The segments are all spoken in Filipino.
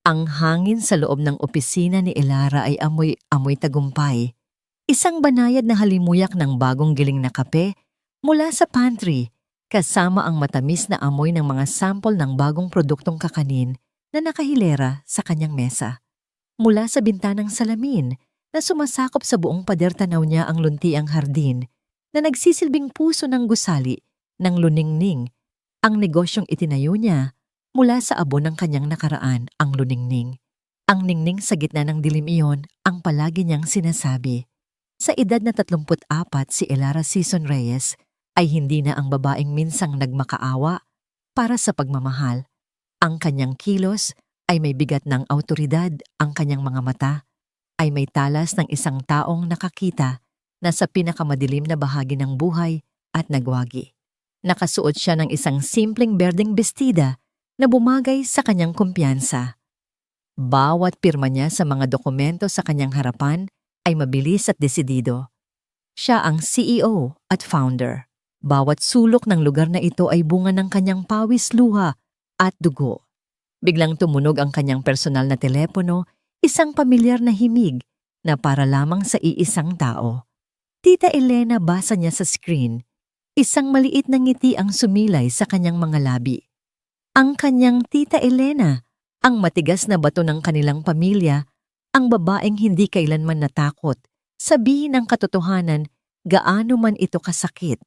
Ang hangin sa loob ng opisina ni Elara ay amoy tagumpay. Isang banayad na halimuyak ng bagong giling na kape mula sa pantry, kasama ang matamis na amoy ng mga sample ng bagong produktong kakanin na nakahilera sa kanyang mesa. Mula sa bintanang salamin na sumasakop sa buong pader tanaw niya ang luntiang hardin na nagsisilbing puso ng gusali ng luningning, ang negosyong itinayo niya mula sa abo ng kanyang nakaraan, ang luningning. Ang ningning sa gitna ng dilim iyon ang palagi niyang sinasabi. Sa edad na 34 si Elara Season Reyes ay hindi na ang babaeng minsang nagmakaawa para sa pagmamahal. Ang kanyang kilos ay may bigat ng awtoridad, ang kanyang mga mata ay may talas ng isang taong nakakita na sa pinakamadilim na bahagi ng buhay at nagwagi. Nakasuot siya ng isang simpleng berdeng bestida na bumagay sa kanyang kumpiyansa. Bawat pirma niya sa mga dokumento sa kanyang harapan ay mabilis at desidido. Siya ang CEO at founder. Bawat sulok ng lugar na ito ay bunga ng kanyang pawis, luha at dugo. Biglang tumunog ang kanyang personal na telepono, isang pamilyar na himig na para lamang sa iisang tao. Tita Elena, basa niya sa screen. Isang maliit na ngiti ang sumilay sa kanyang mga labi. Ang kanyang Tita Elena, ang matigas na bato ng kanilang pamilya, ang babaeng hindi kailanman natakot sabihin ang katotohanan gaano man ito kasakit.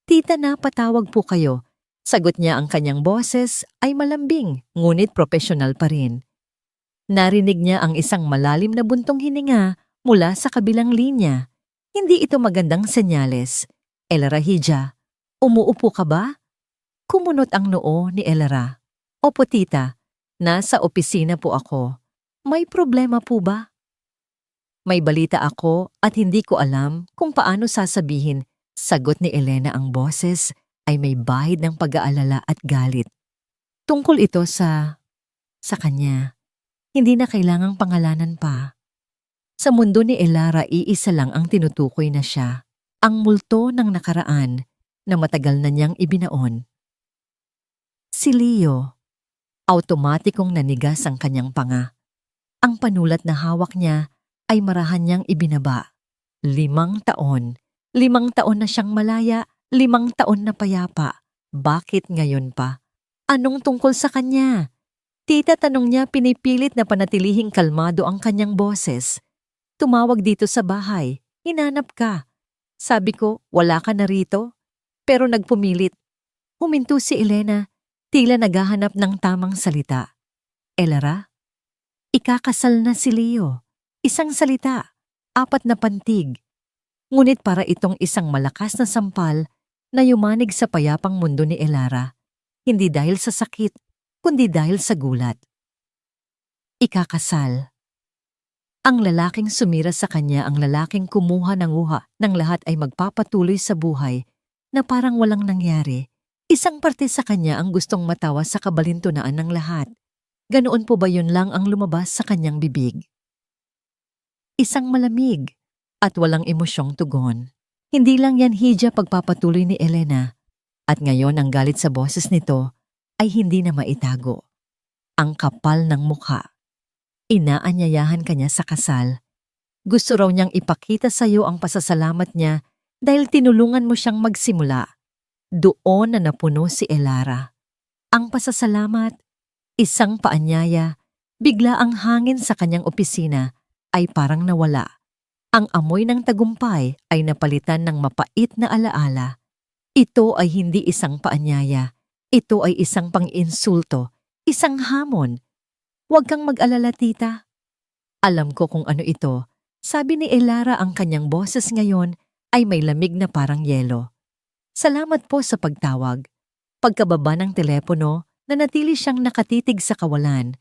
Tita, napatawag po kayo. Sagot niya, ang kanyang boses ay malambing ngunit propesyonal pa rin. Narinig niya ang isang malalim na buntong hininga mula sa kabilang linya. Hindi ito magandang senyales. Elara Hija, umuupo ka ba? Kumunot ang noo ni Elara. Opo tita, nasa opisina po ako. May problema po ba? May balita ako at hindi ko alam kung paano sasabihin. Sagot ni Elena, ang boses ay may bahid ng pag-aalala at galit. Tungkol ito sa kanya. Hindi na kailangang pangalanan pa. Sa mundo ni Elara, iisa lang ang tinutukoy na siya. Ang multo ng nakaraan na matagal na niyang ibinaon. Si Leo. Automatikong nanigas ang kanyang panga. Ang panulat na hawak niya ay marahan niyang ibinaba. 5 taon. 5 taon na siyang malaya, 5 taon na payapa. Bakit ngayon pa? Anong tungkol sa kanya? Tita, tanong niya, pinipilit na panatilihing kalmado ang kanyang boses. Tumawag dito sa bahay. Hinanap ka. Sabi ko, wala ka na rito. Pero nagpumilit. Huminto si Elena. Tila naghahanap ng tamang salita. Elara, ikakasal na si Leo. Isang salita, 4 na pantig. Ngunit para itong isang malakas na sampal na yumanig sa payapang mundo ni Elara. Hindi dahil sa sakit, kundi dahil sa gulat. Ikakasal. Ang lalaking sumira sa kanya, ang lalaking kumuha ng uha ng lahat ay magpapatuloy sa buhay na parang walang nangyari. Isang parte sa kanya ang gustong matawa sa kabalintunaan ng lahat. Ganoon po ba yun lang ang lumabas sa kanyang bibig? Isang malamig at walang emosyong tugon. Hindi lang yan, Hija, pagpapatuloy ni Elena. At ngayon ang galit sa boses nito ay hindi na maitago. Ang kapal ng mukha. Inaanyayahan kanya sa kasal. Gusto raw niyang ipakita sa iyo ang pasasalamat niya dahil tinulungan mo siyang magsimula. Doon na napuno si Elara. Ang pasasalamat, isang paanyaya, bigla ang hangin sa kanyang opisina ay parang nawala. Ang amoy ng tagumpay ay napalitan ng mapait na alaala. Ito ay hindi isang paanyaya. Ito ay isang pang-insulto, isang hamon. Huwag kang mag-alala, tita. Alam ko kung ano ito. Sabi ni Elara, ang kanyang boses ngayon ay may lamig na parang yelo. Salamat po sa pagtawag. Pagkababa ng telepono, nanatili siyang nakatitig sa kawalan.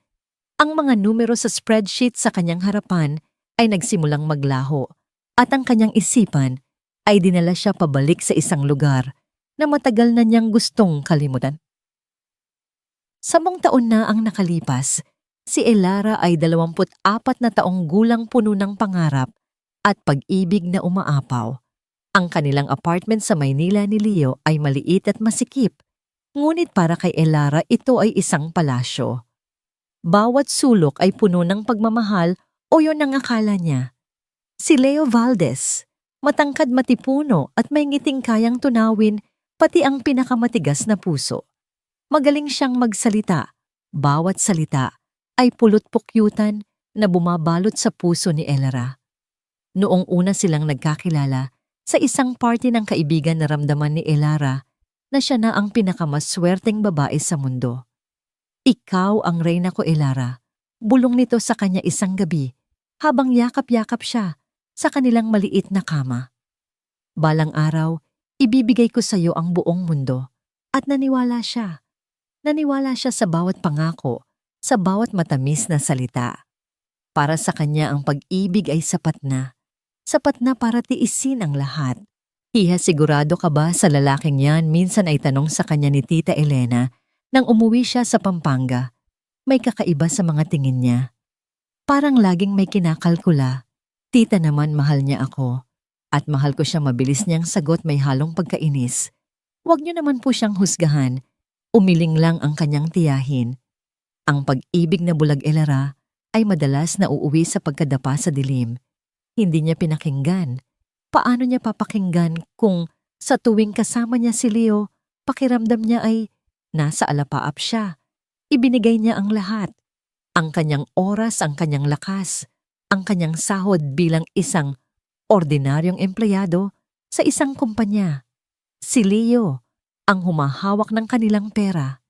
Ang mga numero sa spreadsheet sa kanyang harapan ay nagsimulang maglaho at ang kanyang isipan ay dinala siya pabalik sa isang lugar na matagal na niyang gustong kalimutan. 10 taon na ang nakalipas, si Elara ay 24 na taong gulang, puno ng pangarap at pag-ibig na umaapaw. Ang kanilang apartment sa Maynila ni Leo ay maliit at masikip, ngunit para kay Elara ito ay isang palasyo. Bawat sulok ay puno ng pagmamahal o yun ang akala niya. Si Leo Valdez, matangkad matipuno at may ngiting kayang tunawin pati ang pinakamatigas na puso. Magaling siyang magsalita. Bawat salita ay pulot-pukyutan na bumabalot sa puso ni Elara. Noong una silang nagkakilala, sa isang party ng kaibigan naramdaman ni Elara na siya na ang pinakamaswerteng babae sa mundo. Ikaw ang reyna ko, Elara. Bulong nito sa kanya isang gabi habang yakap-yakap siya sa kanilang maliit na kama. Balang araw, ibibigay ko sa iyo ang buong mundo. At naniwala siya. Naniwala siya sa bawat pangako, sa bawat matamis na salita. Para sa kanya ang pag-ibig ay sapat na. Sapat na para tiisin ang lahat. Hiha, sigurado ka ba sa lalaking yan? Minsan ay tanong sa kanya ni Tita Elena nang umuwi siya sa Pampanga. May kakaiba sa mga tingin niya. Parang laging may kinakalkula. Tita naman, mahal niya ako. At mahal ko siya. Mabilis niyang sagot, may halong pagkainis. Huwag niyo naman po siyang husgahan. Umiling lang ang kanyang tiyahin. Ang pag-ibig na bulag, Elara, ay madalas na uuwi sa pagkadapa sa dilim. Hindi niya pinakinggan. Paano niya papakinggan kung sa tuwing kasama niya si Leo, pakiramdam niya ay nasa alapaap siya. Ibinigay niya ang lahat. Ang kanyang oras, ang kanyang lakas, ang kanyang sahod bilang isang ordinaryong empleyado sa isang kumpanya. Si Leo, ang humahawak ng kanilang pera.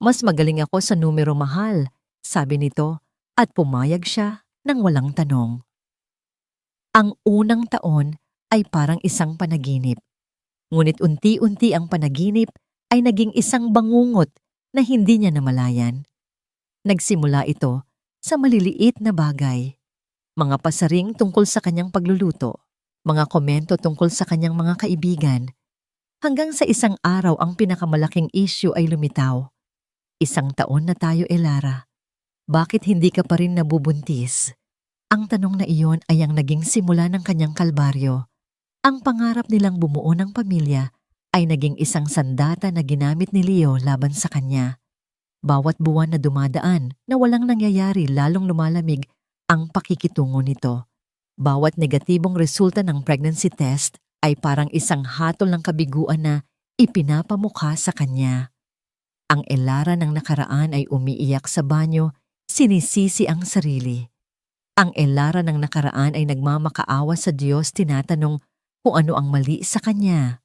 Mas magaling ako sa numero, mahal, sabi nito, at pumayag siya nang walang tanong. Ang unang taon ay parang isang panaginip. Ngunit unti-unti ang panaginip ay naging isang bangungot na hindi niya namalayan. Nagsimula ito sa maliliit na bagay. Mga pasaring tungkol sa kanyang pagluluto, mga komento tungkol sa kanyang mga kaibigan. Hanggang sa isang araw ang pinakamalaking issue ay lumitaw. Isang taon na tayo, Elara. Bakit hindi ka pa rin nabubuntis? Ang tanong na iyon ay ang naging simula ng kanyang kalbaryo. Ang pangarap nilang bumuo ng pamilya ay naging isang sandata na ginamit ni Leo laban sa kanya. Bawat buwan na dumadaan na walang nangyayari, lalong lumalamig ang pakikitungo nito. Bawat negatibong resulta ng pregnancy test ay parang isang hatol ng kabiguan na ipinapamukha sa kanya. Ang Elara ng nakaraan ay umiiyak sa banyo, sinisisi ang sarili. Ang Elara ng nakaraan ay nagmamakaawa sa Diyos, tinatanong kung ano ang mali sa kanya.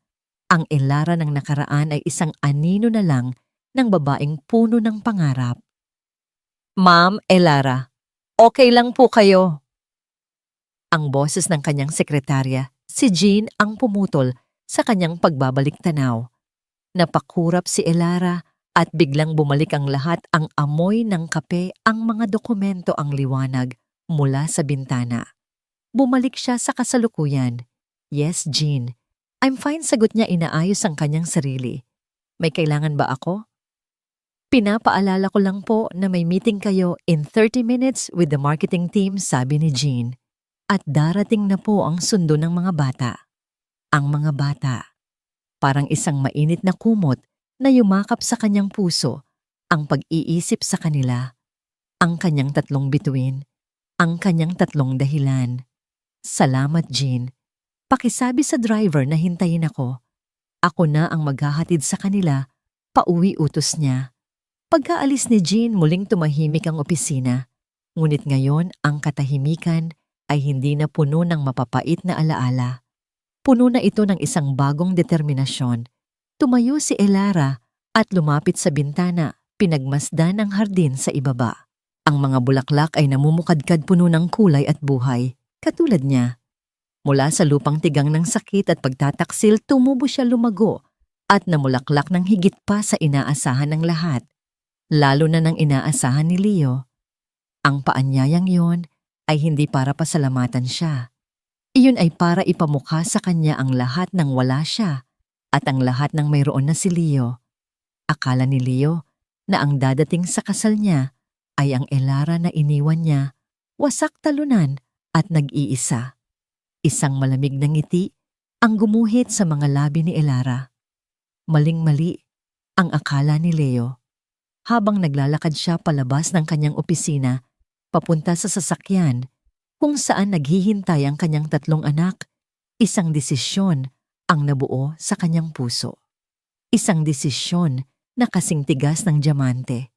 Ang Elara ng nakaraan ay isang anino na lang ng babaeng puno ng pangarap. Ma'am Elara, okay lang po kayo? Ang boses ng kanyang sekretarya, si Jean, ang pumutol sa kanyang pagbabalik tanaw. Napakurap si Elara at biglang bumalik ang lahat, ang amoy ng kape, ang mga dokumento, ang liwanag mula sa bintana. Bumalik siya sa kasalukuyan. Yes, Jean. I'm fine, sagot niya, inaayos ang kanyang sarili. May kailangan ba ako? Pinapaalala ko lang po na may meeting kayo in 30 minutes with the marketing team, sabi ni Jean. At darating na po ang sundo ng mga bata. Ang mga bata. Parang isang mainit na kumot na yumakap sa kanyang puso, ang pag-iisip sa kanila. Ang kanyang tatlong bituin. Ang kanyang tatlong dahilan. Salamat, Jean. Pakisabi sa driver na hintayin ako. Ako na ang maghahatid sa kanila, pauwi, utos niya. Pagkaalis ni Jean, muling tumahimik ang opisina. Ngunit ngayon, ang katahimikan ay hindi na puno ng mapapait na alaala. Puno na ito ng isang bagong determinasyon. Tumayo si Elara at lumapit sa bintana, pinagmasdan ang hardin sa ibaba. Ang mga bulaklak ay namumukadkad, puno ng kulay at buhay, katulad niya. Mula sa lupang tigang ng sakit at pagtataksil, tumubo siya, lumago at namulaklak ng higit pa sa inaasahan ng lahat. Lalo na ng inaasahan ni Leo. Ang paanyayang yon ay hindi para pasalamatan siya. Iyon ay para ipamukha sa kanya ang lahat ng wala siya at ang lahat ng mayroon na si Leo. Akala ni Leo na ang dadating sa kasal niya ay ang Elara na iniwan niya, wasak talunan at nag-iisa. Isang malamig na ngiti ang gumuhit sa mga labi ni Elara. Maling-mali ang akala ni Leo. habang naglalakad siya palabas ng kanyang opisina, papunta sa sasakyan, kung saan naghihintay ang kanyang 3 anak, isang desisyon ang nabuo sa kanyang puso. Isang desisyon na kasing tigas ng diamante.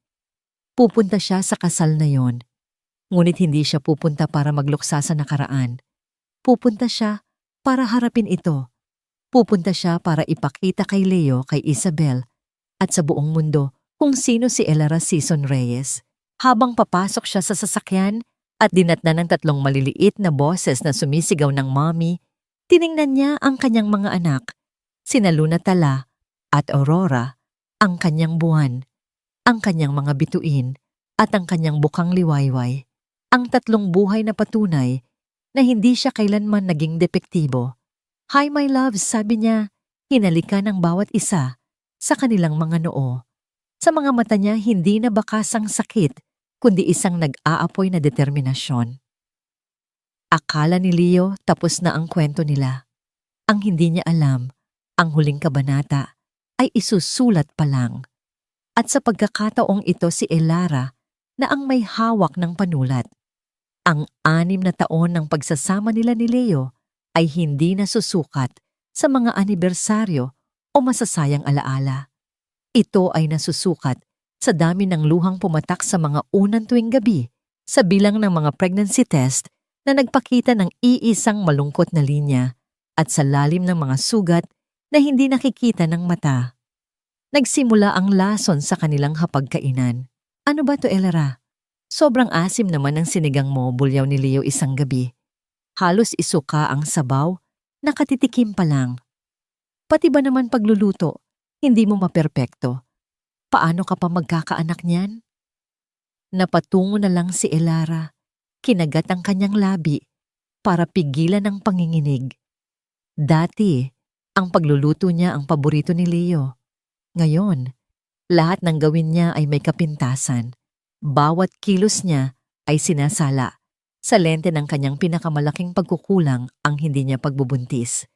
Pupunta siya sa kasal na yon, ngunit hindi siya pupunta para magluksa sa nakaraan. Pupunta siya para harapin ito. Pupunta siya para ipakita kay Leo, kay Isabel, at sa buong mundo kung sino si Elara Sison Reyes. Habang papasok siya sa sasakyan at dinatnan ng 3 maliliit na boses na sumisigaw ng mommy, tiningnan niya ang kanyang mga anak, sina Luna Tala at Aurora, ang kanyang buwan, ang kanyang mga bituin at ang kanyang bukang liwayway. Ang 3 buhay na patunay na hindi siya kailanman naging depektibo. "Hi my loves," sabi niya, hinalikan ng bawat isa sa kanilang mga noo. Sa mga mata niya hindi na bakasang sakit, kundi isang nag-aapoy na determinasyon. Akala ni Leo tapos na ang kwento nila. Ang hindi niya alam, ang huling kabanata ay isusulat pa lang. At sa pagkakataong ito si Elara na ang may hawak ng panulat. Ang 6 na taon ng pagsasama nila ni Leo ay hindi nasusukat sa mga anibersaryo o masasayang alaala. Ito ay nasusukat sa dami ng luhang pumatak sa mga unang tuwing gabi, sa bilang ng mga pregnancy test na nagpakita ng iisang malungkot na linya, at sa lalim ng mga sugat na hindi nakikita ng mata. Nagsimula ang lason sa kanilang hapagkainan. "Ano ba to, Elara? Sobrang asim naman ang sinigang mo," bulyaw ni Leo isang gabi. "Halos isuka ang sabaw, nakatitikim pa lang. Pati ba naman pagluluto, hindi mo maperpekto? Paano ka pa magkakaanak niyan?" Napatungo na lang si Elara, kinagat ang kanyang labi para pigilan ang panginginig. Dati, ang pagluluto niya ang paborito ni Leo. Ngayon, lahat ng gawin niya ay may kapintasan. Bawat kilos niya ay sinasala sa lente ng kanyang pinakamalaking pagkukulang, ang hindi niya pagbubuntis.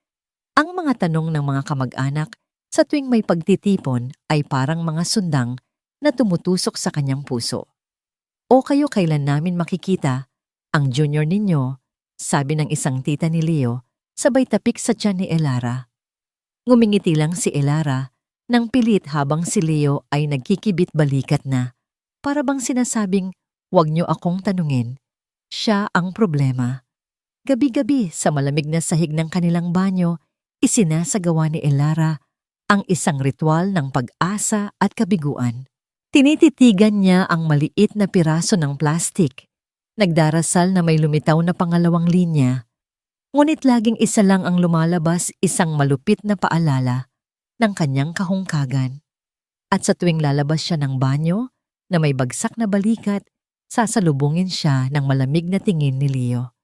Ang mga tanong ng mga kamag-anak sa tuwing may pagtitipon ay parang mga sundang na tumutusok sa kanyang puso. "O kayo kailan namin makikita ang junior ninyo?" sabi ng isang tita ni Leo, sabay tapik sa tiyan ni Elara. Ngumingiti lang si Elara nang pilit habang si Leo ay nagkikibit-balikat na. Para bang sinasabing, "Huwag niyo akong tanungin. Siya ang problema." Gabi-gabi sa malamig na sahig ng kanilang banyo, isinasagawa ni Elara ang isang ritual ng pag-asa at kabiguan. Tinititigan niya ang maliit na piraso ng plastik. Nagdarasal na may lumitaw na pangalawang linya. Ngunit laging isa lang ang lumalabas, isang malupit na paalala ng kanyang kahungkagan. At sa tuwing lalabas siya ng banyo na may bagsak na balikat, sasalubungin siya ng malamig na tingin ni Leo.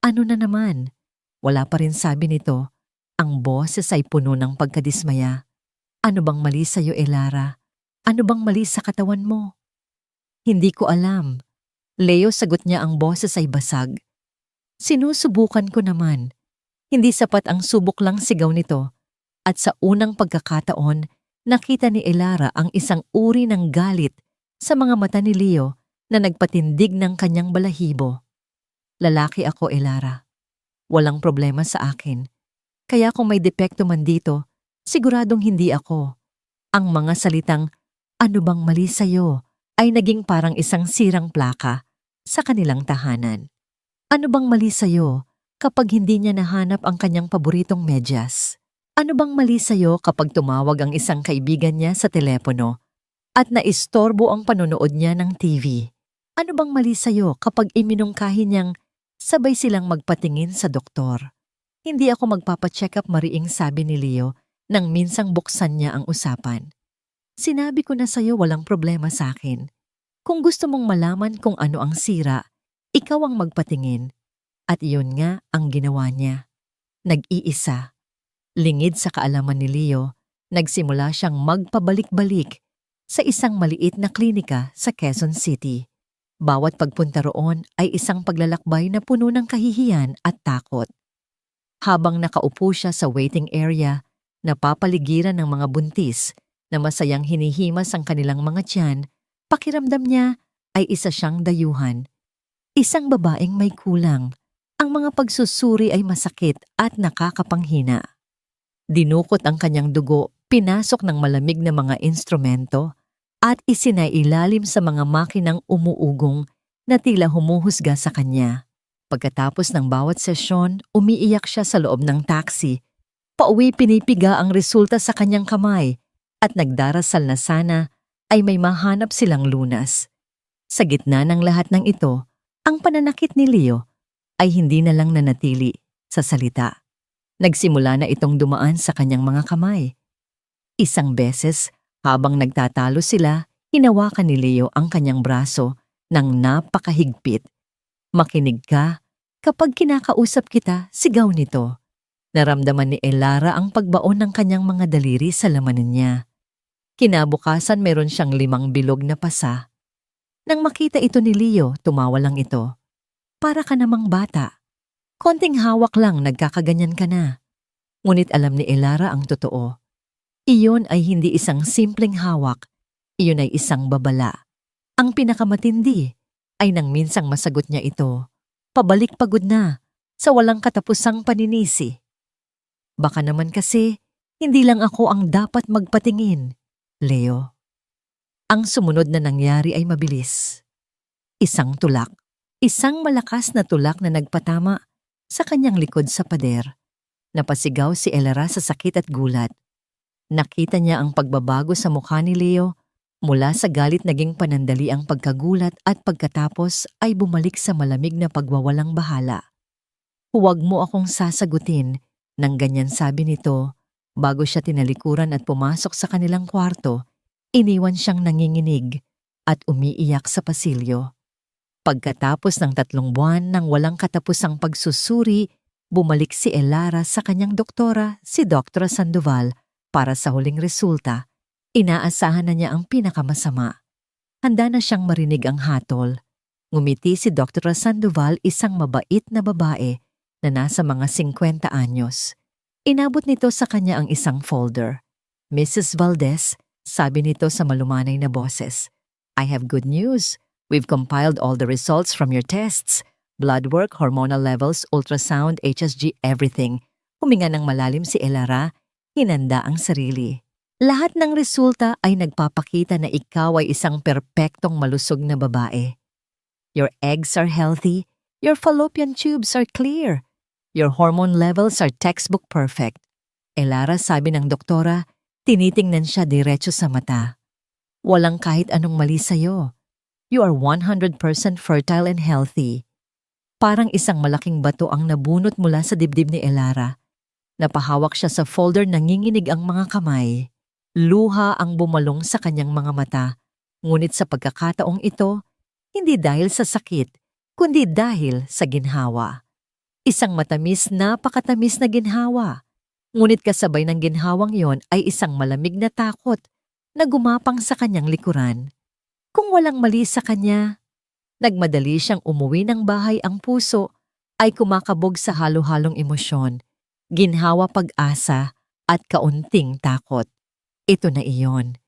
"Ano na naman?" Wala pa rin sabi nito. Ang boses ay puno ng pagkadismaya. "Ano bang mali sa'yo, Elara? Ano bang mali sa katawan mo?" "Hindi ko alam." Leo, sagot niya, ang boses ay basag. "Sinusubukan ko naman." Hindi sapat ang subok lang, sigaw nito. At sa unang pagkakataon, nakita ni Elara ang isang uri ng galit sa mga mata ni Leo na nagpatindig ng kanyang balahibo. "Lalaki ako, Elara. Walang problema sa akin. Kaya kung may depekto man dito, siguradong hindi ako." Ang mga salitang, "Ano bang mali sa'yo?" ay naging parang isang sirang plaka sa kanilang tahanan. Ano bang mali sa'yo kapag hindi niya nahanap ang kanyang paboritong medyas? Ano bang mali sa'yo kapag tumawag ang isang kaibigan niya sa telepono at naistorbo ang panonood niya ng TV? Ano bang mali sa'yo kapag iminungkahi niyang sabay silang magpatingin sa doktor? "Hindi ako magpapacheck up, mariing," sabi ni Leo nang minsang buksan niya ang usapan. "Sinabi ko na sa'yo walang problema sa akin. Kung gusto mong malaman kung ano ang sira, ikaw ang magpatingin." At iyon nga ang ginawa niya. Nag-iisa. Lingid sa kaalaman ni Leo, nagsimula siyang magpabalik-balik sa isang maliit na klinika sa Quezon City. Bawat pagpunta roon ay isang paglalakbay na puno ng kahihiyan at takot. Habang nakaupo siya sa waiting area, napapaligiran ng mga buntis na masayang hinihimas ang kanilang mga tiyan, Pakiramdam niya ay isa siyang dayuhan. Isang babaeng may kulang. Ang mga pagsusuri ay masakit at nakakapanghina. Dinukot ang kanyang dugo, pinasok ng malamig na mga instrumento at isinailalim sa mga makinang umuugong na tila humuhusga sa kanya. Pagkatapos ng bawat sesyon, umiiyak siya sa loob ng taxi. Pauwi pinipiga ang resulta sa kanyang kamay at nagdarasal na sana ay may mahanap silang lunas. Sa gitna ng lahat ng ito, ang pananakit ni Leo ay hindi na lang nanatili sa salita. Nagsimula na itong dumaan sa kanyang mga kamay. Isang beses, habang nagtatalo sila, hinawakan ni Leo ang kanyang braso ng napakahigpit. Makinig ka, kapag kinakausap kita, sigaw nito. Naramdaman ni Elara ang pagbaon ng kanyang mga daliri sa lamanan niya. Kinabukasan meron siyang 5 bilog na pasa. Nang makita ito ni Leo, tumawa lang ito. Para ka namang bata. Konting hawak lang nagkakaganyan ka na. Ngunit alam ni Elara ang totoo. Iyon ay hindi isang simpleng hawak. Iyon ay isang babala. Ang pinakamatindi ay nang minsang masagot niya ito. Pabalik pagod na, sa walang katapusang paninisi. Baka naman kasi, hindi lang ako ang dapat magpatingin, Leo. Ang sumunod na nangyari ay mabilis. Isang tulak. Isang malakas na tulak na nagpatama sa kanyang likod sa pader. Napasigaw si Elara sa sakit at gulat. Nakita niya ang pagbabago sa mukha ni Leo. Mula sa galit naging panandali ang pagkagulat at pagkatapos ay bumalik sa malamig na pagwawalang bahala. Huwag mo akong sasagutin, nang ganyan sabi nito. Bago siya tinalikuran at pumasok sa kanilang kwarto, iniwan siyang nanginginig at umiiyak sa pasilyo. Pagkatapos ng 3 buwan ng walang katapusang pagsusuri, bumalik si Elara sa kanyang doktora, si Dr. Sandoval, para sa huling resulta. Inaasahan na niya ang pinakamasama. Handa na siyang marinig ang hatol. Ngumiti si Dr. Sandoval, isang mabait na babae na nasa mga 50 anyos. Inabot nito sa kanya ang isang folder. Mrs. Valdez, sabi nito sa malumanay na boses, I have good news. We've compiled all the results from your tests. Blood work, hormonal levels, ultrasound, HSG, everything. Huminga ng malalim si Elara, hinanda ang sarili. Lahat ng resulta ay nagpapakita na ikaw ay isang perpektong malusog na babae. Your eggs are healthy, your fallopian tubes are clear, your hormone levels are textbook perfect. Elara, sabi ng doktora, tinitingnan siya diretso sa mata. Walang kahit anong mali sa'yo. You are 100% fertile and healthy. Parang isang malaking bato ang nabunot mula sa dibdib ni Elara. Napahawak siya sa folder, nanginginig ang mga kamay. Luha ang bumalong sa kanyang mga mata. Ngunit sa pagkakataong ito, hindi dahil sa sakit, kundi dahil sa ginhawa. Isang matamis, napakatamis na ginhawa. Ngunit kasabay ng ginhawang yon ay isang malamig na takot na gumapang sa kanyang likuran. Kung walang mali sa kanya, nagmadali siyang umuwi ng bahay. Ang puso ay kumakabog sa halo-halong emosyon, ginhawa, pag-asa at kaunting takot. Ito na iyon.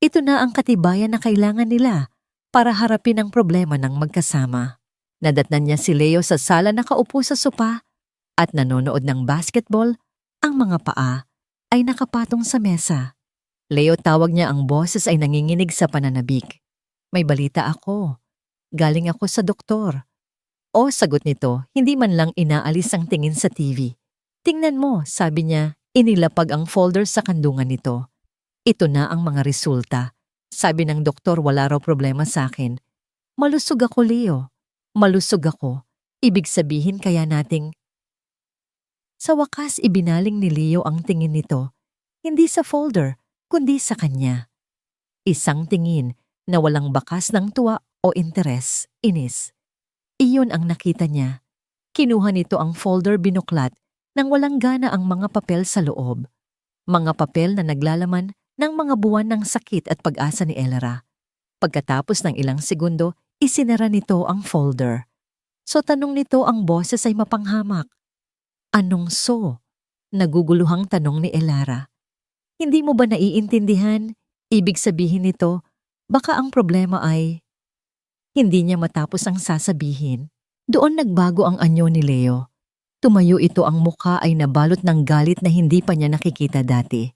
Ito na ang katibayan na kailangan nila para harapin ang problema ng magkasama. Nadatnan niya si Leo sa sala, nakaupo sa sopa at nanonood ng basketball. Ang mga paa ay nakapatong sa mesa. Leo, tawag niya, ang boses ay nanginginig sa pananabik. May balita ako. Galing ako sa doktor. O, sagot nito, hindi man lang inaalis ang tingin sa TV. Tingnan mo, sabi niya, inilapag ang folder sa kandungan nito. Ito na ang mga resulta. Sabi ng doktor, wala raw problema sa akin. Malusog ako, Leo. Malusog ako. Ibig sabihin kaya nating... Sa wakas, ibinaling ni Leo ang tingin nito. Hindi sa folder, kundi sa kanya. Isang tingin na walang bakas ng tuwa o interes, inis. Iyon ang nakita niya. Kinuha nito ang folder, binuklat, nang walang gana ang mga papel sa loob. Mga papel na naglalaman ng mga buwan ng sakit at pag-asa ni Elara. Pagkatapos ng ilang segundo, isinara nito ang folder. So tanong nito, ang boses ay mapanghamak. Anong so? Naguguluhang tanong ni Elara. Hindi mo ba naiintindihan? Ibig sabihin nito, Baka ang problema ay hindi niya matapos ang sasabihin. Doon nagbago ang anyo ni Leo. Tumayo ito, ang mukha ay nabalot ng galit na hindi pa niya nakikita dati.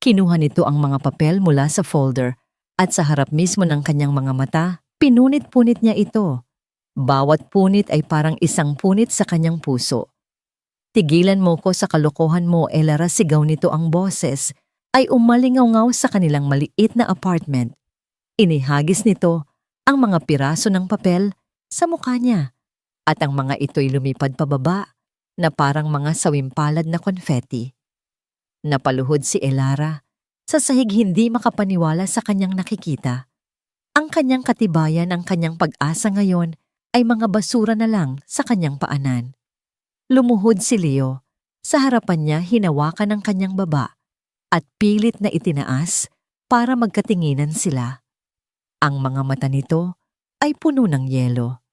Kinuha nito ang mga papel mula sa folder at sa harap mismo ng kanyang mga mata, pinunit-punit niya ito. Bawat punit ay parang isang punit sa kanyang puso. Tigilan mo ko sa kalokohan mo, Elara, sigaw nito. Ang boses ay umalingaw-ngaw sa kanilang maliit na apartment. Inihagis nito ang mga piraso ng papel sa mukha niya at ang mga ito'y lumipad pababa na parang mga sawimpalad na konfeti. Napaluhod si Elara. Sa sahig, hindi makapaniwala sa kanyang nakikita. Ang kanyang katibayan, ang kanyang pag-asa ngayon ay mga basura na lang sa kanyang paanan. Lumuhod si Leo. Sa harapan niya, hinawakan ang kanyang baba at pilit na itinaas para magkatinginan sila. Ang mga mata nito ay puno ng yelo.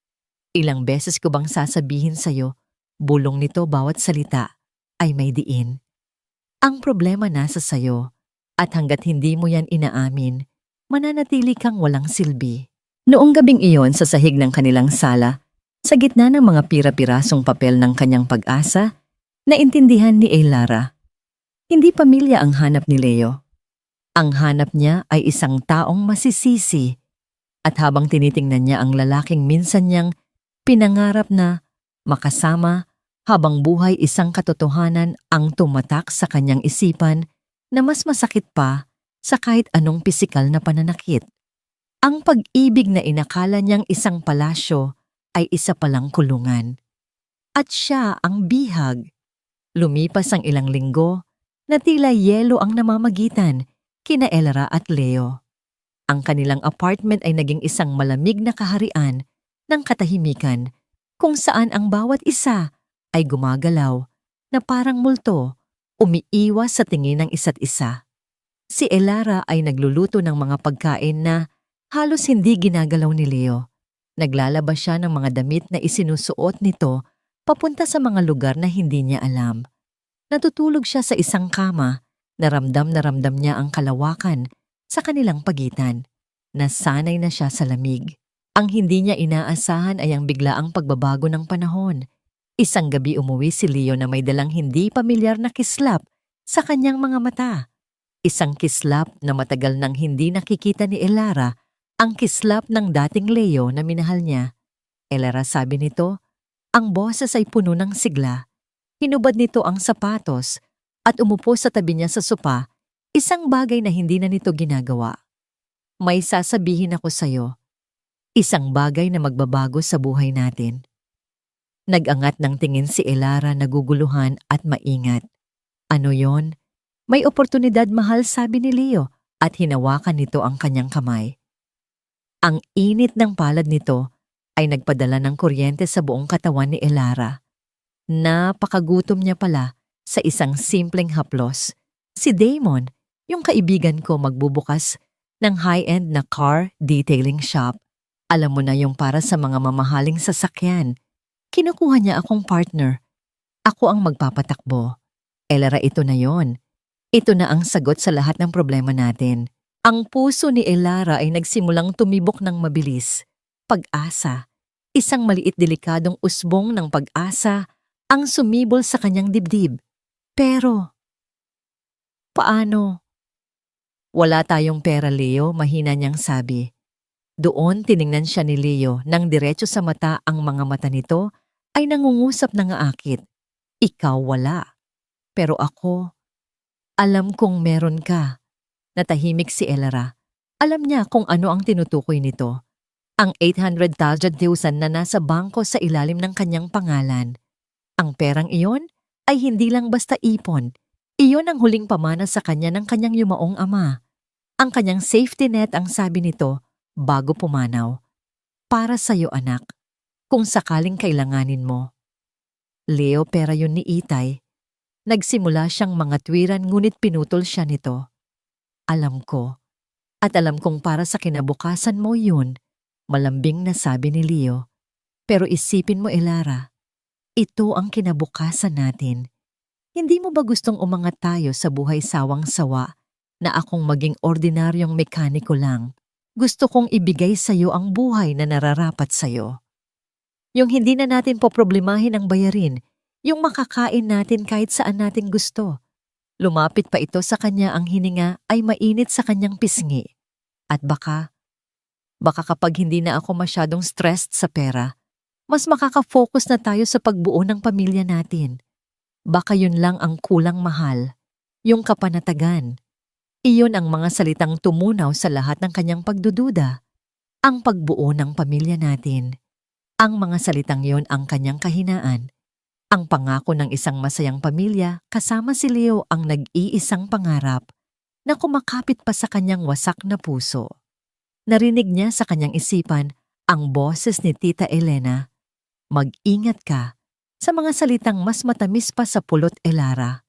Ilang beses ko bang sasabihin sa'yo, bulong nito, bawat salita ay may diin. Ang problema nasa sayo at hanggat hindi mo yan inaamin, mananatili kang walang silbi. Noong gabing iyon sa sahig ng kanilang sala, sa gitna ng mga pira-pirasong papel ng kanyang pag-asa, naintindihan ni Elara. Hindi pamilya ang hanap ni Leo. Ang hanap niya ay isang taong masisisi. At habang tinitingnan niya ang lalaking minsan niyang pinangarap na makasama habang buhay, isang katotohanan ang tumatak sa kanyang isipan na mas masakit pa sa kahit anong pisikal na pananakit. Ang pag-ibig na inakala niyang isang palasyo ay isa palang kulungan. At siya ang bihag. Lumipas ang ilang linggo na tila yelo ang namamagitan kina Elara at Leo. Ang kanilang apartment ay naging isang malamig na kaharian ng katahimikan kung saan ang bawat isa ay gumagalaw na parang multo, umiiwas sa tingin ng isa't isa. Si Elara ay nagluluto ng mga pagkain na halos hindi ginagalaw ni Leo. Naglalabas siya ng mga damit na isinusuot nito papunta sa mga lugar na hindi niya alam. Natutulog siya sa isang kama, na ramdam niya ang kalawakan sa kanilang pagitan. Nasanay na siya sa lamig. Ang hindi niya inaasahan ay ang biglaang pagbabago ng panahon. Isang gabi umuwi si Leo na may dalang hindi pamilyar na kislap sa kanyang mga mata. Isang kislap na matagal nang hindi nakikita ni Elara, ang kislap ng dating Leo na minahal niya. Elara, sabi nito, ang boses ay puno ng sigla. Hinubad nito ang sapatos at umupo sa tabi niya sa sopa, isang bagay na hindi na nito ginagawa. May sasabihin ako sa'yo. Isang bagay na magbabago sa buhay natin. Nag-angat ng tingin si Elara, naguguluhan at maingat. Ano yon? May oportunidad, mahal, sabi ni Leo at hinawakan nito ang kanyang kamay. Ang init ng palad nito ay nagpadala ng kuryente sa buong katawan ni Elara. Napakagutom niya pala sa isang simpleng haplos. Si Damon, yung kaibigan ko, magbubukas ng high-end na car detailing shop. Alam mo na, yung para sa mga mamahaling sasakyan. Kinukuha niya akong partner. Ako ang magpapatakbo. Elara, ito na yon. Ito na ang sagot sa lahat ng problema natin. Ang puso ni Elara ay nagsimulang tumibok ng mabilis. Pag-asa. Isang maliit delikadong usbong ng pag-asa ang sumibol sa kanyang dibdib. Pero, paano? Wala tayong pera, Leo, mahina niyang sabi. Doon tiningnan siya ni Leo nang diretso sa mata. Ang mga mata nito ay nangungusap ng aakit. Ikaw wala. Pero ako, alam kong meron ka. Natahimik si Elara. Alam niya kung ano ang tinutukoy nito. Ang 800,000 na nasa bangko sa ilalim ng kanyang pangalan. Ang perang iyon ay hindi lang basta ipon. Iyon ang huling pamana sa kanya ng kanyang yumaong ama. Ang kanyang safety net, ang sabi nito, bago pumanaw. Para sa'yo, anak, kung sakaling kailanganin mo. Leo, pera yun ni Itay. Nagsimula siyang mga tuwiran ngunit pinutol siya nito. Alam ko, at alam kong para sa kinabukasan mo yun, malambing na sabi ni Leo. Pero isipin mo, Elara, ito ang kinabukasan natin. Hindi mo ba gustong umangat tayo sa buhay sawang-sawa na akong maging ordinaryong mekaniko lang? Gusto kong ibigay sa'yo ang buhay na nararapat sa'yo. Yung hindi na natin poproblemahin ang bayarin, yung makakain natin kahit saan natin gusto. Lumapit pa ito sa kanya, ang hininga ay mainit sa kanyang pisngi. At baka kapag hindi na ako masyadong stressed sa pera, mas makaka-focus na tayo sa pagbuo ng pamilya natin. Baka yun lang ang kulang, mahal. Yung kapanatagan. Iyon ang mga salitang tumunaw sa lahat ng kanyang pagdududa. Ang pagbuo ng pamilya natin. Ang mga salitang yon ang kanyang kahinaan. Ang pangako ng isang masayang pamilya kasama si Leo ang nag-iisang pangarap na kumakapit pa sa kanyang wasak na puso. Narinig niya sa kanyang isipan ang boses ni Tita Elena. Mag-ingat ka sa mga salitang mas matamis pa sa pulot, Elara.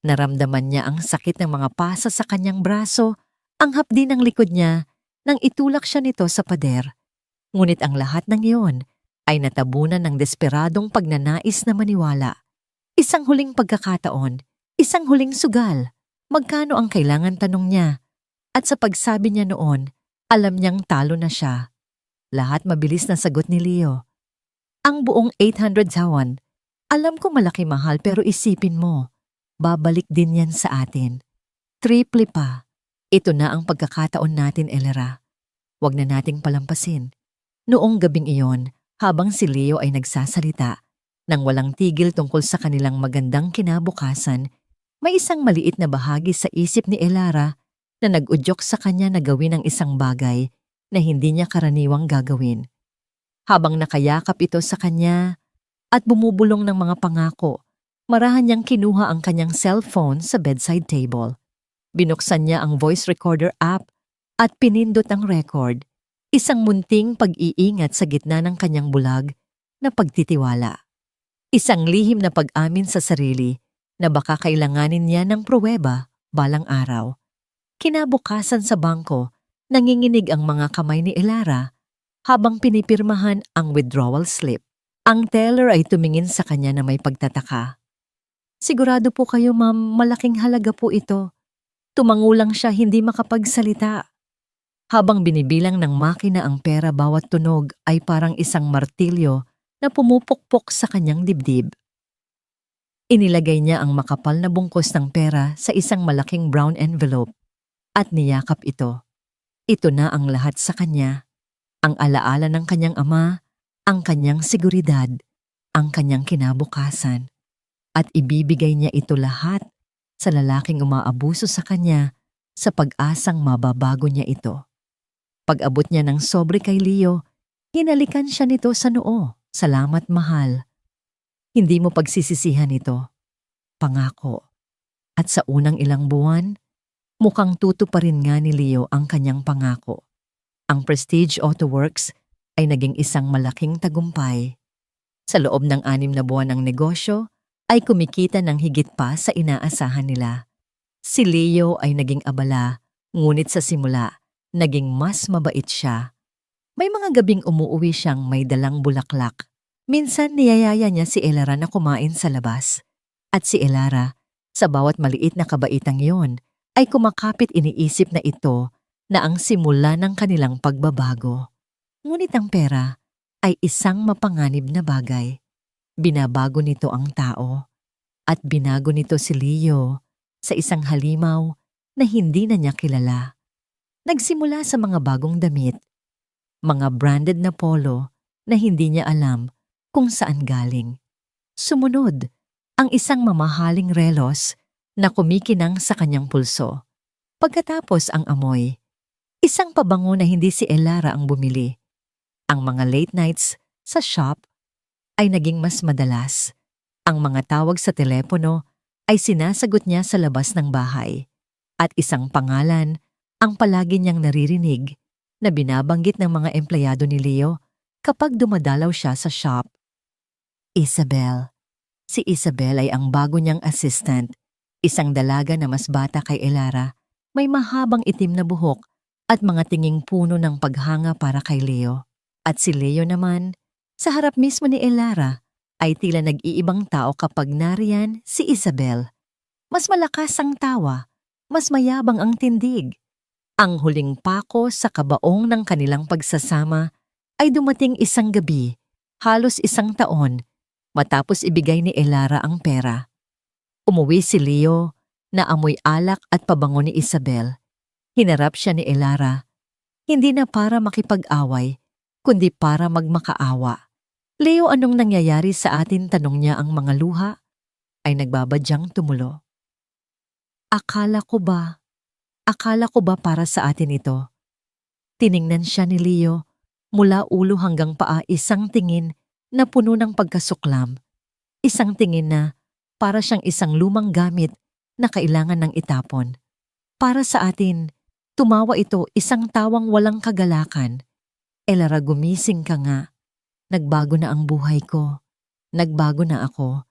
Naramdaman niya ang sakit ng mga pasa sa kanyang braso, ang hapdi ng likod niya nang itulak siya nito sa pader. Ngunit ang lahat ng iyon ay natabunan ng desperadong pagnanais na maniwala. Isang huling pagkakataon, isang huling sugal. Magkano ang kailangan, tanong niya. At sa pagsabi niya noon, alam niyang talo na siya. Lahat mabilis na sagot ni Leo. Ang buong 800 taon. Alam ko malaki, mahal, pero isipin mo. Babalik din yan sa atin. Triple pa. Ito na ang pagkakataon natin, Elera. Huwag na nating palampasin. Noong gabing iyon, habang si Leo ay nagsasalita, nang walang tigil tungkol sa kanilang magandang kinabukasan, may isang maliit na bahagi sa isip ni Elara na nag-udyok sa kanya na gawin ang isang bagay na hindi niya karaniwang gagawin. Habang nakayakap ito sa kanya at bumubulong ng mga pangako, marahan niyang kinuha ang kanyang cellphone sa bedside table. Binuksan niya ang voice recorder app at pinindot ang record, isang munting pag-iingat sa gitna ng kanyang bulag na pagtitiwala. Isang lihim na pag-amin sa sarili na baka kailanganin niya ng pruweba balang araw. Kinabukasan sa bangko, nanginginig ang mga kamay ni Elara habang pinipirmahan ang withdrawal slip. Ang teller ay tumingin sa kanya na may pagtataka. Sigurado po kayo, ma'am, malaking halaga po ito. Tumangulang siya, hindi makapagsalita. Habang binibilang ng makina ang pera, bawat tunog ay parang isang martilyo na pumupukpok sa kanyang dibdib. Inilagay niya ang makapal na bungkos ng pera sa isang malaking brown envelope at niyakap ito. Ito na ang lahat sa kanya. Ang alaala ng kanyang ama, ang kanyang seguridad, ang kanyang kinabukasan. At ibibigay niya ito lahat sa lalaking umaabuso sa kanya sa pag-asang mababago niya ito. Pag-abot niya ng sobre kay Leo, hinalikan siya nito sa noo. Salamat, mahal. Hindi mo pagsisisihan ito. Pangako. At sa unang ilang buwan, mukhang tutuparin nga ni Leo ang kanyang pangako. Ang Prestige Auto Works ay naging isang malaking tagumpay. Sa loob ng 6 na buwan ng negosyo, ay kumikita ng higit pa sa inaasahan nila. Si Leo ay naging abala, ngunit sa simula, naging mas mabait siya. May mga gabing umuuwi siyang may dalang bulaklak. Minsan niyayaya niya si Elara na kumain sa labas. At si Elara, sa bawat maliit na kabaitang yon, ay kumakapit, iniisip na ito na ang simula ng kanilang pagbabago. Ngunit ang pera ay isang mapanganib na bagay. Binabago nito ang tao at binago nito si Leo sa isang halimaw na hindi na niya kilala. Nagsimula sa mga bagong damit, mga branded na polo na hindi niya alam kung saan galing. Sumunod ang isang mamahaling relos na kumikinang sa kanyang pulso. Pagkatapos ang amoy, isang pabango na hindi si Elara ang bumili. Ang mga late nights sa shop ay naging mas madalas. Ang mga tawag sa telepono ay sinasagot niya sa labas ng bahay. At isang pangalan ang palagi niyang naririnig na binabanggit ng mga empleyado ni Leo kapag dumadalaw siya sa shop. Isabel. Si Isabel ay ang bago niyang assistant, isang dalaga na mas bata kay Elara, may mahabang itim na buhok at mga tinging puno ng paghanga para kay Leo. At si Leo naman, sa harap mismo ni Elara, ay tila nag-iibang tao kapag nariyan si Isabel. Mas malakas ang tawa, mas mayabang ang tindig. Ang huling pako sa kabaong ng kanilang pagsasama ay dumating isang gabi, halos isang taon, matapos ibigay ni Elara ang pera. Umuwi si Leo na amoy alak at pabango ni Isabel. Hinarap siya ni Elara, hindi na para makipag-away, kundi para magmakaawa. Leo, anong nangyayari sa atin? Tanong niya. Ang mga luha ay nagbabadyang tumulo. Akala ko ba para sa atin ito? Tiningnan siya ni Leo, mula ulo hanggang paa, isang tingin na puno ng pagkasuklam. Isang tingin na para siyang isang lumang gamit na kailangan ng itapon. Para sa atin, tumawa ito, isang tawang walang kagalakan. Elara, gumising ka nga. Nagbago na ang buhay ko. Nagbago na ako.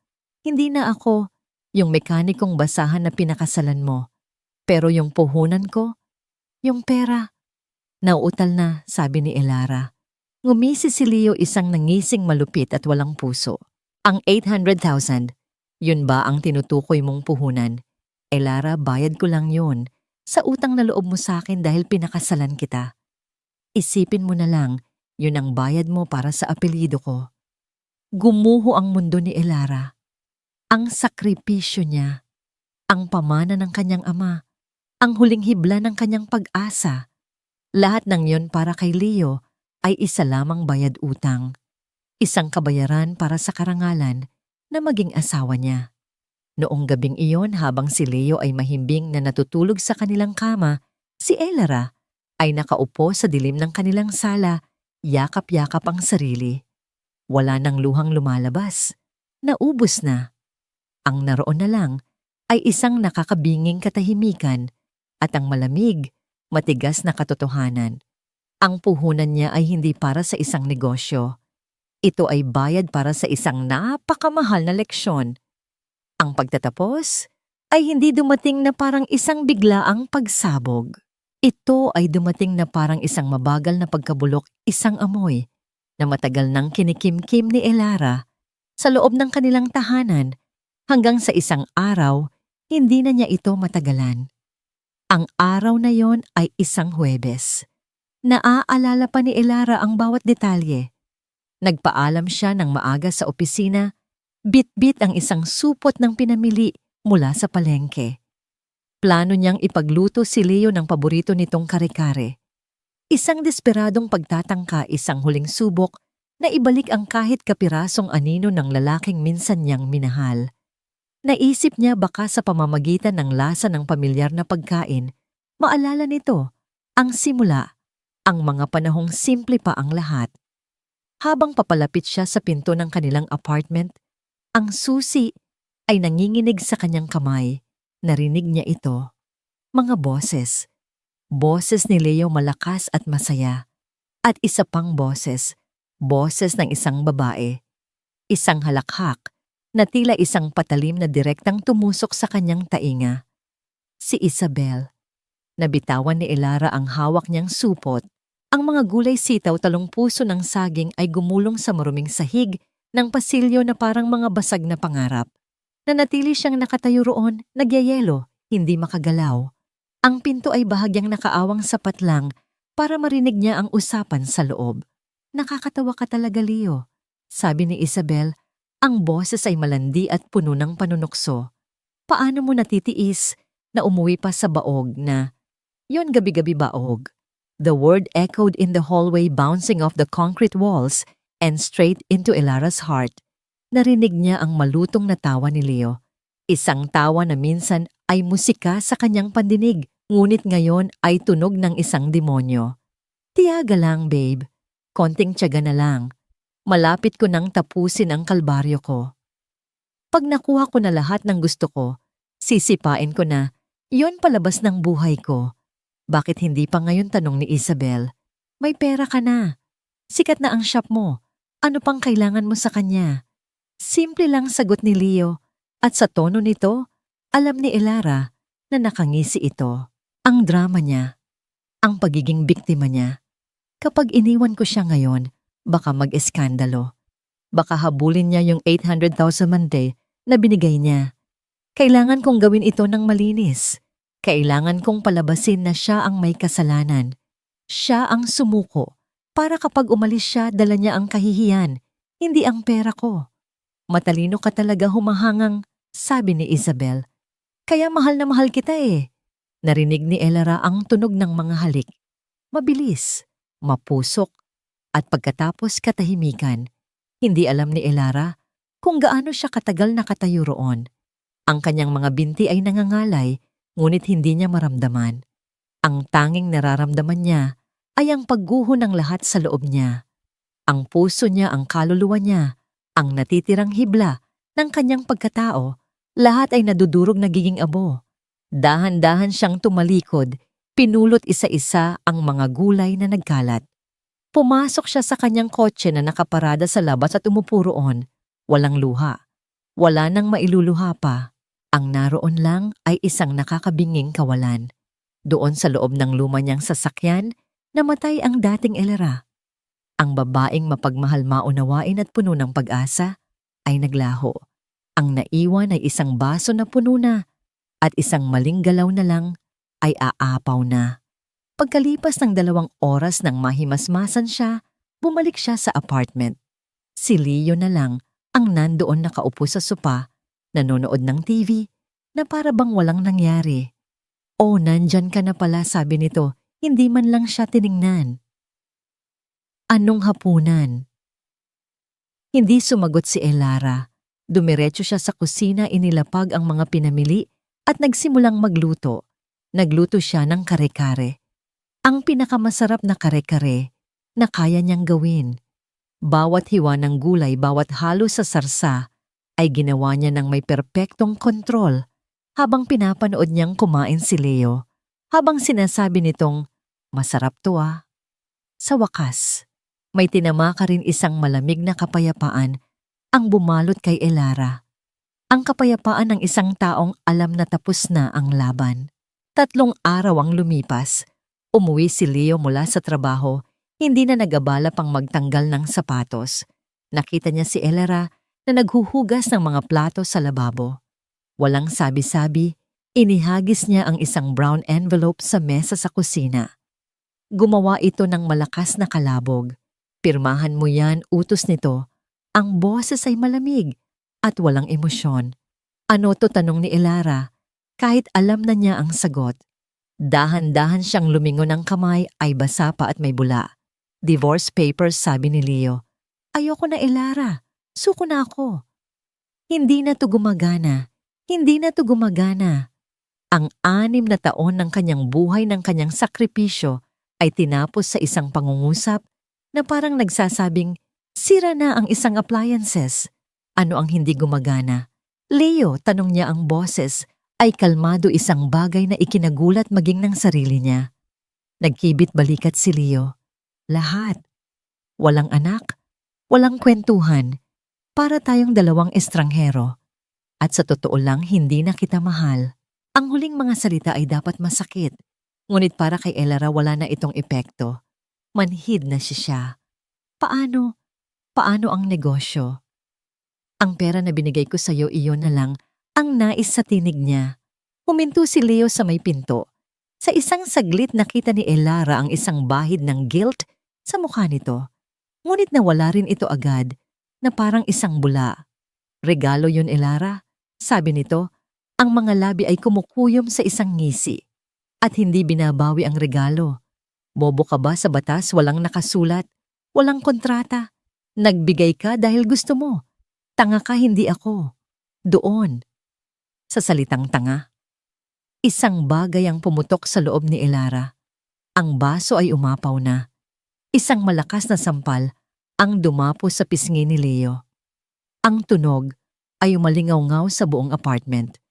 Hindi na ako yung mekanikong basahan na pinakasalan mo. Pero yung puhunan ko, yung pera, nauutal na, sabi ni Elara. Ngumisi si Leo, isang nangising malupit at walang puso. Ang 800,000, yun ba ang tinutukoy mong puhunan? Elara, bayad ko lang yun sa utang na loob mo sa akin dahil pinakasalan kita. Isipin mo na lang, yun ang bayad mo para sa apelyido ko. Gumuho ang mundo ni Elara. Ang sakripisyo niya, ang pamana ng kanyang ama, ang huling hibla ng kanyang pag-asa. Lahat ng yon para kay Leo ay isa lamang bayad utang. Isang kabayaran para sa karangalan na maging asawa niya. Noong gabing iyon, habang si Leo ay mahimbing na natutulog sa kanilang kama, si Elara ay nakaupo sa dilim ng kanilang sala, yakap-yakap ang sarili. Wala nang luhang lumalabas. Naubos na. Ang naroon na lang ay isang nakakabinging katahimikan at ang malamig, matigas na katotohanan. Ang puhunan niya ay hindi para sa isang negosyo. Ito ay bayad para sa isang napakamahal na leksyon. Ang pagtatapos ay hindi dumating na parang isang biglaang pagsabog. Ito ay dumating na parang isang mabagal na pagkabulok, isang amoy na matagal nang kinikimkim ni Elara sa loob ng kanilang tahanan hanggang sa isang araw, hindi na niya ito matagalan. Ang araw na yon ay isang Huwebes. Naaalala pa ni Elara ang bawat detalye. Nagpaalam siya ng maaga sa opisina, bit-bit ang isang supot ng pinamili mula sa palengke. Plano niyang ipagluto si Leo ng paborito nitong kare-kare. Isang desperadong pagtatangka, isang huling subok na ibalik ang kahit kapirasong anino ng lalaking minsan niyang minahal. Naisip niya baka sa pamamagitan ng lasa ng pamilyar na pagkain, maalala nito ang simula, ang mga panahong simple pa ang lahat. Habang papalapit siya sa pinto ng kanilang apartment, ang susi ay nanginginig sa kanyang kamay. Narinig niya ito. Mga boses. Boses ni Leo, malakas at masaya. At isa pang boses. Boses ng isang babae. Isang halakhak na tila isang patalim na direktang tumusok sa kanyang tainga. Si Isabel. Nabitawan ni Elara ang hawak niyang supot. Ang mga gulay, sitaw, talong puso ng saging ay gumulong sa maruming sahig ng pasilyo na parang mga basag na pangarap. Nanatili siyang nakatayo roon, nagyayelo, hindi makagalaw. Ang pinto ay bahagyang nakaawang sapat lang para marinig niya ang usapan sa loob. Nakakatawa ka talaga, Leo, sabi ni Isabel. Ang boses ay malandi at puno ng panunukso. Paano mo natitiis na umuwi pa sa baog na, yon gabi-gabi baog? The word echoed in the hallway, bouncing off the concrete walls and straight into Elara's heart. Narinig niya ang malutong na tawa ni Leo. Isang tawa na minsan ay musika sa kanyang pandinig, ngunit ngayon ay tunog ng isang demonyo. Tiyaga lang, babe. Konting tiyaga na lang. Malapit ko nang tapusin ang kalbaryo ko. Pag nakuha ko na lahat ng gusto ko, sisipain ko na, yon palabas ng buhay ko. Bakit hindi pa ngayon? Tanong ni Isabel. May pera ka na. Sikat na ang shop mo. Ano pang kailangan mo sa kanya? Simple lang, sagot ni Leo. At sa tono nito, alam ni Elara na nakangisi ito. Ang drama niya, ang pagiging biktima niya. Kapag iniwan ko siya ngayon, baka mag-eskandalo. Baka habulin niya yung 800,000 Monday na binigay niya. Kailangan kong gawin ito ng malinis. Kailangan kong palabasin na siya ang may kasalanan. Siya ang sumuko para kapag umalis siya dala niya ang kahihiyan, hindi ang pera ko. Matalino ka talaga humahangang, sabi ni Isabel. Kaya mahal na mahal kita eh. Narinig ni Elara ang tunog ng mga halik. Mabilis, mapusok, at pagkatapos katahimikan. Hindi alam ni Elara kung gaano siya katagal nakatayo roon. Ang kanyang mga binti ay nangangalay, ngunit hindi niya maramdaman. Ang tanging nararamdaman niya ay ang pagguho ng lahat sa loob niya. Ang puso niya, ang kaluluwa niya, ang natitirang hibla ng kanyang pagkatao, lahat ay nadudurog nagiging abo. Dahan-dahan siyang tumalikod, pinulot isa-isa ang mga gulay na nagkalat. Pumasok siya sa kanyang kotse na nakaparada sa labas at umupo roon. Walang luha. Wala nang mailuluha pa. Ang naroon lang ay isang nakakabinging kawalan. Doon sa loob ng luma niyang sasakyan, namatay ang dating Elara. Ang babaeng mapagmahal, maunawain at puno ng pag-asa ay naglaho. Ang naiwan ay isang baso na puno na at isang maling galaw na lang ay aapaw na. Pagkalipas ng 2 oras nang mahimasmasan siya, bumalik siya sa apartment. Si Leo na lang ang nandoon nakaupo sa sopa, nanonood ng TV na para bang walang nangyari. "Oh, nandyan ka na pala," sabi nito, hindi man lang siya tiningnan. "Anong hapunan?" Hindi sumagot si Elara. Dumiretso siya sa kusina, inilapag ang mga pinamili at nagsimulang magluto. Nagluto siya ng kare-kare. Ang pinakamasarap na kare-kare na kaya niyang gawin. Bawat hiwa ng gulay, bawat halo sa sarsa ay ginawa niya ng may perpektong kontrol habang pinapanood niyang kumain si Leo, habang sinasabi nitong, "Masarap to ah." Sa wakas, may tinamaka rin isang malamig na kapayapaan ang bumalot kay Elara. Ang kapayapaan ng isang taong alam na tapos na ang laban. 3 araw ang lumipas. Umuwi si Leo mula sa trabaho, hindi na nag-abala pang magtanggal ng sapatos. Nakita niya si Elara na naghuhugas ng mga plato sa lababo. Walang sabi-sabi, inihagis niya ang isang brown envelope sa mesa sa kusina. Gumawa ito ng malakas na kalabog. "Pirmahan mo yan," utos nito. Ang boses ay malamig at walang emosyon. "Ano to?" tanong ni Elara, kahit alam na niya ang sagot. Dahan-dahan siyang lumingon, ng kamay ay basa pa at may bula. "Divorce papers," sabi ni Leo. "Ayoko na, Elara. Suko na ako." Hindi na to gumagana. Hindi na to gumagana. Ang 6 na taon ng kanyang buhay, ng kanyang sakripisyo ay tinapos sa isang pangungusap na parang nagsasabing, sira na ang isang appliances. Ano ang hindi gumagana? "Leo," tanong niya, ang boses ay kalmado, isang bagay na ikinagulat maging ng sarili niya. Nagkibit balikat si Leo. "Lahat. Walang anak, walang kwentuhan. Para tayong 2 estranghero. At sa totoo lang, hindi na kita mahal." Ang huling mga salita ay dapat masakit. Ngunit para kay Elara wala na itong epekto. Manhid na siya. Paano? Paano ang negosyo? "Ang pera na binigay ko sa'yo, iyon na lang," ang nais sa tinig niya. Huminto si Leo sa may pinto. Sa isang saglit nakita ni Elara ang isang bahid ng guilt sa mukha nito. Ngunit nawala rin ito agad, na parang isang bula. "Regalo yun, Elara," sabi nito. Ang mga labi ay kumukuyom sa isang ngisi. "At hindi binabawi ang regalo. Bobo ka ba sa batas? Walang nakasulat. Walang kontrata. Nagbigay ka dahil gusto mo. Tanga ka, hindi ako." Doon, sa salitang tanga, isang bagay ang pumutok sa loob ni Elara. Ang baso ay umapaw na. Isang malakas na sampal ang dumapo sa pisngi ni Leo. Ang tunog ay umalingaw-ngaw sa buong apartment.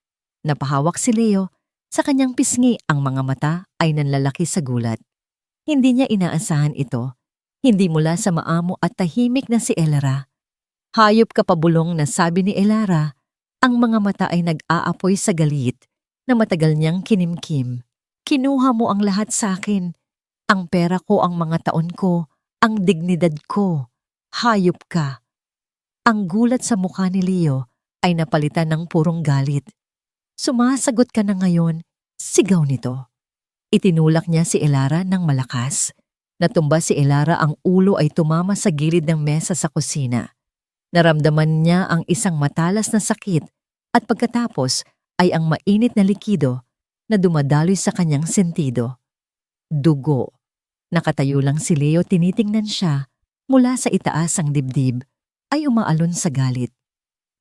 Napahawak si Leo sa kanyang pisngi, ang mga mata ay nanlalaki sa gulat. Hindi niya inaasahan ito. Hindi mula sa maamo at tahimik na si Elara. "Hayop ka pabulong," na sabi ni Elara. Ang mga mata ay nag-aapoy sa galit na matagal niyang kinimkim. "Kinuha mo ang lahat sa akin. Ang pera ko, ang mga taon ko, ang dignidad ko. Hayop ka." Ang gulat sa mukha ni Leo ay napalitan ng purong galit. "Sumasagot ka na ngayon. Sigaw nito. Itinulak niya si Elara ng malakas. Natumba si Elara, ang ulo ay tumama sa gilid ng mesa sa kusina. Naramdaman niya ang isang matalas na sakit at pagkatapos ay ang mainit na likido na dumadaloy sa kanyang sentido. Dugo. Nakatayo lang si Leo, tinitingnan siya mula sa itaas ang dibdib, ay umaalon sa galit.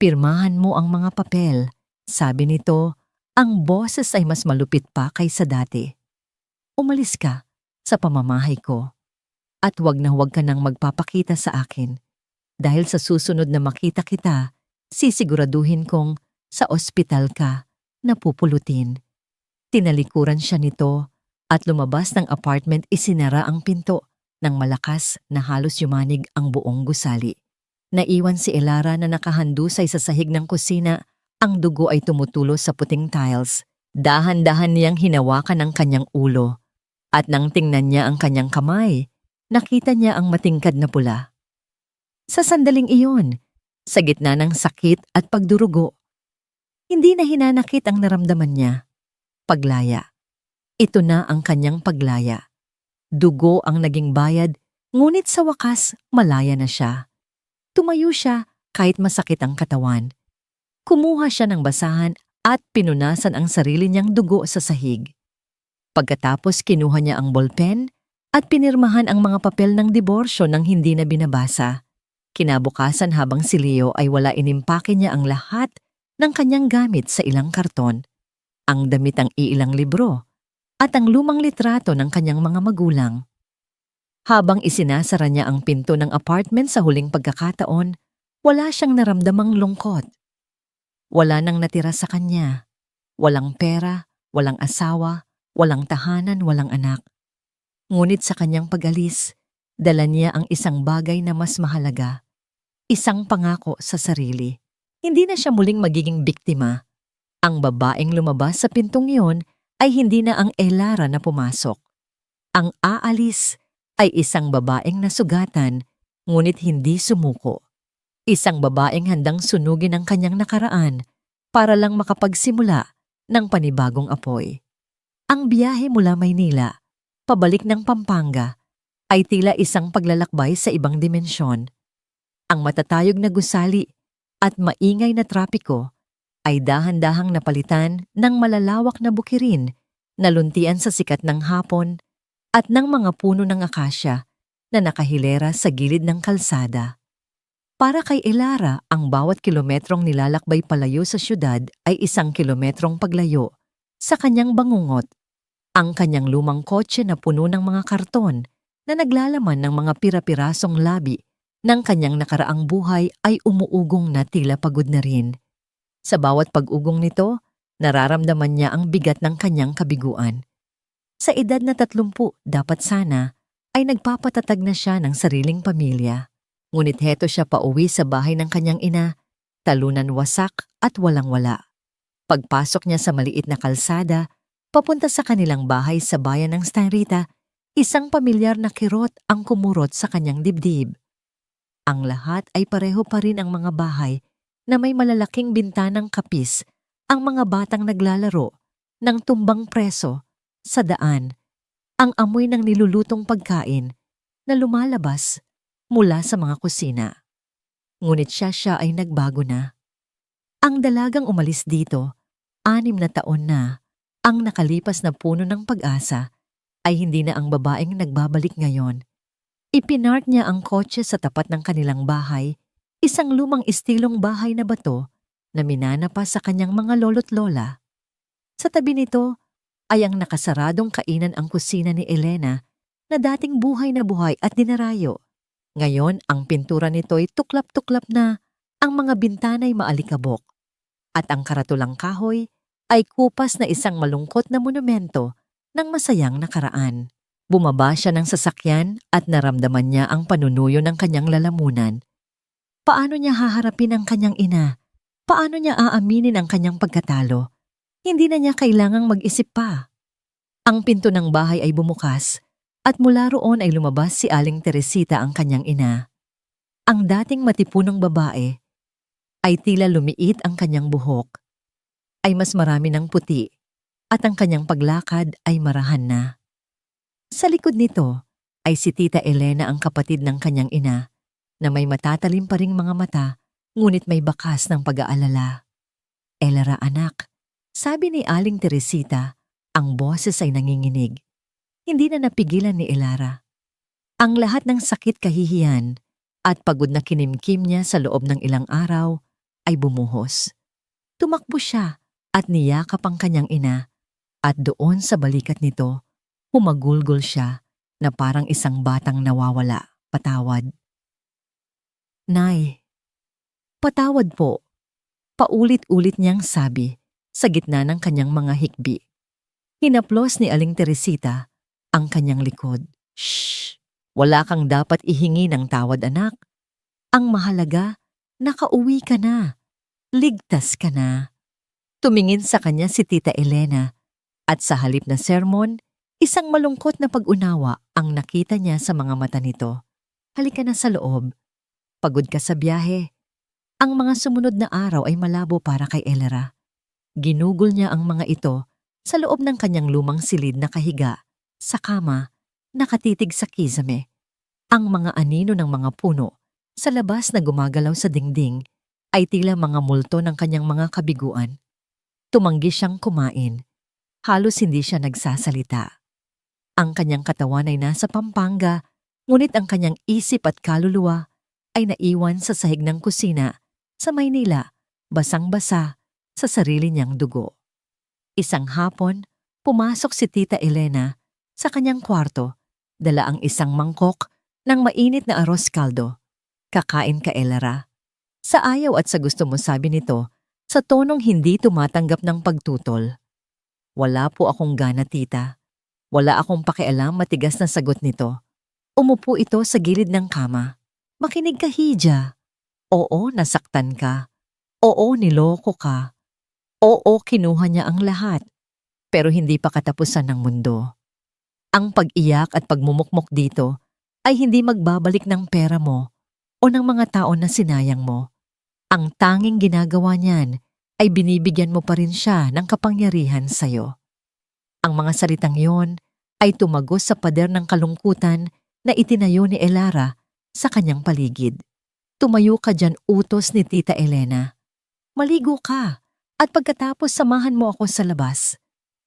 Pirmahan mo ang mga papel. Sabi nito, ang boses ay mas malupit pa kaysa dati. Umalis ka sa pamamahay ko at huwag na huwag ka nang magpapakita sa akin. Dahil sa susunod na makita kita, sisiguraduhin kong sa ospital ka napupulutin. Tinalikuran siya nito at lumabas ng apartment. Isinara ang pinto ng malakas na halos yumanig ang buong gusali. Naiwan si Elara na nakahandusay sa sahig ng kusina. Ang dugo ay tumutulo sa puting tiles. Dahan-dahan niyang hinawakan ang kanyang ulo. At nang tingnan niya ang kanyang kamay, nakita niya ang matingkad na pula. Sa sandaling iyon, sa gitna ng sakit at pagdurugo, hindi na hinanakit ang naramdaman niya. Paglaya. Ito na ang kanyang paglaya. Dugo ang naging bayad, ngunit sa wakas malaya na siya. Tumayo siya kahit masakit ang katawan. Kumuha siya ng basahan at pinunasan ang sarili niyang dugo sa sahig. Pagkatapos kinuha niya ang ballpen at pinirmahan ang mga papel ng diborsyo nang hindi na binabasa. Kinabukasan, habang si Leo ay wala, inimpake niya ang lahat ng kanyang gamit sa ilang karton. Ang damit, ang iilang libro, at ang lumang litrato ng kanyang mga magulang. Habang isinasara niya ang pinto ng apartment sa huling pagkakataon, wala siyang naramdamang lungkot. Wala nang natira sa kanya. Walang pera, walang asawa, walang tahanan, walang anak. Ngunit sa kanyang pag-alis, dala niya ang isang bagay na mas mahalaga. Isang pangako sa sarili. Hindi na siya muling magiging biktima. Ang babaeng lumabas sa pintong iyon ay hindi na ang Elara na pumasok. Ang aalis ay isang babaeng nasugatan, ngunit hindi sumuko. Isang babaeng handang sunugin ang kanyang nakaraan para lang makapagsimula ng panibagong apoy. Ang biyahe mula Maynila, pabalik ng Pampanga, ay tila isang paglalakbay sa ibang dimensyon. Ang matatayog na gusali at maingay na trapiko ay dahan-dahang napalitan ng malalawak na bukirin na luntian sa sikat ng hapon at ng mga puno ng akasya na nakahilera sa gilid ng kalsada. Para kay Elara, ang bawat kilometrong nilalakbay palayo sa syudad ay 1 kilometrong paglayo sa kanyang bangungot. Ang kanyang lumang kotse na puno ng mga karton na naglalaman ng mga pira-pirasong labi ng kanyang nakaraang buhay ay umuugong na tila pagod na rin. Sa bawat pag-ugong nito, nararamdaman niya ang bigat ng kanyang kabiguan. Sa edad na 30, dapat sana ay nagpapatatag na siya ng sariling pamilya. Ngunit heto siya pauwi sa bahay ng kanyang ina, talunan wasak at walang-wala. Pagpasok niya sa maliit na kalsada, papunta sa kanilang bahay sa bayan ng Stanrita, isang pamilyar na kirot ang kumurot sa kanyang dibdib. Ang lahat ay pareho pa rin ang mga bahay na may malalaking bintanang kapis, ang mga batang naglalaro ng tumbang preso sa daan, ang amoy ng nilulutong pagkain na lumalabas mula sa mga kusina. Ngunit siya ay nagbago na. Ang dalagang umalis dito, 6 na taon na, ang nakalipas na puno ng pag-asa, ay hindi na ang babaeng nagbabalik ngayon. Ipinark niya ang kotse sa tapat ng kanilang bahay, isang lumang istilong bahay na bato na minana pa sa kanyang mga lolo't lola. Sa tabi nito ay ang nakasaradong kainan, ang kusina ni Elena na dating buhay na buhay at dinarayo. Ngayon, ang pintura nito ay tuklap-tuklap na, ang mga bintana'y maalikabok, at ang karatulang kahoy ay kupas na isang malungkot na monumento ng masayang nakaraan. Bumaba siya ng sasakyan at naramdaman niya ang panunuyo ng kanyang lalamunan. Paano niya haharapin ang kanyang ina? Paano niya aaminin ang kanyang pagkatalo? Hindi na niya kailangang mag-isip pa. Ang pinto ng bahay ay bumukas at mula roon ay lumabas si Aling Teresita, ang kanyang ina. Ang dating matipunong babae ay tila lumiit, ang kanyang buhok ay mas marami ng puti at ang kanyang paglakad ay marahan na. Sa likod nito ay si Tita Elena, ang kapatid ng kanyang ina, na may matatalim pa ring mga mata ngunit may bakas ng pag-aalala. "Elera anak," sabi ni Aling Teresita, ang boses ay nanginginig. Hindi na napigilan ni Elara. Ang lahat ng sakit, kahihiyan at pagod na kinimkim niya sa loob ng ilang araw ay bumuhos. Tumakbo siya at niyakap ang kanyang ina at doon sa balikat nito, humagulgol siya na parang isang batang nawawala. "Patawad." "Nay, patawad po," paulit-ulit niyang sabi sa gitna ng kanyang mga hikbi. Hinaplos ni Aling Teresita ang kanyang likod. "Shh! Wala kang dapat ihingi ng tawad, anak. Ang mahalaga, nakauwi ka na. Ligtas ka na." Tumingin sa kanya si Tita Elena at sa halip na sermon, isang malungkot na pag-unawa ang nakita niya sa mga mata nito. "Halika na sa loob. Pagod ka sa biyahe." Ang mga sumunod na araw ay malabo para kay Elera. Ginugol niya ang mga ito sa loob ng kanyang lumang silid na kahiga, sa kama, nakatitig sa kisame. Ang mga anino ng mga puno sa labas na gumagalaw sa dingding ay tila mga multo ng kanyang mga kabiguan. Tumanggi siyang kumain. Halos hindi siya nagsasalita. Ang kanyang katawan ay nasa Pampanga, ngunit ang kanyang isip at kaluluwa ay naiwan sa sahig ng kusina sa Maynila, basang-basa sa sarili niyang dugo. Isang hapon, pumasok si Tita Elena sa kanyang kwarto, dala ang isang mangkok ng mainit na arroz caldo. "Kakain ka, Elera?" Sa ayaw at sa gusto mo, sabi nito, sa tonong hindi tumatanggap ng pagtutol. "Wala po akong gana, tita." Wala akong pakialam, matigas na sagot nito. Umupo ito sa gilid ng kama. "Makinig ka, Hija. Oo, nasaktan ka. Oo, niloko ka. Oo, kinuha niya ang lahat. Pero hindi pa katapusan ng mundo. Ang pag-iyak at pagmumukmok dito ay hindi magbabalik ng pera mo o ng mga tao na sinayang mo. Ang tanging ginagawa niyan ay binibigyan mo pa rin siya ng kapangyarihan sa'yo." Ang mga salitang yon ay tumagos sa pader ng kalungkutan na itinayo ni Elara sa kanyang paligid. "Tumayo ka dyan," utos ni Tita Elena. "Maligo ka at pagkatapos samahan mo ako sa labas."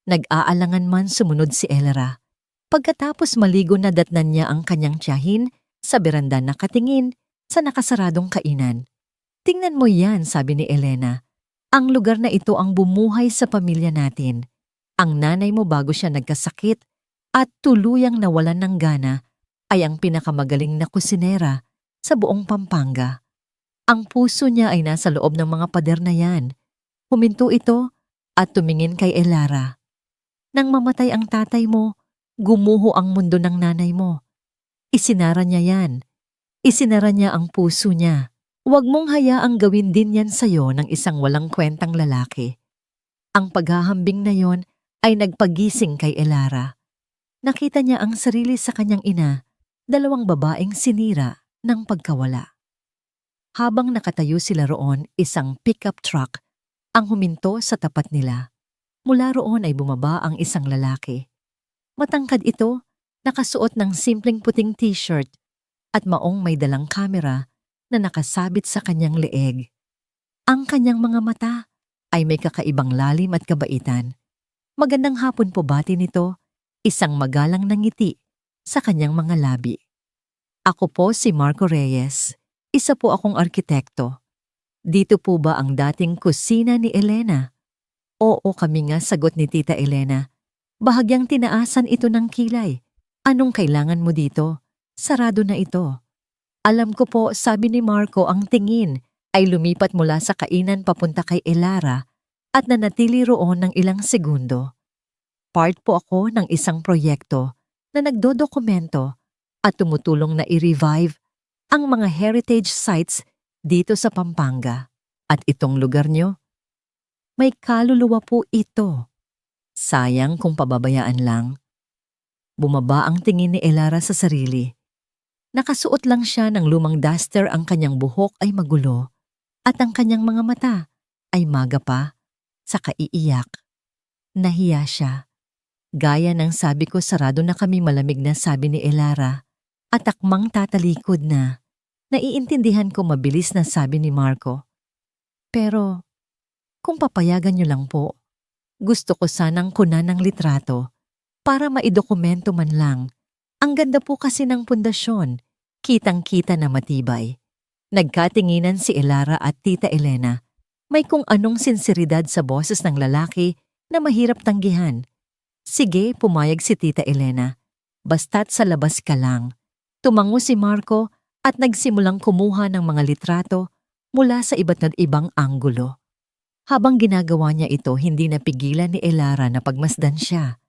Nag-aalangan man sumunod si Elara. Pagkatapos maligo, nadatnan niya ang kanyang tiyahin sa beranda, nakatingin sa nakasaradong kainan. "Tingnan mo yan," sabi ni Elena. "Ang lugar na ito ang bumuhay sa pamilya natin. Ang nanay mo bago siya nagkasakit at tuluyang nawalan ng gana ay ang pinakamagaling na kusinera sa buong Pampanga. Ang puso niya ay nasa loob ng mga pader na yan." Huminto ito at tumingin kay Elara. "Nang mamatay ang tatay mo, gumuho ang mundo ng nanay mo. Isinara niya yan. Isinara niya ang puso niya. Huwag mong hayaang gawin din yan sa'yo ng isang walang kwentang lalaki." Ang paghahambing na yon ay nagpagising kay Elara. Nakita niya ang sarili sa kanyang ina, dalawang babaeng sinira ng pagkawala. Habang nakatayo sila roon, isang pickup truck ang huminto sa tapat nila. Mula roon ay bumaba ang isang lalaki. Matangkad ito, nakasuot ng simpleng puting t-shirt at maong may dalang kamera na nakasabit sa kanyang leeg. Ang kanyang mga mata ay may kakaibang lalim at kabaitan. "Magandang hapon po," bati nito, isang magalang na ngiti sa kanyang mga labi. "Ako po si Marco Reyes. Isa po akong arkitekto. Dito po ba ang dating kusina ni Elena?" "Oo, kami nga," sagot ni Tita Elena. Bahagyang tinaasan ito ng kilay. "Anong kailangan mo dito? Sarado na ito." "Alam ko po," sabi ni Marco. Ang tingin ay lumipat mula sa kainan papunta kay Elara at nanatili roon ng ilang segundo. "Part po ako ng isang proyekto na nagdodokumento at tumutulong na i-revive ang mga heritage sites dito sa Pampanga. At itong lugar nyo, may kaluluwa po ito. Sayang kung pababayaan lang." Bumaba ang tingin ni Elara sa sarili. Nakasuot lang siya ng lumang duster, ang kanyang buhok ay magulo at ang kanyang mga mata ay magapa sa kaiiyak. Nahiya siya. Gaya ng sabi ko, sarado na kami, malamig na sabi ni Elara. At akmang tatalikod na. Naiintindihan ko, mabilis na sabi ni Marco. Pero, kung papayagan niyo lang po, gusto ko sanang kunan ng litrato para maidokumento man lang. Ang ganda po kasi ng pundasyon, kitang-kita na matibay. Nagkatinginan si Elara at Tita Elena. May kung anong sinseridad sa boses ng lalaki na mahirap tanggihan. Sige, pumayag si Tita Elena. Basta't sa labas ka lang. Tumango si Marco at nagsimulang kumuha ng mga litrato mula sa iba't ibang anggulo. Habang ginagawa niya ito, hindi napigilan ni Elara na pagmasdan siya.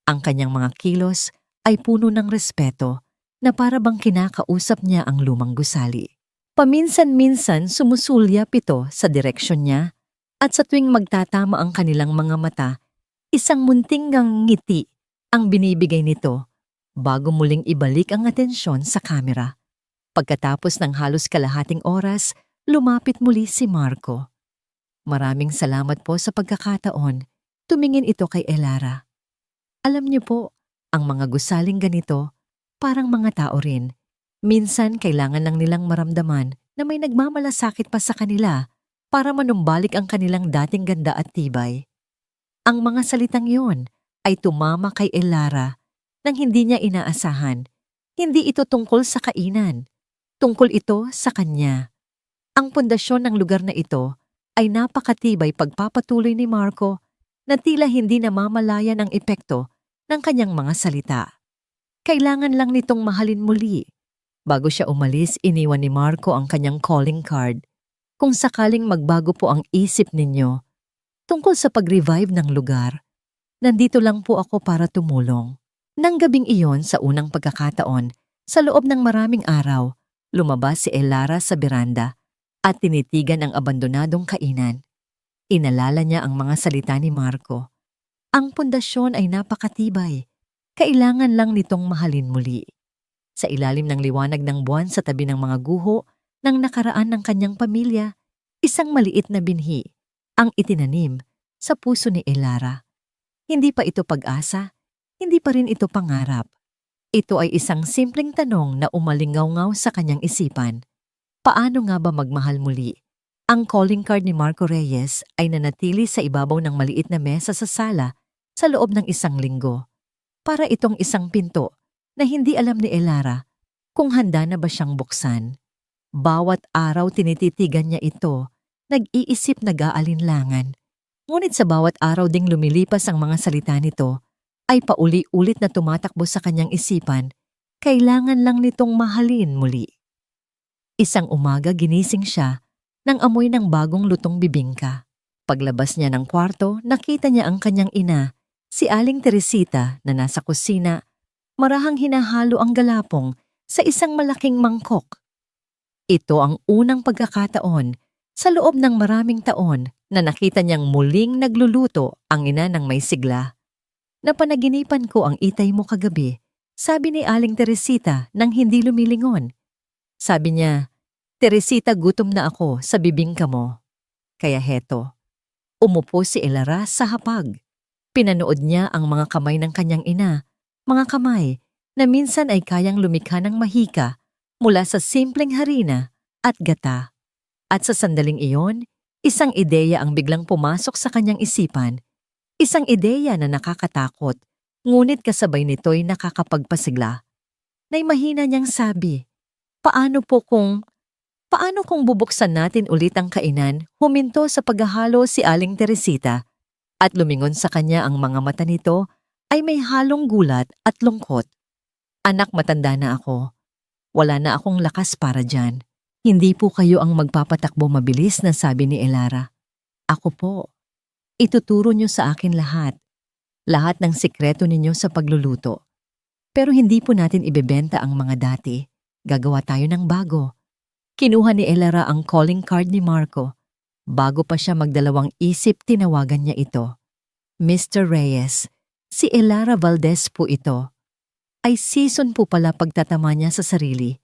Ang kanyang mga kilos ay puno ng respeto na para bang kinakausap niya ang lumang gusali. Paminsan-minsan sumusulyap ito sa direksyon niya at sa tuwing magtatama ang kanilang mga mata, isang munting ngiti ang binibigay nito bago muling ibalik ang atensyon sa kamera. Pagkatapos ng halos kalahating oras, lumapit muli si Marco. Maraming salamat po sa pagkakataon. Tumingin ito kay Elara. Alam niyo po, ang mga gusaling ganito, parang mga tao rin. Minsan kailangan lang nilang maramdaman na may nagmamalasakit pa sa kanila para manumbalik ang kanilang dating ganda at tibay. Ang mga salitang yon ay tumama kay Elara nang hindi niya inaasahan. Hindi ito tungkol sa kainan. Tungkol ito sa kanya. Ang pundasyon ng lugar na ito ay napakatibay, pagpapatuloy ni Marco na tila hindi namamalayan ang epekto ng kanyang mga salita. Kailangan lang nitong mahalin muli. Bago siya umalis, iniwan ni Marco ang kanyang calling card. Kung sakaling magbago po ang isip ninyo tungkol sa pag-revive ng lugar, nandito lang po ako para tumulong. Nang gabing iyon, sa unang pagkakataon, sa loob ng maraming araw, lumabas si Elara sa beranda at tinitigan ang abandonadong kainan. Inalala niya ang mga salita ni Marco. Ang pundasyon ay napakatibay. Kailangan lang nitong mahalin muli. Sa ilalim ng liwanag ng buwan sa tabi ng mga guho ng nakaraan ng kanyang pamilya, isang maliit na binhi ang itinanim sa puso ni Elara. Hindi pa ito pag-asa, hindi pa rin ito pangarap. Ito ay isang simpleng tanong na umalingaw-ngaw sa kanyang isipan. Paano nga ba magmahal muli? Ang calling card ni Marco Reyes ay nanatili sa ibabaw ng maliit na mesa sa sala sa loob ng isang linggo. Para itong isang pinto na hindi alam ni Elara kung handa na ba siyang buksan. Bawat araw tinititigan niya ito, nag-iisip, nag-aalinlangan. Ngunit sa bawat araw ding lumilipas ang mga salita nito, ay pauli-ulit na tumatakbo sa kanyang isipan, kailangan lang nitong mahalin muli. Isang umaga ginising siya nang amoy ng bagong lutong bibingka. Paglabas niya ng kwarto, nakita niya ang kanyang ina, si Aling Teresita na nasa kusina, marahang hinahalo ang galapong sa isang malaking mangkok. Ito ang unang pagkakataon sa loob ng maraming taon na nakita niyang muling nagluluto ang ina ng may sigla. Napanaginipan ko ang itay mo kagabi, sabi ni Aling Teresita nang hindi lumilingon. Sabi niya, Teresita, gutom na ako sa bibingka mo. Kaya heto, umupo si Elara sa hapag. Pinanood niya ang mga kamay ng kanyang ina, mga kamay na minsan ay kayang lumikha ng mahika mula sa simpleng harina at gata. At sa sandaling iyon, isang ideya ang biglang pumasok sa kanyang isipan. Isang ideya na nakakatakot, ngunit kasabay nito'y nakakapagpasigla. Nay mahina niyang sabi, Paano kung bubuksan natin ulit ang kainan? Huminto sa paghahalo si Aling Teresita at lumingon sa kanya. Ang mga mata nito ay may halong gulat at lungkot. Anak, matanda na ako. Wala na akong lakas para dyan. Hindi po kayo ang magpapatakbo mabilis, na sabi ni Elara. Ako po. Ituturo niyo sa akin lahat. Lahat ng sikreto ninyo sa pagluluto. Pero hindi po natin ibebenta ang mga dati. Gagawa tayo ng bago. Kinuha ni Elara ang calling card ni Marco. Bago pa siya magdalawang isip, tinawagan niya ito. Mr. Reyes, si Elara Valdez po ito. Ay season po pala pagtatama niya sa sarili.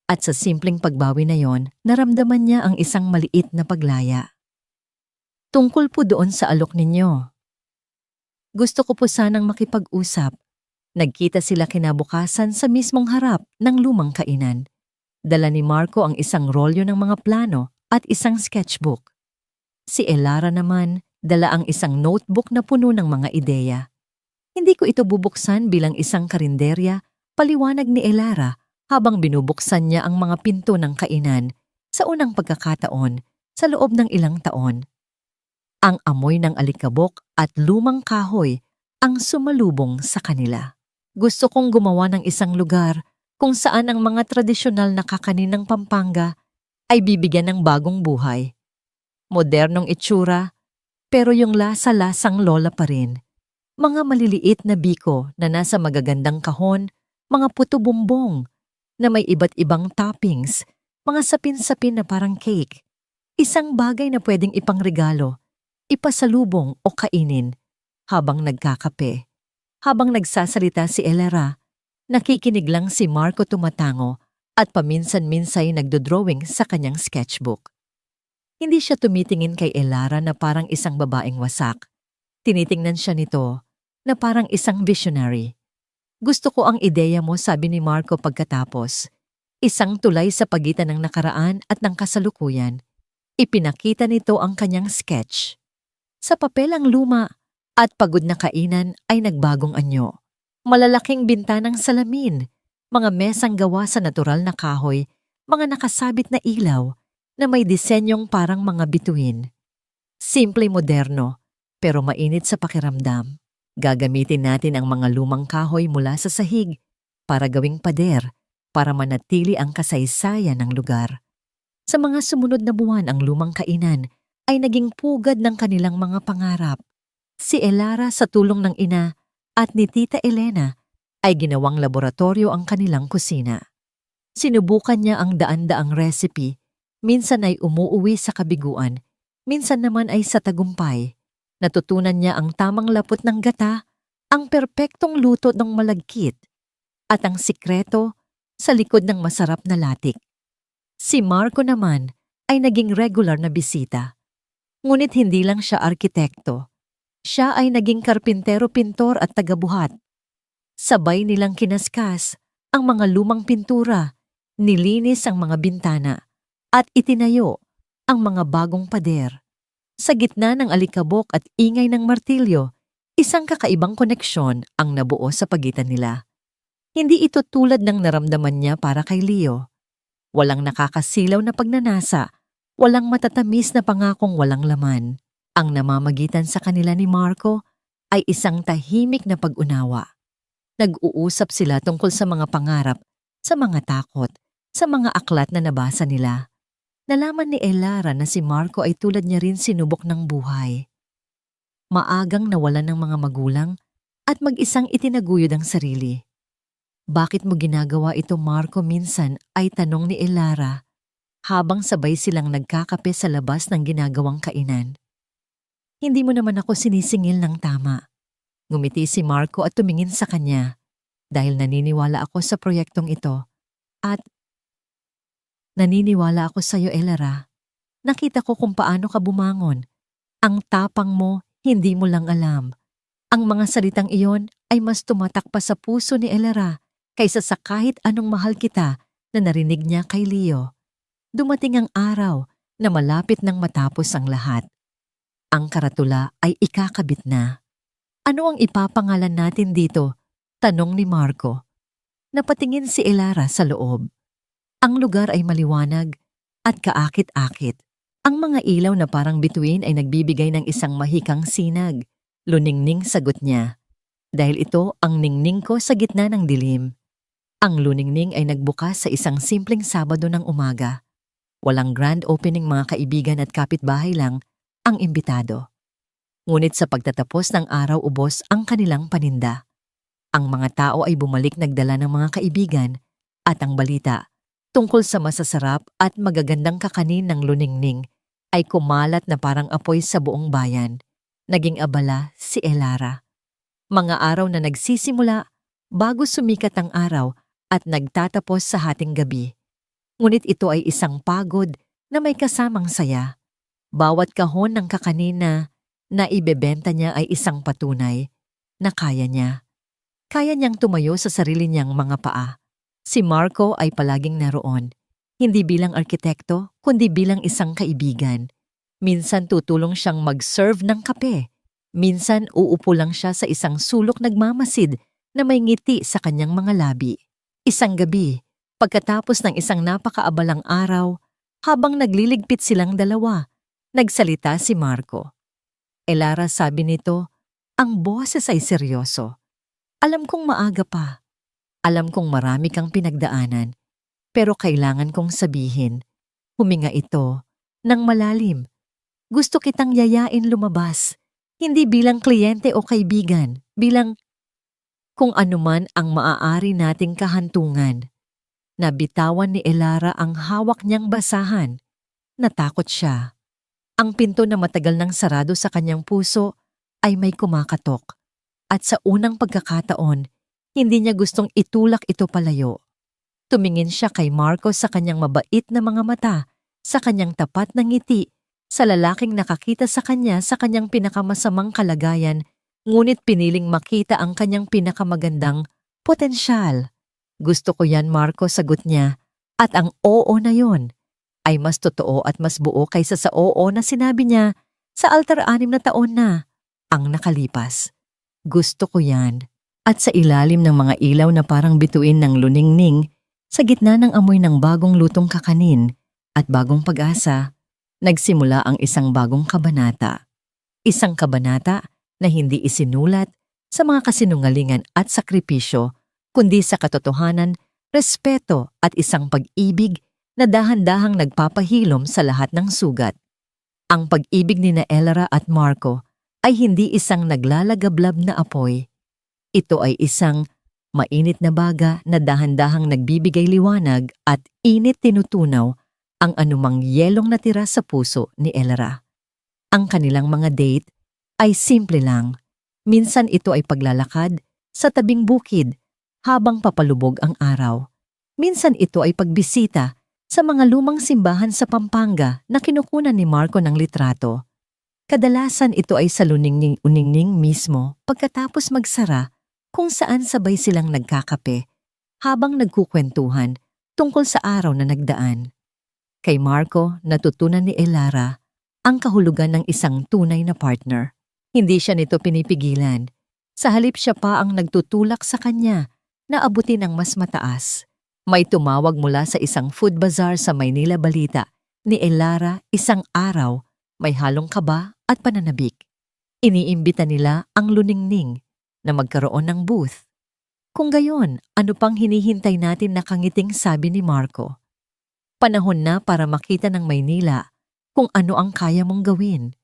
At sa simpleng pagbawi na yon, naramdaman niya ang isang maliit na paglaya. Tungkol po doon sa alok ninyo. Gusto ko po sanang makipag-usap. Nagkita sila kinabukasan sa mismong harap ng lumang kainan. Dala ni Marco ang isang rolyo ng mga plano at isang sketchbook. Si Elara naman, dala ang isang notebook na puno ng mga ideya. Hindi ko ito bubuksan bilang isang karinderya, paliwanag ni Elara habang binubuksan niya ang mga pinto ng kainan sa unang pagkakataon sa loob ng ilang taon. Ang amoy ng alikabok at lumang kahoy ang sumalubong sa kanila. Gusto kong gumawa ng isang lugar kung saan ang mga tradisyonal na kakanin ng Pampanga ay bibigyan ng bagong buhay. Modernong itsura, pero yung lasa-lasang lola pa rin. Mga maliliit na biko na nasa magagandang kahon, mga puto bumbong na may iba't ibang toppings, mga sapin-sapin na parang cake. Isang bagay na pwedeng ipangregalo, ipasalubong o kainin habang nagkakape. Habang nagsasalita si Elara, nakikinig lang si Marco tumatango at paminsan-minsay nagdodrawing sa kanyang sketchbook. Hindi siya tumitingin kay Elara na parang isang babaeng wasak. Tinitingnan siya nito na parang isang visionary. Gusto ko ang ideya mo, sabi ni Marco pagkatapos. Isang tulay sa pagitan ng nakaraan at ng kasalukuyan. Ipinakita nito ang kanyang sketch. Sa papel ang luma at pagod na kainan ay nagbagong anyo. Malalaking bintanang salamin, mga mesang gawa sa natural na kahoy, mga nakasabit na ilaw na may disenyong parang mga bituin. Simple moderno, pero mainit sa pakiramdam. Gagamitin natin ang mga lumang kahoy mula sa sahig para gawing pader, para manatili ang kasaysayan ng lugar. Sa mga sumunod na buwan ang lumang kainan ay naging pugad ng kanilang mga pangarap. Si Elara sa tulong ng ina at ni Tita Elena ay ginawang laboratorio ang kanilang kusina. Sinubukan niya ang daan-daang recipe, minsan ay umuuwi sa kabiguan, minsan naman ay sa tagumpay. Natutunan niya ang tamang lapot ng gata, ang perpektong luto ng malagkit, at ang sikreto sa likod ng masarap na latik. Si Marco naman ay naging regular na bisita. Ngunit hindi lang siya arkitekto. Siya ay naging karpintero-pintor at tagabuhat. Sabay nilang kinaskas ang mga lumang pintura, nilinis ang mga bintana, at itinayo ang mga bagong pader. Sa gitna ng alikabok at ingay ng martilyo, isang kakaibang koneksyon ang nabuo sa pagitan nila. Hindi ito tulad ng naramdaman niya para kay Leo. Walang nakakasilaw na pagnanasa, walang matatamis na pangakong walang laman. Ang namamagitan sa kanila ni Marco ay isang tahimik na pag-unawa. Nag-uusap sila tungkol sa mga pangarap, sa mga takot, sa mga aklat na nabasa nila. Nalaman ni Elara na si Marco ay tulad niya rin sinubok ng buhay. Maagang nawalan ng mga magulang at mag-isang itinaguyod ang sarili. Bakit mo ginagawa ito, Marco? Minsan ay tanong ni Elara habang sabay silang nagkakape sa labas ng ginagawang kainan. Hindi mo naman ako sinisingil ng tama. Ngumiti si Marco at tumingin sa kanya dahil naniniwala ako sa proyektong ito at naniniwala ako sa iyo, Elara. Nakita ko kung paano ka bumangon. Ang tapang mo, hindi mo lang alam. Ang mga salitang iyon ay mas tumatak pa sa puso ni Elara kaysa sa kahit anong mahal kita na narinig niya kay Leo. Dumating ang araw na malapit nang matapos ang lahat. Ang karatula ay ikakabit na. Ano ang ipapangalan natin dito? Tanong ni Marco. Napatingin si Elara sa loob. Ang lugar ay maliwanag at kaakit-akit. Ang mga ilaw na parang bituin ay nagbibigay ng isang mahikang sinag. Luningning sagot niya. Dahil ito ang ningning ko sa gitna ng dilim. Ang luningning ay nagbukas sa isang simpleng Sabado ng umaga. Walang grand opening, mga kaibigan at kapitbahay lang ang imbitado. Ngunit sa pagtatapos ng araw, ubos ang kanilang paninda. Ang mga tao ay bumalik nagdala ng mga kaibigan at ang balita tungkol sa masasarap at magagandang kakanin ng luningning ay kumalat na parang apoy sa buong bayan. Naging abala si Elara. Mga araw na nagsisimula bago sumikat ang araw at nagtatapos sa hating gabi. Ngunit ito ay isang pagod na may kasamang saya. Bawat kahon ng kakanin na ibebenta niya ay isang patunay na kaya niya. Kaya niyang tumayo sa sarili niyang mga paa. Si Marco ay palaging naroon, hindi bilang arkitekto, kundi bilang isang kaibigan. Minsan tutulong siyang mag-serve ng kape. Minsan uupo lang siya sa isang sulok nagmamasid na may ngiti sa kanyang mga labi. Isang gabi, pagkatapos ng isang napakaabalang araw, habang nagliligpit silang dalawa, nagsalita si Marco. Elara, sabi nito, ang boses ay seryoso. Alam kong maaga pa. Alam kong marami kang pinagdaanan. Pero kailangan kong sabihin, huminga ito ng malalim. Gusto kitang yayain lumabas, hindi bilang kliyente o kaibigan, bilang kung anuman ang maaari nating kahantungan. Nabitawan ni Elara ang hawak niyang basahan. Natakot siya. Ang pinto na matagal nang sarado sa kanyang puso ay may kumakatok. At sa unang pagkakataon, hindi niya gustong itulak ito palayo. Tumingin siya kay Marco sa kanyang mabait na mga mata, sa kanyang tapat na ngiti, sa lalaking nakakita sa kanya sa kanyang pinakamasamang kalagayan, ngunit piniling makita ang kanyang pinakamagandang potensyal. Gusto ko yan, Marco, sagot niya. At ang oo na yon ay mas totoo at mas buo kaysa sa oo na sinabi niya sa altar 6 na taon na ang nakalipas. Gusto ko yan. At sa ilalim ng mga ilaw na parang bituin ng luningning, sa gitna ng amoy ng bagong lutong kakanin at bagong pag-asa, nagsimula ang isang bagong kabanata. Isang kabanata na hindi isinulat sa mga kasinungalingan at sakripisyo, kundi sa katotohanan, respeto at isang pag-ibig na dahan-dahang nagpapahilom sa lahat ng sugat. Ang pag-ibig ni Elara at Marco ay hindi isang naglalagablab na apoy. Ito ay isang mainit na baga na dahan-dahang nagbibigay liwanag at init tinutunaw ang anumang yelong natira sa puso ni Elara. Ang kanilang mga date ay simple lang. Minsan ito ay paglalakad sa tabing bukid habang papalubog ang araw. Minsan ito ay pagbisita sa mga lumang simbahan sa Pampanga na kinukunan ni Marco ng litrato. Kadalasan ito ay sa luningning mismo pagkatapos magsara, kung saan sabay silang nagkakape habang nagkukwentuhan tungkol sa araw na nagdaan. Kay Marco, natutunan ni Elara ang kahulugan ng isang tunay na partner. Hindi siya nito pinipigilan. Sa halip siya pa ang nagtutulak sa kanya na abutin ang mas mataas. May tumawag mula sa isang food bazaar sa Maynila Balita ni Elara isang araw, may halong kaba at pananabik. Iniimbita nila ang luningning na magkaroon ng booth. Kung gayon, ano pang hinihintay natin na kangiting, sabi ni Marco. Panahon na para makita ng Maynila kung ano ang kaya mong gawin.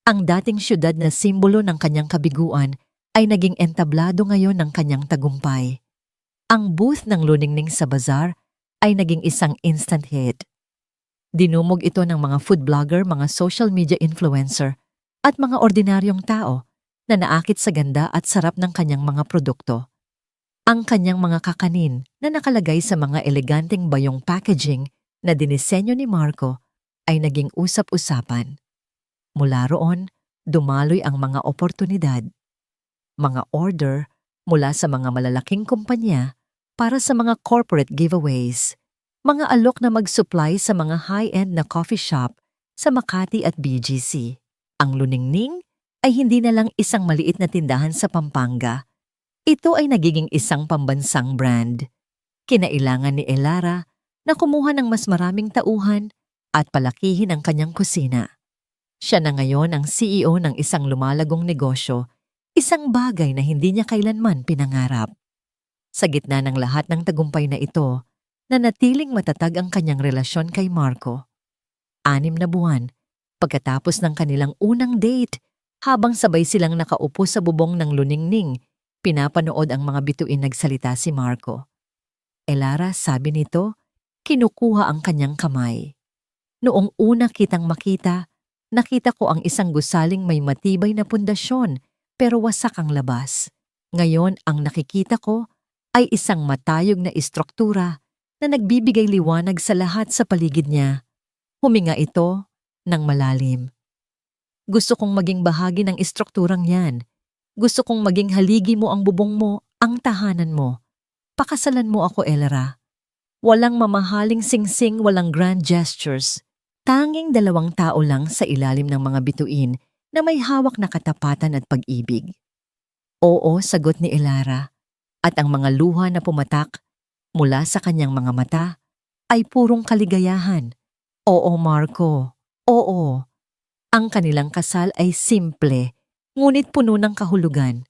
Ang dating syudad na simbolo ng kanyang kabiguan ay naging entablado ngayon ng kanyang tagumpay. Ang booth ng luningning sa bazaar ay naging isang instant hit. Dinumog ito ng mga food blogger, mga social media influencer, at mga ordinaryong tao na naakit sa ganda at sarap ng kanyang mga produkto. Ang kanyang mga kakanin na nakalagay sa mga eleganteng bayong packaging na dinisenyo ni Marco ay naging usap-usapan. Mula roon, dumaloy ang mga oportunidad. Mga order mula sa mga malalaking kumpanya para sa mga corporate giveaways. Mga alok na mag-supply sa mga high-end na coffee shop sa Makati at BGC. Ang luningning ay hindi na lang isang maliit na tindahan sa Pampanga. Ito ay nagiging isang pambansang brand. Kinailangan ni Elara na kumuha ng mas maraming tauhan at palakihin ang kanyang kusina. Siya na ngayon ang CEO ng isang lumalagong negosyo, isang bagay na hindi niya kailanman pinangarap. Sa gitna ng lahat ng tagumpay na ito, nanatiling matatag ang kanyang relasyon kay Marco. 6 na buwan pagkatapos ng kanilang unang date, habang sabay silang nakaupo sa bubong ng luningning, pinapanood ang mga bituin, nagsalita si Marco. Elara, sabi nito, kinukuha ang kanyang kamay. Noong una kitang makita, nakita ko ang isang gusaling may matibay na pundasyon pero wasak ang labas. Ngayon ang nakikita ko ay isang matayog na istruktura na nagbibigay liwanag sa lahat sa paligid niya. Huminga ito ng malalim. Gusto kong maging bahagi ng istrukturang yan. Gusto kong maging haligi mo ang bubong mo, ang tahanan mo. Pakasalan mo ako, Elara. Walang mamahaling singsing, walang grand gestures. Tanging 2 tao lang sa ilalim ng mga bituin na may hawak na katapatan at pag-ibig. Oo, sagot ni Elara. At ang mga luha na pumatak mula sa kanyang mga mata ay purong kaligayahan. Oo, Marco. Oo. Ang kanilang kasal ay simple, ngunit puno ng kahulugan.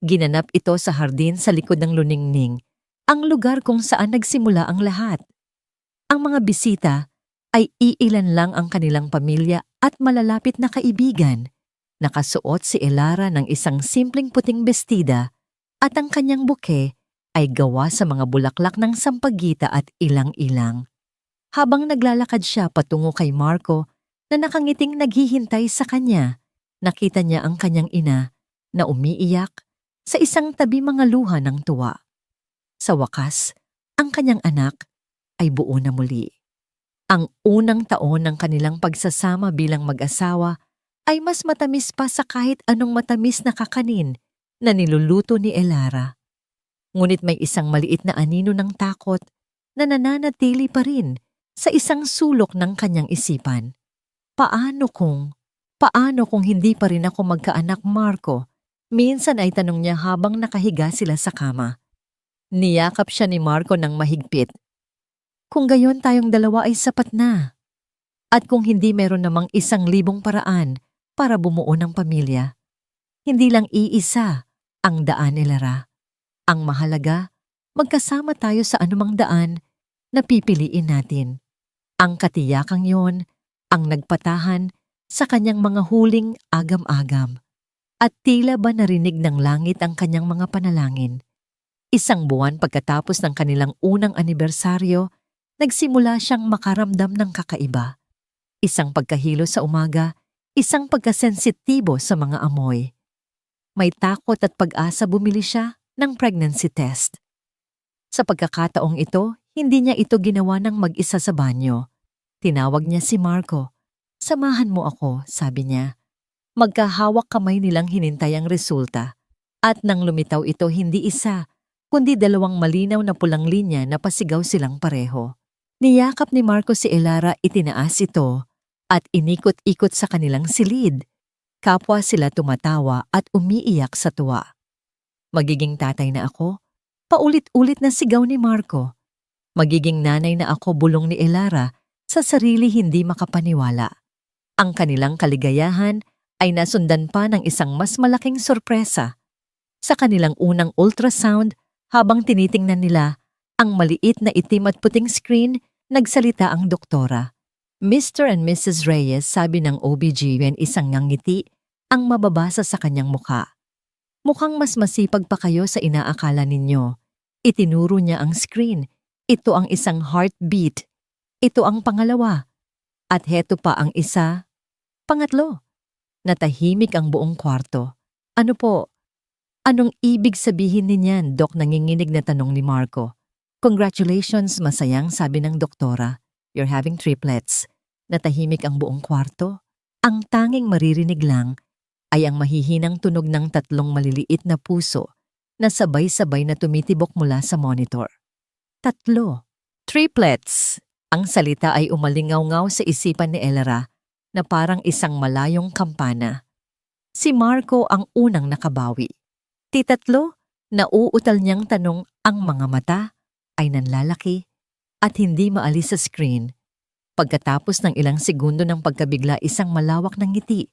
Ginanap ito sa hardin sa likod ng Luningning, ang lugar kung saan nagsimula ang lahat. Ang mga bisita ay iilan lang ang kanilang pamilya at malalapit na kaibigan. Nakasuot si Elara ng isang simpleng puting bestida at ang kanyang buke ay gawa sa mga bulaklak ng sampagita at ilang-ilang. Habang naglalakad siya patungo kay Marco na nakangiting naghihintay sa kanya, nakita niya ang kanyang ina na umiiyak sa isang tabi mga luha ng tuwa. Sa wakas, ang kanyang anak ay buo na muli. Ang unang taon ng kanilang pagsasama bilang mag-asawa ay mas matamis pa sa kahit anong matamis na kakanin na niluluto ni Elara. Ngunit may isang maliit na anino ng takot na nananatili pa rin sa isang sulok ng kanyang isipan. Paano kung hindi pa rin ako magkaanak, Marco? Minsan ay tanong niya habang nakahiga sila sa kama. Niyakap siya ni Marco ng mahigpit. Kung gayon tayong dalawa ay sapat na. At kung hindi meron namang 1,000 paraan para bumuo ng pamilya. Hindi lang iisa ang daan, Elara. Ang mahalaga, magkasama tayo sa anumang daan na pipiliin natin. Ang katiyakang yon ang nagpatahan sa kanyang mga huling agam-agam. At tila ba narinig ng langit ang kanyang mga panalangin. 1 buwan pagkatapos ng kanilang unang anibersaryo, nagsimula siyang makaramdam ng kakaiba. 1 pagkahilo sa umaga, 1 pagkasensitibo sa mga amoy. May takot at pag-asa bumili siya ng pregnancy test. Sa pagkakataong ito, hindi niya ito ginawa ng mag-isa sa banyo. Tinawag niya si Marco. Samahan mo ako, sabi niya. Magkahawak kamay nilang hinintay ang resulta. At nang lumitaw ito hindi 1, kundi 2 malinaw na pulang linya na pasigaw silang pareho. Niyakap ni Marco si Elara, itinaas ito at inikot-ikot sa kanilang silid. Kapwa sila tumatawa at umiiyak sa tuwa. Magiging tatay na ako? Paulit-ulit na sigaw ni Marco. Magiging nanay na ako, bulong ni Elara sa sarili hindi makapaniwala. Ang kanilang kaligayahan ay nasundan pa ng isang mas malaking sorpresa. Sa kanilang unang ultrasound, habang tinitingnan nila ang maliit na itim at puting screen, nagsalita ang doktora. Mr. and Mrs. Reyes, sabi ng OB-GYN, isang ngangiti ang mababasa sa kanyang mukha. Mukhang mas masipag pa kayo sa inaakala ninyo. Itinuro niya ang screen. Ito ang isang heartbeat. Ito ang pangalawa. At heto pa ang isa. Pangatlo. Natahimik ang buong kwarto. Ano po? Anong ibig sabihin ninyan, Dok? Nanginginig na tanong ni Marco. Congratulations, masayang, sabi ng doktora. You're having triplets. Natahimik ang buong kwarto. Ang tanging maririnig lang ay ang mahihinang tunog ng 3 maliliit na puso na sabay-sabay na tumitibok mula sa monitor. 3. Triplets. Ang salita ay umalingaw-ngaw sa isipan ni Elara na parang isang malayong kampana. Si Marco ang unang nakabawi. Titatlo, nauutal niyang tanong, ang mga mata ay nanlalaki at hindi maalis sa screen. Pagkatapos ng ilang segundo ng pagkabigla, isang malawak na ngiti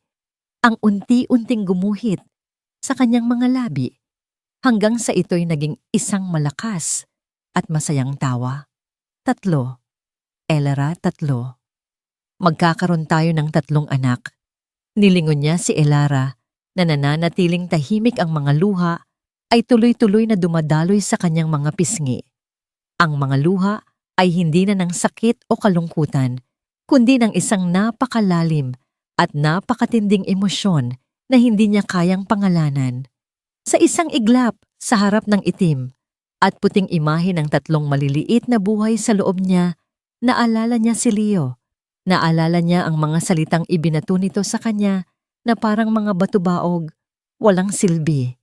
ang unti-unting gumuhit sa kanyang mga labi hanggang sa ito'y naging isang malakas at masayang tawa. 3. Elara, 3. Magkakaroon tayo ng 3 anak. Nilingon niya si Elara na nananatiling tahimik, ang mga luha ay tuloy-tuloy na dumadaloy sa kanyang mga pisngi. Ang mga luha ay hindi na ng sakit o kalungkutan, kundi ng isang napakalalim at napakatinding emosyon na hindi niya kayang pangalanan. Sa isang iglap sa harap ng itim at puting imahe ng 3 maliliit na buhay sa loob niya, naalala niya si Leo. Naalala niya ang mga salitang ibinato nito sa kanya na parang mga batubaog. walang silbi.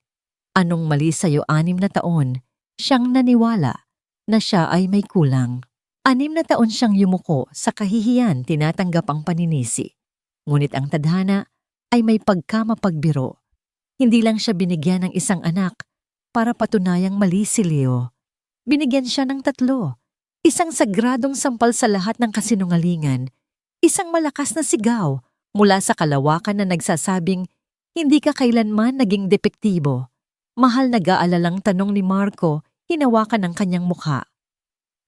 Anong mali sa'yo 6 na taon, siyang naniwala na siya ay may kulang. 6 na taon siyang yumuko sa kahihiyan tinatanggap ang paninisi. Ngunit ang tadhana ay may pagkamapagbiro. Hindi lang siya binigyan ng isang anak para patunayang mali si Leo. Binigyan siya ng 3. Isang sagradong sampal sa lahat ng kasinungalingan. Isang malakas na sigaw mula sa kalawakan na nagsasabing hindi ka kailanman naging depektibo. Mahal nag-aalalang tanong ni Marco, hinawakan ng kanyang mukha.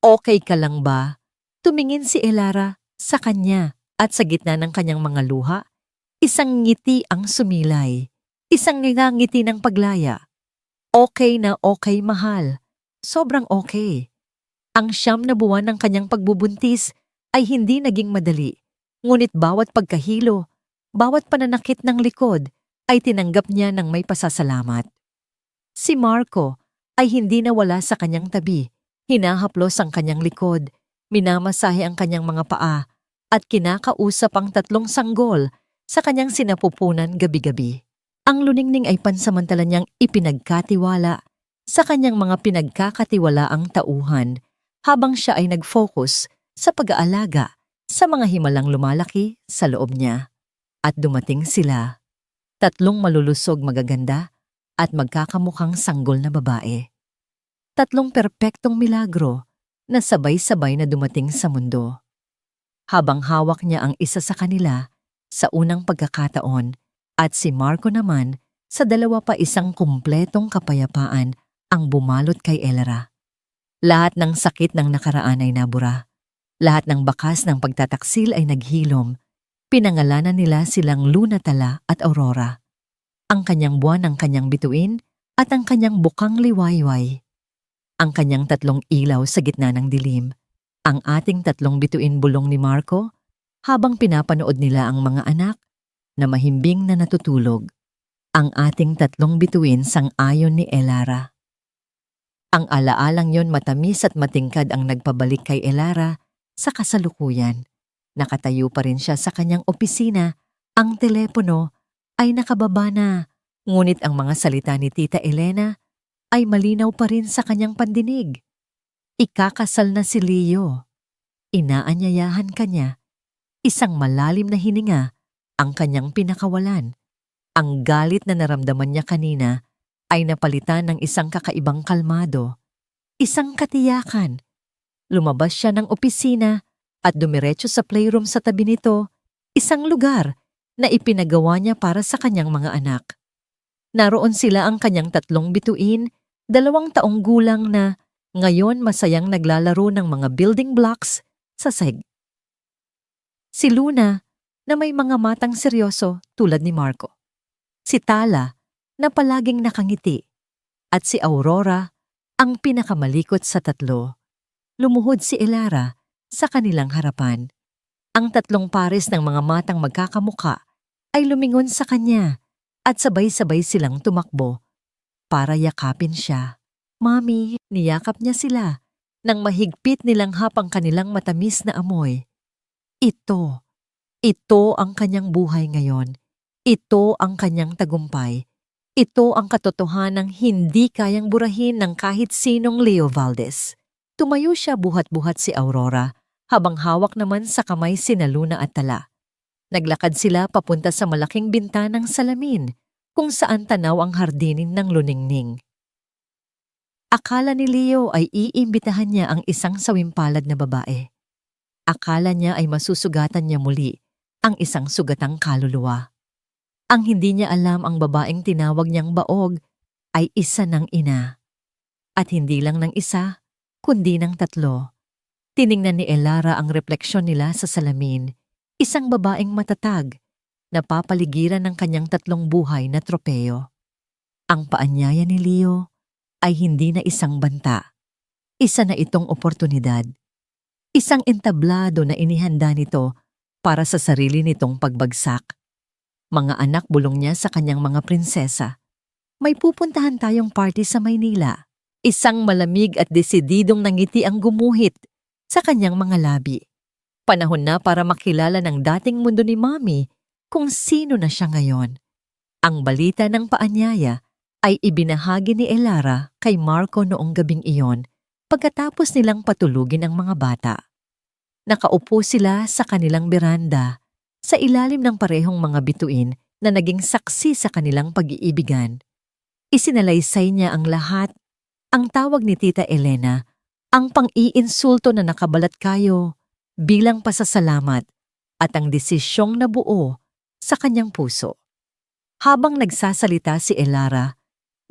Okay ka lang ba? Tumingin si Elara sa kanya at sa gitna ng kanyang mga luha, isang ngiti ang sumilay. Isang ngiti ng paglaya. Okay na okay, mahal. Sobrang okay. Ang 9 na buwan ng kanyang pagbubuntis ay hindi naging madali. Ngunit bawat pagkahilo, bawat pananakit ng likod ay tinanggap niya ng may pasasalamat. Si Marco ay hindi nawala sa kanyang tabi. Hinahaplos ang kanyang likod, minamasahe ang kanyang mga paa at kinakausap ang 3 sanggol sa kanyang sinapupunan gabi-gabi. Ang luningning ay pansamantala niyang ipinagkatiwala sa kanyang mga pinagkakatiwalaang tauhan habang siya ay nag-focus sa pag-aalaga sa mga himalang lumalaki sa loob niya. At dumating sila, 3 malulusog magaganda at magkakamukhang sanggol na babae. 3 perpektong milagro na sabay-sabay na dumating sa mundo. Habang hawak niya ang isa sa kanila sa unang pagkakataon at si Marco naman sa 2 pa, isang kumpletong kapayapaan ang bumalot kay Elara. Lahat ng sakit ng nakaraan ay nabura. Lahat ng bakas ng pagtataksil ay naghilom. Pinangalanan nila silang Lunatala at Aurora. Ang kanyang buwan ang kanyang bituin at ang kanyang bukang liwayway. Ang kanyang 3 ilaw sa gitna ng dilim. Ang ating 3 bituin bulong ni Marco habang pinapanood nila ang mga anak na mahimbing na natutulog. Ang ating 3 bituin sang-ayon ni Elara. Ang alaalang yon matamis at matingkad ang nagpabalik kay Elara sa kasalukuyan. Nakatayo pa rin siya sa kanyang opisina, ang telepono ay nakababa na, ngunit ang mga salita ni Tita Elena ay malinaw pa rin sa kanyang pandinig. Ikakasal na si Leo. Inaanyayahan kanya. Isang malalim na hininga ang kanyang pinakawalan. Ang galit na naramdaman niya kanina ay napalitan ng isang kakaibang kalmado, isang katiyakan. Lumabas siya ng opisina at dumiretso sa playroom sa tabi nito, isang lugar na ipinagawa niya para sa kanyang mga anak. Naroon sila ang kanyang 3 bituin, 2 taong gulang na ngayon masayang naglalaro ng mga building blocks sa sahig. Si Luna na may mga matang seryoso tulad ni Marco. Si Tala na palaging nakangiti, at si Aurora ang pinakamalikot sa 3. Lumuhod si Elara sa kanilang harapan. Ang 3 pares ng mga matang magkakamuka ay lumingon sa kanya at sabay-sabay silang tumakbo para yakapin siya. Mami, niyakap niya sila nang mahigpit nilanghap ang kanilang matamis na amoy. Ito ang kanyang buhay ngayon. Ito ang kanyang tagumpay. Ito ang katotohanang hindi kayang burahin ng kahit sinong Leo Valdez. Tumayo siya buhat-buhat si Aurora, habang hawak naman sa kamay sina Luna at Tala. Naglakad sila papunta sa malaking bintanang salamin, kung saan tanaw ang hardinin ng luningning. Akala ni Leo ay iimbitahan niya ang isang sawimpalad na babae. Akala niya ay masusugatan niya muli ang isang sugatang kaluluwa. Ang hindi niya alam, ang babaeng tinawag niyang baog ay isa ng ina. At hindi lang ng isa, kundi ng 3. Tiningnan ni Elara ang refleksyon nila sa salamin, isang babaeng matatag, napapaligiran ng kanyang 3 buhay na tropeyo. Ang paanyaya ni Leo ay hindi na isang banta. Isa na itong oportunidad. Isang entablado na inihanda nito para sa sarili nitong pagbagsak. Mga anak, bulong niya sa kanyang mga prinsesa. May pupuntahan tayong party sa Maynila. Isang malamig at desididong nangiti ang gumuhit sa kanyang mga labi. Panahon na para makilala ng dating mundo ni Mami kung sino na siya ngayon. Ang balita ng paanyaya ay ibinahagi ni Elara kay Marco noong gabing iyon pagkatapos nilang patulugin ang mga bata. Nakaupo sila sa kanilang beranda sa ilalim ng parehong mga bituin na naging saksi sa kanilang pag-iibigan. Isinalaysay niya ang lahat, ang tawag ni Tita Elena, ang pang-iinsulto na nakabalat kayo bilang pasasalamat at ang desisyong nabuo sa kanyang puso. Habang nagsasalita si Elara,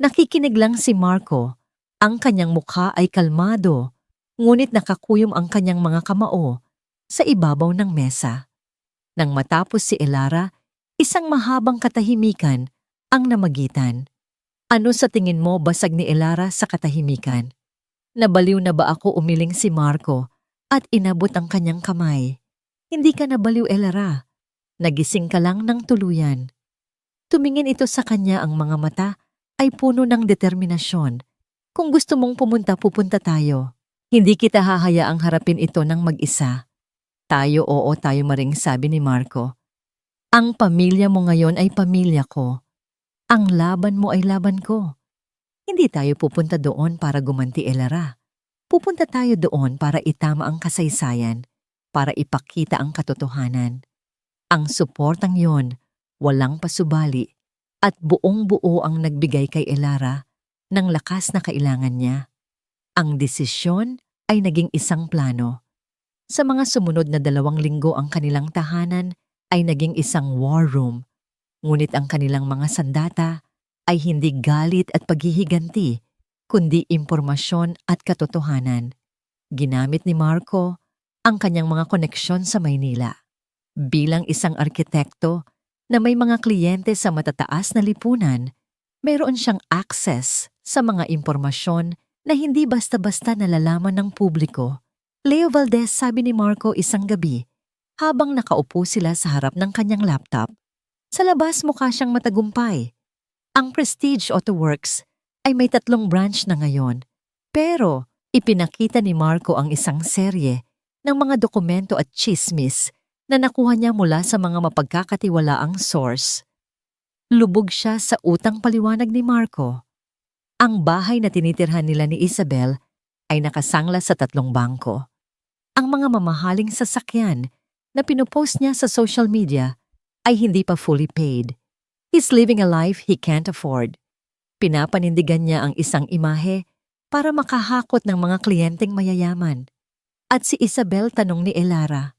nakikinig lang si Marco. Ang kanyang mukha ay kalmado, ngunit nakakuyom ang kanyang mga kamao sa ibabaw ng mesa. Nang matapos si Elara, isang mahabang katahimikan ang namagitan. Ano sa tingin mo basag ni Elara sa katahimikan? Nabaliw na ba ako, umiling si Marco at inabot ang kanyang kamay. Hindi ka nabaliw, Elara. Nagising ka lang ng tuluyan. Tumingin ito sa kanya, ang mga mata ay puno ng determinasyon. Kung gusto mong pupunta tayo. Hindi kita hahayaang harapin ito ng mag-isa. Tayo, oo, tayo maring, sabi ni Marco. Ang pamilya mo ngayon ay pamilya ko. Ang laban mo ay laban ko. Hindi tayo pupunta doon para gumanti, Elara. Pupunta tayo doon para itama ang kasaysayan, para ipakita ang katotohanan. Ang suportang yon, walang pasubali, at buong-buo ang nagbigay kay Elara ng lakas na kailangan niya. Ang desisyon ay naging isang plano. Sa mga sumunod na 2 linggo ang kanilang tahanan ay naging isang war room, ngunit ang kanilang mga sandata ay hindi galit at paghihiganti, kundi impormasyon at katotohanan. Ginamit ni Marco ang kanyang mga koneksyon sa Maynila. Bilang isang arkitekto na may mga kliyente sa matataas na lipunan, mayroon siyang access sa mga impormasyon na hindi basta-basta nalalaman ng publiko. Leo Valdez, sabi ni Marco isang gabi, habang nakaupo sila sa harap ng kanyang laptop. Sa labas mukha siyang matagumpay. Ang Prestige Auto Works ay may 3 branch na ngayon, pero ipinakita ni Marco ang isang serye ng mga dokumento at chismis na nakuha niya mula sa mga mapagkakatiwalaang source. Lubog siya sa utang, paliwanag ni Marco. Ang bahay na tinitirhan nila ni Isabel ay nakasangla sa 3 bangko. Ang mga mamahaling sasakyan na pinupost niya sa social media ay hindi pa fully paid. He's living a life he can't afford. Pinapanindigan niya ang isang imahe para makahakot ng mga kliyenteng mayayaman. At si Isabel, tanong ni Elara.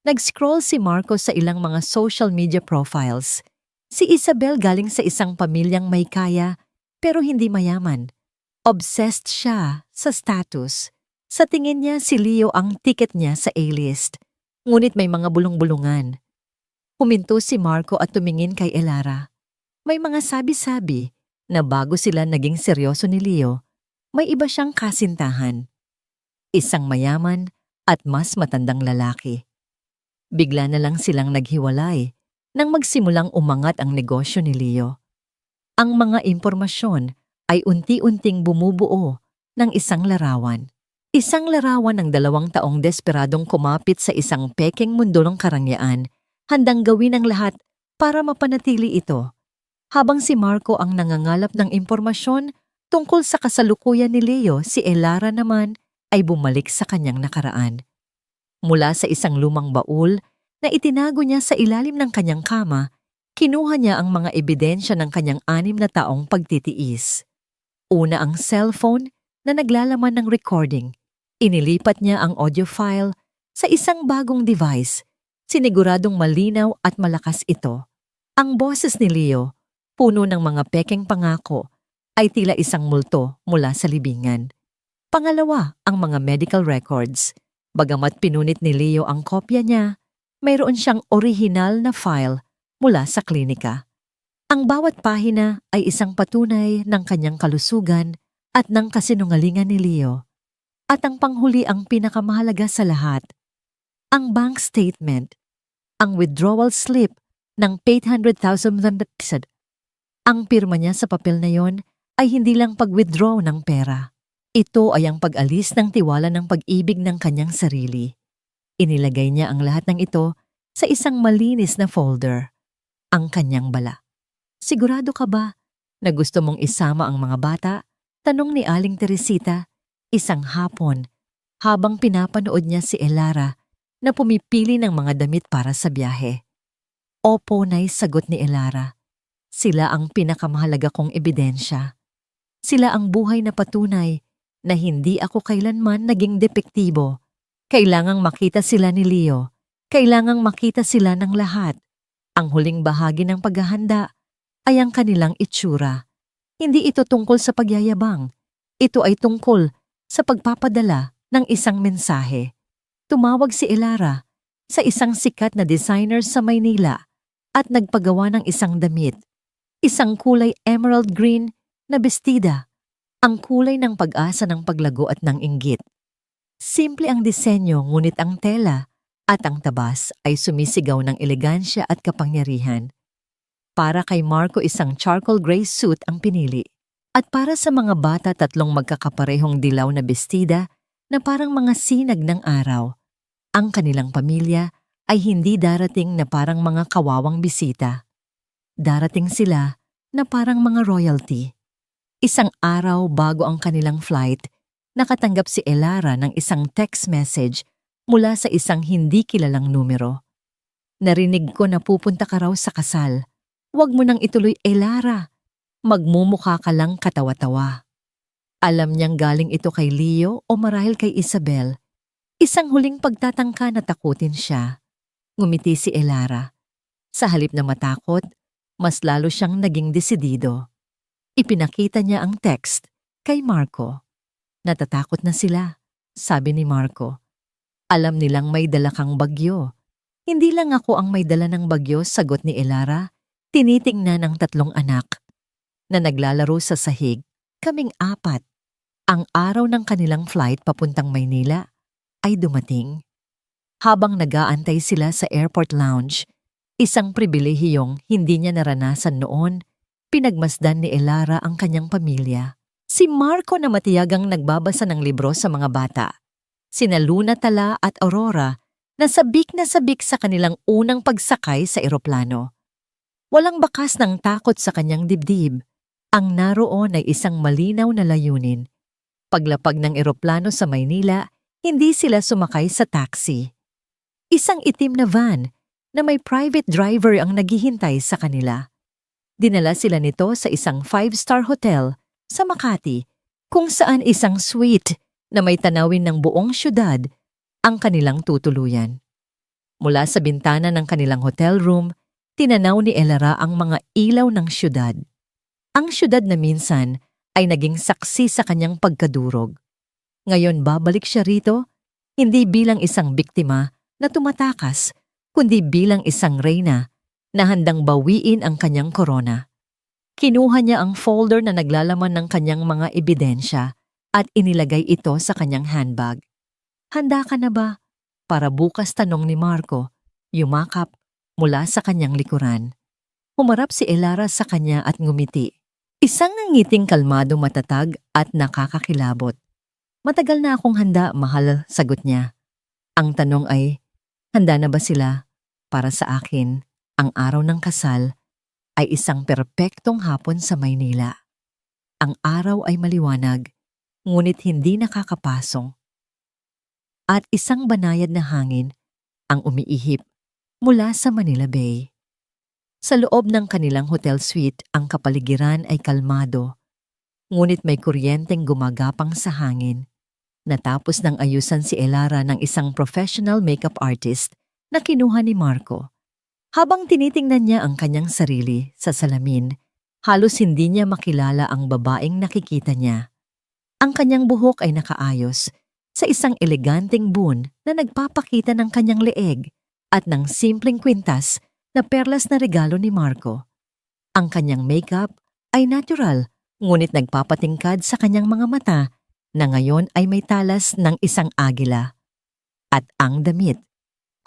Nag-scroll si Marco sa ilang mga social media profiles. Si Isabel galing sa isang pamilyang may kaya pero hindi mayaman. Obsessed siya sa status. Sa tingin niya si Leo ang ticket niya sa A-list. Ngunit may mga bulong-bulungan. Huminto si Marco at tumingin kay Elara. May mga sabi-sabi na bago sila naging seryoso ni Leo, may iba siyang kasintahan. Isang mayaman at mas matandang lalaki. Bigla na lang silang naghiwalay nang magsimulang umangat ang negosyo ni Leo. Ang mga impormasyon ay unti-unting bumubuo ng isang larawan. Isang larawan ng 2 taong desperadong kumapit sa isang pekeng mundo ng karangyaan, handang gawin ang lahat para mapanatili ito. Habang si Marco ang nangangalap ng impormasyon tungkol sa kasalukuyan ni Leo, si Elara naman ay bumalik sa kanyang nakaraan. Mula sa isang lumang baul na itinago niya sa ilalim ng kanyang kama, kinuha niya ang mga ebidensya ng kanyang 6 na taong pagtitiis. Una ang cellphone na naglalaman ng recording. Inilipat niya ang audio file sa isang bagong device. Siniguradong malinaw at malakas ito. Ang boses ni Leo, puno ng mga pekeng pangako, ay tila isang multo mula sa libingan. Pangalawa, ang mga medical records. Bagamat pinunit ni Leo ang kopya niya, mayroon siyang orihinal na file mula sa klinika. Ang bawat pahina ay isang patunay ng kanyang kalusugan at ng kasinungalingan ni Leo. At ang panghuli, ang pinakamahalaga sa lahat, ang bank statement, ang withdrawal slip ng 800,000 pesos. Ang pirma niya sa papel na yon ay hindi lang pag-withdraw ng pera. Ito ay ang pag-alis ng tiwala ng pag-ibig ng kanyang sarili. Inilagay niya ang lahat ng ito sa isang malinis na folder, ang kanyang bala. Sigurado ka ba na gusto mong isama ang mga bata? Tanong ni Aling Teresita, isang hapon, habang pinapanood niya si Elara na pumipili ng mga damit para sa biyahe. Opo, Nay, sagot ni Elara. Sila ang pinakamahalaga kong ebidensya. Sila ang buhay na patunay na hindi ako kailanman naging depektibo. Kailangang makita sila ni Leo. Kailangang makita sila ng lahat. Ang huling bahagi ng paghahanda ay ang kanilang itsura. Hindi ito tungkol sa pagyayabang. Ito ay tungkol sa pagpapadala ng isang mensahe. Tumawag si Elara sa isang sikat na designer sa Maynila at nagpagawa ng isang damit. Isang kulay emerald green na bestida, ang kulay ng pag-asa ng paglago at ng inggit. Simple ang disenyo ngunit ang tela at ang tabas ay sumisigaw ng elegansya at kapangyarihan. Para kay Marco isang charcoal gray suit ang pinili. At para sa mga bata 3 magkakaparehong dilaw na bestida na parang mga sinag ng araw. Ang kanilang pamilya ay hindi darating na parang mga kawawang bisita. Darating sila na parang mga royalty. Isang araw bago ang kanilang flight, nakatanggap si Elara ng isang text message mula sa isang hindi kilalang numero. Narinig ko na pupunta ka raw sa kasal. Huwag mo nang ituloy, Elara. Magmumukha ka lang katawa-tawa. Alam niyang galing ito kay Leo o marahil kay Isabel. Isang huling pagtatangka na takutin siya. Ngumiti si Elara. Sa halip na matakot, mas lalo siyang naging desidido. Ipinakita niya ang text kay Marco. Natatakot na sila, sabi ni Marco. Alam nilang may dala kang bagyo. Hindi lang ako ang may dala ng bagyo, sagot ni Elara. Tinitingnan ng 3 anak na naglalaro sa sahig, kaming 4. Ang araw ng kanilang flight papuntang Maynila ay dumating. Habang nag-aantay sila sa airport lounge, isang pribilehiyong hindi niya naranasan noon, pinagmasdan ni Elara ang kanyang pamilya. Si Marco na matiyagang nagbabasa ng libro sa mga bata. Sina Luna Tala at Aurora na sabik sa kanilang unang pagsakay sa eroplano. Walang bakas ng takot sa kanyang dibdib. Ang naroon ay isang malinaw na layunin. Paglapag ng eroplano sa Maynila, hindi sila sumakay sa taxi. Isang itim na van na may private driver ang naghihintay sa kanila. Dinala sila nito sa isang 5-star hotel sa Makati, kung saan isang suite na may tanawin ng buong syudad ang kanilang tutuluyan. Mula sa bintana ng kanilang hotel room, tinanaw ni Elara ang mga ilaw ng syudad. Ang syudad na minsan ay naging saksi sa kanyang pagkadurog. Ngayon babalik siya rito, hindi bilang isang biktima na tumatakas, kundi bilang isang reyna na handang bawiin ang kanyang korona. Kinuha niya ang folder na naglalaman ng kanyang mga ebidensya at inilagay ito sa kanyang handbag. Handa ka na ba? Para bukas, tanong ni Marco, yumakap mula sa kanyang likuran. Humarap si Elara sa kanya at ngumiti. Isang ngiting kalmado, matatag at nakakakilabot. Matagal na akong handa, mahal, sagot niya. Ang tanong ay, handa na ba sila? Para sa akin, ang araw ng kasal ay isang perpektong hapon sa Maynila. Ang araw ay maliwanag, ngunit hindi nakakapasong. At isang banayad na hangin ang umiihip mula sa Manila Bay. Sa loob ng kanilang hotel suite, ang kapaligiran ay kalmado, ngunit may kuryenteng gumagapang sa hangin. Natapos ng ayusan si Elara ng isang professional makeup artist na kinuha ni Marco. Habang tinitingnan niya ang kanyang sarili sa salamin, halos hindi niya makilala ang babaeng nakikita niya. Ang kanyang buhok ay nakaayos sa isang eleganteng bun na nagpapakita ng kanyang leeg at ng simpleng kwintas na perlas na regalo ni Marco. Ang kanyang makeup ay natural, ngunit nagpapatingkad sa kanyang mga mata na ngayon ay may talas ng isang agila. At ang damit,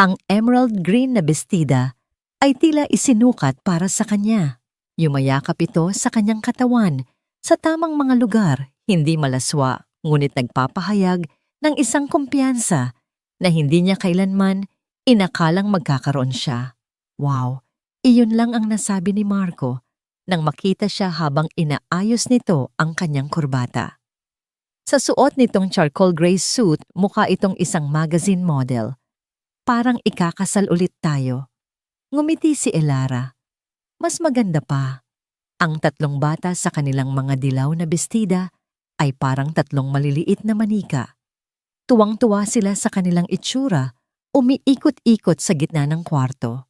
ang emerald green na bestida, ay tila isinukat para sa kanya. Yumayakap ito sa kanyang katawan, sa tamang mga lugar, hindi malaswa, ngunit nagpapahayag ng isang kumpiyansa na hindi niya kailanman inakalang magkakaroon siya. Wow, iyon lang ang nasabi ni Marco nang makita siya habang inaayos nito ang kanyang kurbata. Sa suot nitong charcoal gray suit, mukha itong isang magazine model. Parang ikakasal ulit tayo. Ngumiti si Elara. Mas maganda pa. Ang tatlong bata sa kanilang mga dilaw na bestida ay parang tatlong maliliit na manika. Tuwang-tuwa sila sa kanilang itsura, umiikot-ikot sa gitna ng kwarto.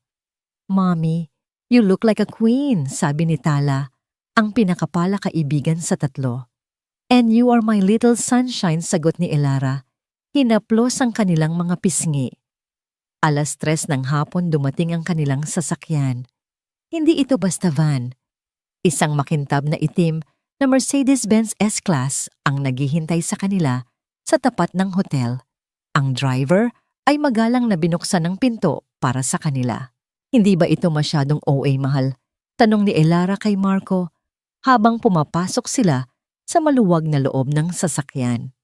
"Mommy, you look like a queen," sabi ni Tala, ang pinakapala kaibigan sa tatlo. "And you are my little sunshine," sagot ni Elara. Hinaplos ang kanilang mga pisngi. 3:00 ng hapon dumating ang kanilang sasakyan. Hindi ito basta van. Isang makintab na itim na Mercedes-Benz S-Class ang naghihintay sa kanila sa tapat ng hotel. Ang driver ay magalang na binuksan ng pinto para sa kanila. "Hindi ba ito masyadong OA, mahal?" tanong ni Elara kay Marco habang pumapasok sila sa maluwag na loob ng sasakyan.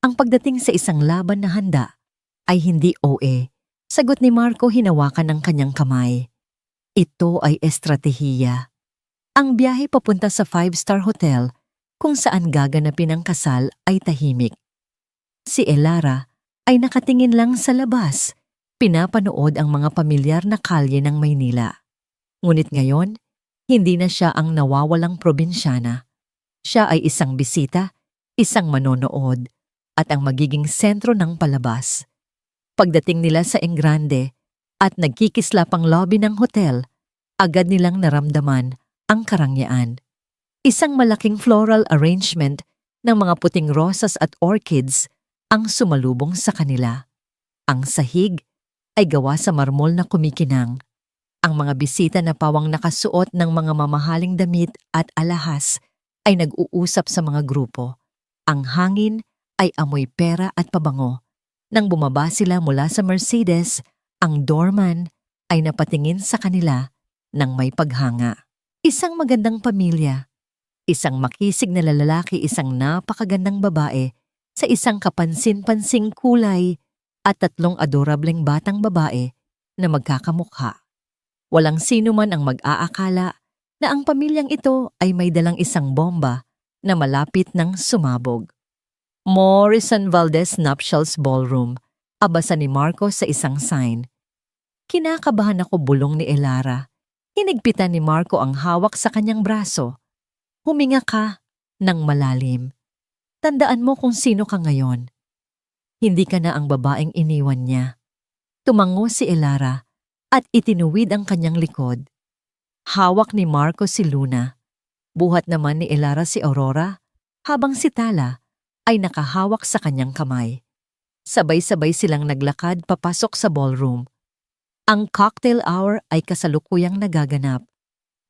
Ang pagdating sa isang laban na handa ay hindi OA, sagot ni Marco hinawakan ng kanyang kamay. Ito ay estratehiya. Ang biyahe papunta sa 5-star hotel kung saan gaganapin ang kasal ay tahimik. Si Elara ay nakatingin lang sa labas, pinapanood ang mga pamilyar na kalye ng Maynila. Ngunit ngayon, hindi na siya ang nawawalang probinsyana. Siya ay isang bisita, isang manonood, at ang magiging sentro ng palabas. Pagdating nila sa Engrande at nagkikislapang lobby ng hotel, agad nilang naramdaman ang karangyaan. Isang malaking floral arrangement ng mga puting rosas at orchids ang sumalubong sa kanila. Ang sahig ay gawa sa marmol na kumikinang. Ang mga bisita na pawang nakasuot ng mga mamahaling damit at alahas ay nag-uusap sa mga grupo. Ang hangin ay amoy pera at pabango. Nang bumaba sila mula sa Mercedes, ang doorman ay napatingin sa kanila ng may paghanga. Isang magandang pamilya. Isang makisig na lalaki, isang napakagandang babae sa isang kapansin-pansing kulay at 3 adorableng batang babae na magkakamukha. Walang sino man ang mag-aakala na ang pamilyang ito ay may dalang isang bomba na malapit ng sumabog. "Morrison Valdez Nuptials Ballroom," abasa ni Marco sa isang sign. Kinakabahan ako, bulong ni Elara. Hinigpitan ni Marco ang hawak sa kanyang braso. "Huminga ka ng malalim. Tandaan mo kung sino ka ngayon. Hindi ka na ang babaeng iniwan niya." Tumango si Elara at itinuwid ang kanyang likod. Hawak ni Marco si Luna. Buhat naman ni Elara si Aurora, habang si Tala ay nakahawak sa kanyang kamay. Sabay-sabay silang naglakad papasok sa ballroom. Ang cocktail hour ay kasalukuyang nagaganap.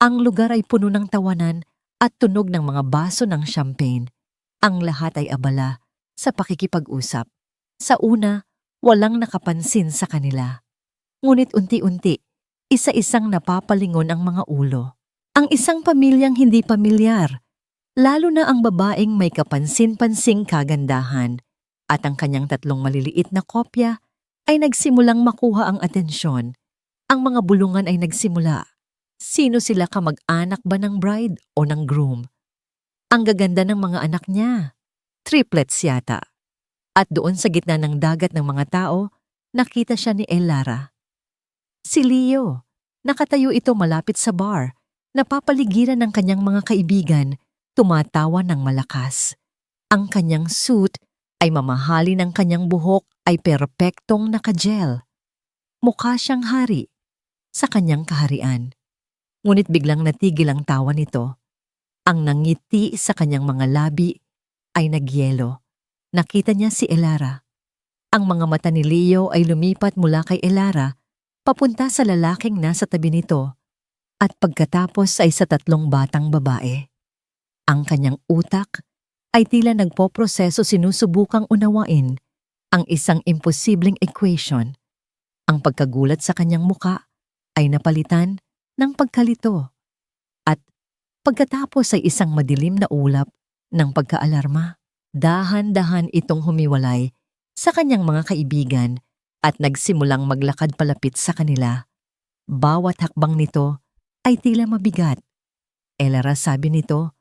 Ang lugar ay puno ng tawanan at tunog ng mga baso ng champagne. Ang lahat ay abala sa pakikipag-usap. Sa una, walang nakapansin sa kanila. Ngunit unti-unti, isa-isang napapalingon ang mga ulo. Ang isang pamilyang hindi pamilyar, lalo na ang babaeng may kapansin-pansing kagandahan, at ang kanyang 3 maliliit na kopya ay nagsimulang makuha ang atensyon. Ang mga bulungan ay nagsimula. Sino sila, kamag-anak ba ng bride o ng groom? Ang gaganda ng mga anak niya. Triplets yata. At doon sa gitna ng dagat ng mga tao, nakita siya ni Elara. Si Leo. Nakatayo ito malapit sa bar. Napapaligiran ng kanyang mga kaibigan, tumatawa ng malakas. Ang kanyang suit ay mamahali, ng kanyang buhok ay perpektong nakagel. Mukha siyang hari sa kanyang kaharian. Ngunit biglang natigil ang tawa nito. Ang nangiti sa kanyang mga labi ay nagyelo. Nakita niya si Elara. Ang mga mata ni Leo ay lumipat mula kay Elara papunta sa lalaking nasa tabi nito at pagkatapos ay sa 3 batang babae. Ang kanyang utak ay tila nagpoproseso, sinusubukang unawain ang isang imposibleng equation. Ang pagkagulat sa kanyang muka ay napalitan ng pagkalito at pagkatapos ay isang madilim na ulap ng pagkaalarma. Dahan-dahan itong humiwalay sa kanyang mga kaibigan at nagsimulang maglakad palapit sa kanila. Bawat hakbang nito ay tila mabigat. Elara, sabi nito,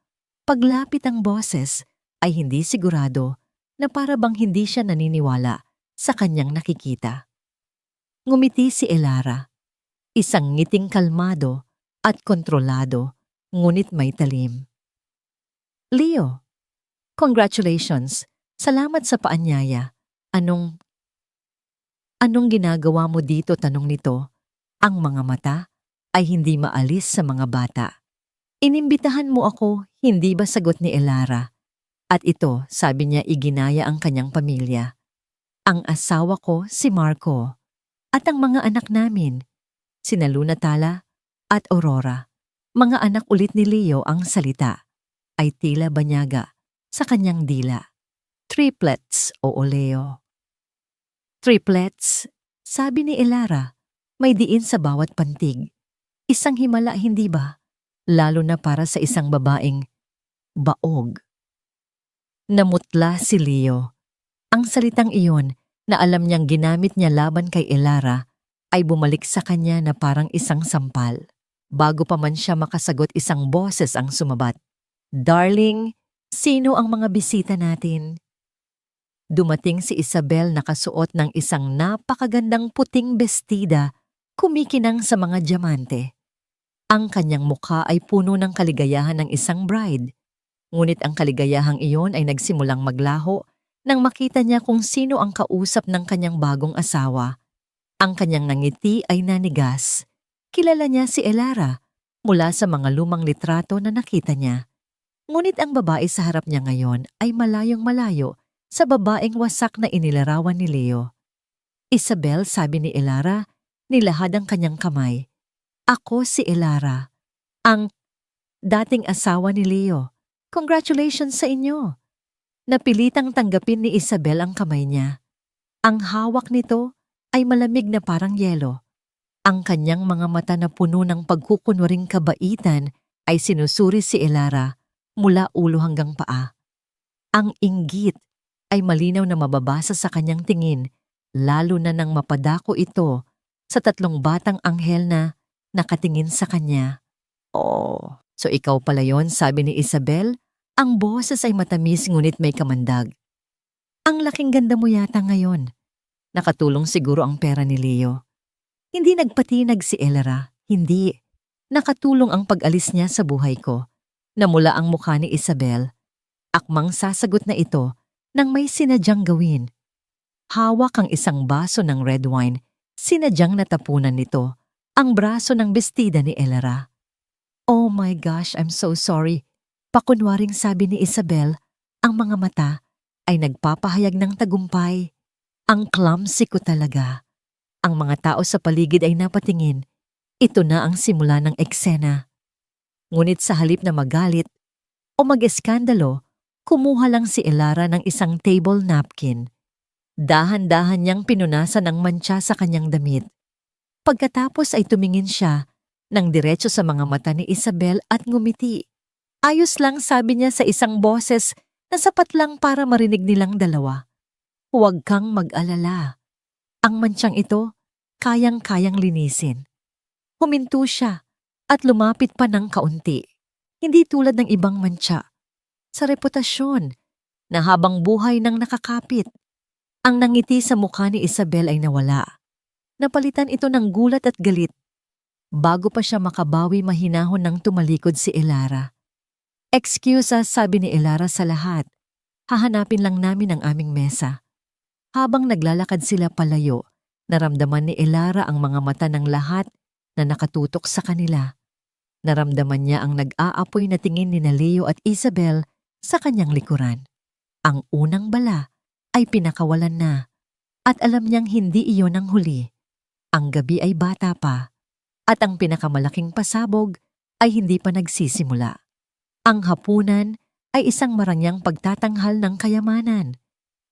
paglapit ang boses ay hindi sigurado na para bang hindi siya naniniwala sa kanyang nakikita. Ngumiti si Elara, isang ngiting kalmado at kontrolado, ngunit may talim. Leo, congratulations. Salamat sa paanyaya. Anong ginagawa mo dito? Tanong nito. Ang mga mata ay hindi maalis sa mga bata. Inimbitahan mo ako, hindi ba? Sagot ni Elara. At ito, sabi niya, iginaya ang kanyang pamilya. Ang asawa ko si Marco at ang mga anak namin, sina Luna Tala at Aurora. Mga anak ulit ni Leo. Ang salita ay tila banyaga sa kanyang dila. Triplets, oo Leo. Triplets, sabi ni Elara, may diin sa bawat pantig. Isang himala, hindi ba? Lalo na para sa isang babaeng baog. Namutla si Leo. Ang salitang iyon na alam niyang ginamit niya laban kay Elara ay bumalik sa kanya na parang isang sampal. Bago pa man siya makasagot, isang boses ang sumabat. Darling, sino ang mga bisita natin? Dumating si Isabel, nakasuot ng isang napakagandang puting bestida, kumikinang sa mga diamante. Ang kanyang mukha ay puno ng kaligayahan ng isang bride. Ngunit ang kaligayahang iyon ay nagsimulang maglaho nang makita niya kung sino ang kausap ng kanyang bagong asawa. Ang kanyang ngiti ay nanigas. Kilala niya si Elara mula sa mga lumang litrato na nakita niya. Ngunit ang babae sa harap niya ngayon ay malayong malayo sa babaeng wasak na inilarawan ni Leo. Isabel, sabi ni Elara, nilahad ang kanyang kamay. Ako si Elara, ang dating asawa ni Leo. Congratulations sa inyo. Napilitang tanggapin ni Isabel ang kamay niya. Ang hawak nito ay malamig na parang yelo. Ang kanyang mga mata na puno ng pagkukunwaring kabaitan ay sinusuri si Elara mula ulo hanggang paa. Ang inggit ay malinaw na mababasa sa kanyang tingin, lalo na nang mapadako ito sa tatlong batang anghel na nakatingin sa kanya. Oh, so ikaw pala yon, sabi ni Isabel. Ang boses ay matamis ngunit may kamandag. Ang laking ganda mo yata ngayon. Nakatulong siguro ang pera ni Leo. Hindi nagpatinag si Elara, hindi. Nakatulong ang pag-alis niya sa buhay ko. Namula ang mukha ni Isabel. Akmang sasagot na ito nang may sinadyang gawin. Hawak ang isang baso ng red wine, sinadyang natapunan nito ang braso ng bestida ni Elara. Oh my gosh, I'm so sorry. Pakunwaring sabi ni Isabel, ang mga mata ay nagpapahayag ng tagumpay. Ang clumsy ko talaga. Ang mga tao sa paligid ay napatingin. Ito na ang simula ng eksena. Ngunit sa halip na magalit o mag-eskandalo, kumuha lang si Elara ng isang table napkin. Dahan-dahan niyang pinunasan ang mantsa sa kanyang damit. Pagkatapos ay tumingin siya ng diretso sa mga mata ni Isabel at ngumiti. Ayos lang, sabi niya sa isang boses na sapat lang para marinig nilang dalawa. Huwag kang mag-alala. Ang mantsang ito, kayang-kayang linisin. Huminto siya at lumapit pa ng kaunti. Hindi tulad ng ibang mantsa. Sa reputasyon na habang buhay nang nakakapit. Ang nangiti sa mukha ni Isabel ay nawala. Napalitan ito ng gulat at galit. Bago pa siya makabawi, mahinahon nang tumalikod si Elara. Excuse us, sabi ni Elara sa lahat. Hahanapin lang namin ang aming mesa. Habang naglalakad sila palayo, naramdaman ni Elara ang mga mata ng lahat na nakatutok sa kanila. Naramdaman niya ang nag-aapoy na tingin ni Leo at Isabel sa kanyang likuran. Ang unang bala ay pinakawalan na at alam niyang hindi iyon ang huli. Ang gabi ay bata pa at ang pinakamalaking pasabog ay hindi pa nagsisimula. Ang hapunan ay isang marangyang pagtatanghal ng kayamanan.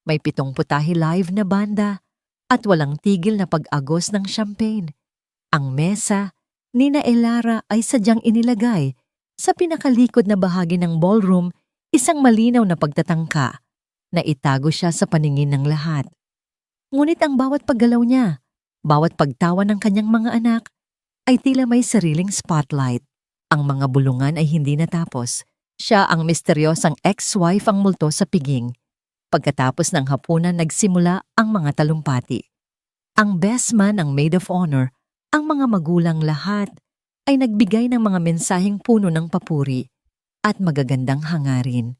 May 7 putahe live na banda at walang tigil na pag-agos ng champagne. Ang mesa ni Elara ay sadyang inilagay sa pinakalikod na bahagi ng ballroom, isang malinaw na pagtatangka na itago siya sa paningin ng lahat. Ngunit ang bawat paggalaw niya, bawat pagtawa ng kanyang mga anak ay tila may sariling spotlight. Ang mga bulungan ay hindi natapos. Siya ang misteryosang ex-wife ang multo sa piging. Pagkatapos ng hapunan nagsimula ang mga talumpati. Ang best man, ang maid of honor, ang mga magulang lahat ay nagbigay ng mga mensaheng puno ng papuri at magagandang hangarin.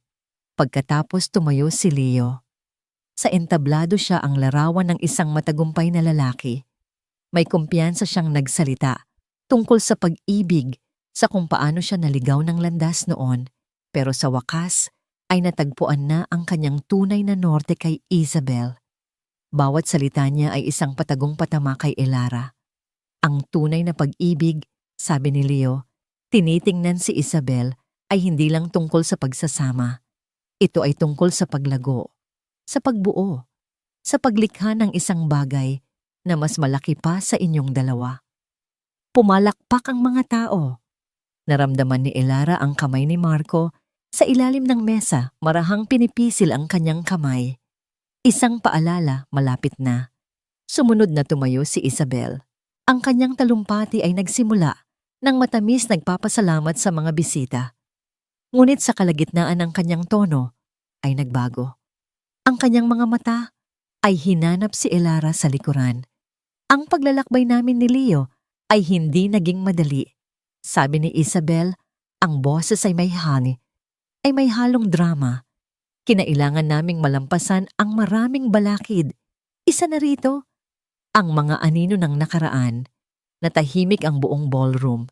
Pagkatapos tumayo si Leo. Sa entablado siya ang larawan ng isang matagumpay na lalaki. May kumpiyansa siyang nagsalita tungkol sa pag-ibig, sa kung paano siya naligaw ng landas noon, pero sa wakas ay natagpuan na ang kanyang tunay na norte kay Isabel. Bawat salita niya ay isang patagong patama kay Elara. Ang tunay na pag-ibig, sabi ni Leo, tinitingnan si Isabel ay hindi lang tungkol sa pagsasama. Ito ay tungkol sa paglago, sa pagbuo, sa paglikha ng isang bagay na mas malaki pa sa inyong dalawa. Pumalakpak ang mga tao. Naramdaman ni Elara ang kamay ni Marco sa ilalim ng mesa, marahang pinipisil ang kanyang kamay. Isang paalala, malapit na. Sumunod na tumayo si Isabel. Ang kanyang talumpati ay nagsimula nang matamis nagpapasalamat sa mga bisita. Ngunit sa kalagitnaan ng kanyang tono ay nagbago. Ang kanyang mga mata ay hinanap si Elara sa likuran. Ang paglalakbay namin ni Leo ay hindi naging madali. Sabi ni Isabel, ang boses ay may halong drama. Kinailangan naming malampasan ang maraming balakid. Isa na rito, ang mga anino ng nakaraan. Natahimik ang buong ballroom.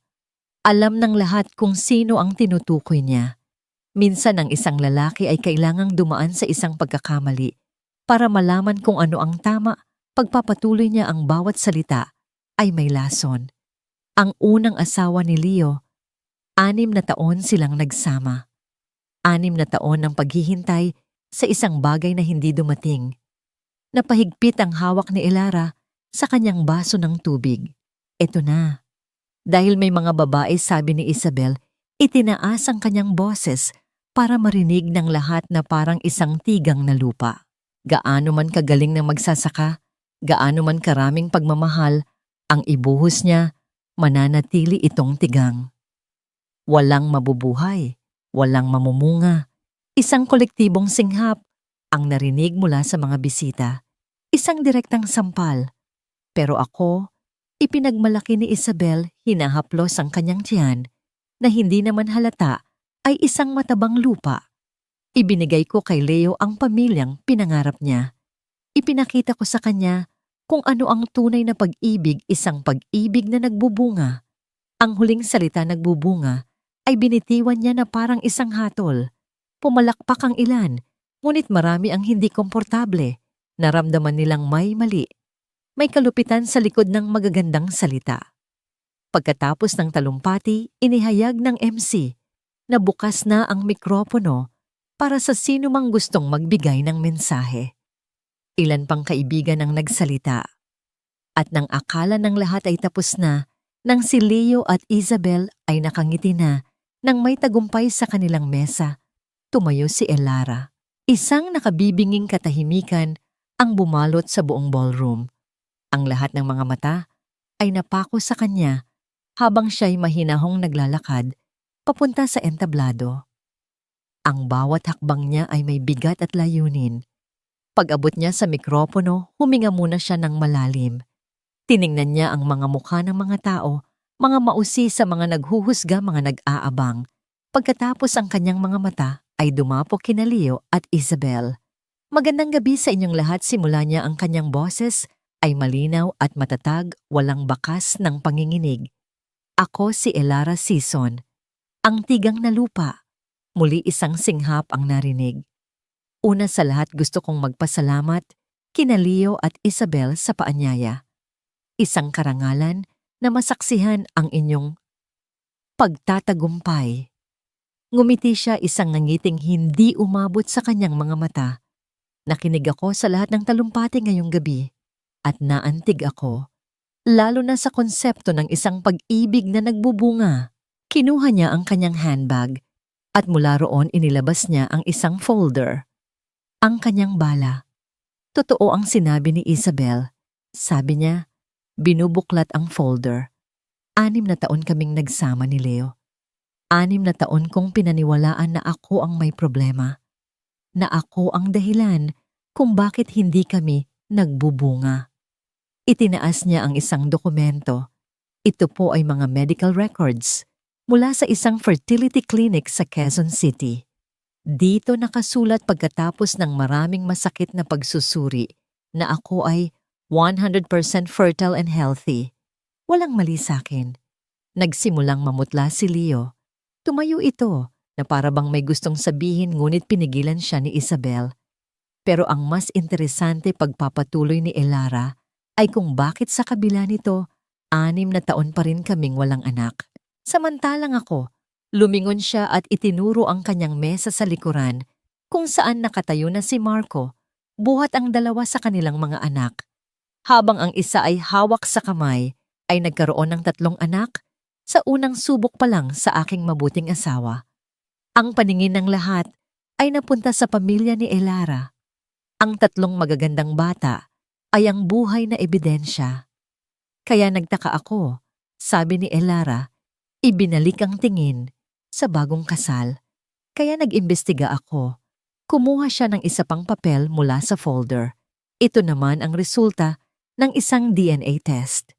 Alam ng lahat kung sino ang tinutukoy niya. Minsan ang isang lalaki ay kailangang dumaan sa isang pagkakamali para malaman kung ano ang tama. Pagpapatuloy niya ang bawat salita ay may lason. Ang unang asawa ni Leo, 6 na taon silang nagsama. 6 na taon ng paghihintay sa isang bagay na hindi dumating. Napahigpit ang hawak ni Elara sa kanyang baso ng tubig. Eto na. Dahil may mga babae, sabi ni Isabel, itinaas ang kanyang boses para marinig ng lahat na parang isang tigang na lupa. Gaano man kagaling na magsasaka, gaano man karaming pagmamahal, ang ibuhos niya, mananatili itong tigang. Walang mabubuhay, walang mamumunga. Isang kolektibong singhap ang narinig mula sa mga bisita. Isang direktang sampal. Pero ako, ipinagmalaki ni Isabel, hinahaplos ang kanyang tiyan na hindi naman halata ay isang matabang lupa. Ibinigay ko kay Leo ang pamilyang pinangarap niya. Ipinakita ko sa kanya kung ano ang tunay na pag-ibig, isang pag-ibig na nagbubunga. Ang huling salita nagbubunga ay binitiwan niya na parang isang hatol. Pumalakpak ang ilan, ngunit marami ang hindi komportable. Naramdaman nilang may mali. May kalupitan sa likod ng magagandang salita. Pagkatapos ng talumpati, inihayag ng MC na bukas na ang mikropono para sa sino mang gustong magbigay ng mensahe. Ilan pang kaibigan ang nagsalita. At nang akala ng lahat ay tapos na, nang si Leo at Isabel ay nakangiti na nang may tagumpay sa kanilang mesa, tumayo si Elara. Isang nakabibinging katahimikan ang bumalot sa buong ballroom. Ang lahat ng mga mata ay napako sa kanya habang siya'y mahinahong naglalakad papunta sa entablado. Ang bawat hakbang niya ay may bigat at layunin. Pag-abot niya sa mikropono, huminga muna siya ng malalim. Tiningnan niya ang mga mukha ng mga tao, mga mausi sa mga naghuhusga, mga nag-aabang. Pagkatapos ang kanyang mga mata ay dumapo kina Leo at Isabel. Magandang gabi sa inyong lahat. Simula niya ang kanyang boses ay malinaw at matatag, walang bakas ng panginginig. Ako si Elara Sison, ang tigang na lupa. Muli isang singhap ang narinig. Una sa lahat gusto kong magpasalamat kina Leo at Isabel sa paanyaya. Isang karangalan na masaksihan ang inyong pagtatagumpay. Ngumiti siya, isang nangiting hindi umabot sa kanyang mga mata. Nakinig ako sa lahat ng talumpati ngayong gabi at naantig ako, lalo na sa konsepto ng isang pag-ibig na nagbubunga. Kinuha niya ang kanyang handbag at mula roon inilabas niya ang isang folder. Ang kanyang bala. Totoo ang sinabi ni Isabel. Sabi niya, binubuklat ang folder. 6 na taon kaming nagsama ni Leo. 6 na taon kong pinaniwalaan na ako ang may problema. Na ako ang dahilan kung bakit hindi kami nagbubunga. Itinaas niya ang isang dokumento. Ito po ay mga medical records mula sa isang fertility clinic sa Quezon City. Dito nakasulat pagkatapos ng maraming masakit na pagsusuri na ako ay 100% fertile and healthy. Walang mali sa akin. Nagsimulang mamutla si Leo. Tumayo ito na para bang may gustong sabihin ngunit pinigilan siya ni Isabel. Pero ang mas interesante pagpapatuloy ni Elara ay kung bakit sa kabila nito 6 na taon pa rin kaming walang anak. Samantalang ako, lumingon siya at itinuro ang kanyang mesa sa likuran kung saan nakatayo na si Marco, buhat ang 2 sa kanilang mga anak. Habang ang isa ay hawak sa kamay, ay nagkaroon ng 3 anak sa unang subok pa lang sa aking mabuting asawa. Ang paningin ng lahat ay napunta sa pamilya ni Elara. Ang 3 magagandang bata ay ang buhay na ebidensya. Kaya nagtaka ako, sabi ni Elara, ibinalik ang tingin sa bagong kasal. Kaya nag-imbestiga ako. Kumuha siya ng isa pang papel mula sa folder. Ito naman ang resulta ng isang DNA test.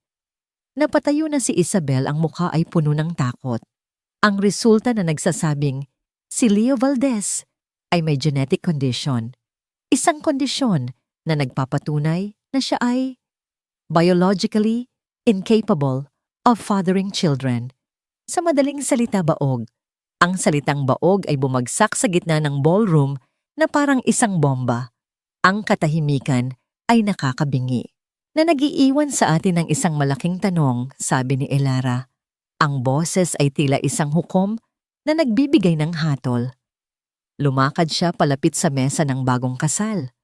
Napatayo na si Isabel, ang mukha ay puno ng takot. Ang resulta na nagsasabing si Leo Valdez ay may genetic condition. Isang kondisyon na nagpapatunay na siya ay biologically incapable of fathering children. Sa madaling salita, baog. Ang salitang baog ay bumagsak sa gitna ng ballroom na parang isang bomba. Ang katahimikan ay nakakabingi. Na nagiiwan sa atin ng isang malaking tanong, sabi ni Elara. Ang boses ay tila isang hukom na nagbibigay ng hatol. Lumakad siya palapit sa mesa ng bagong kasal.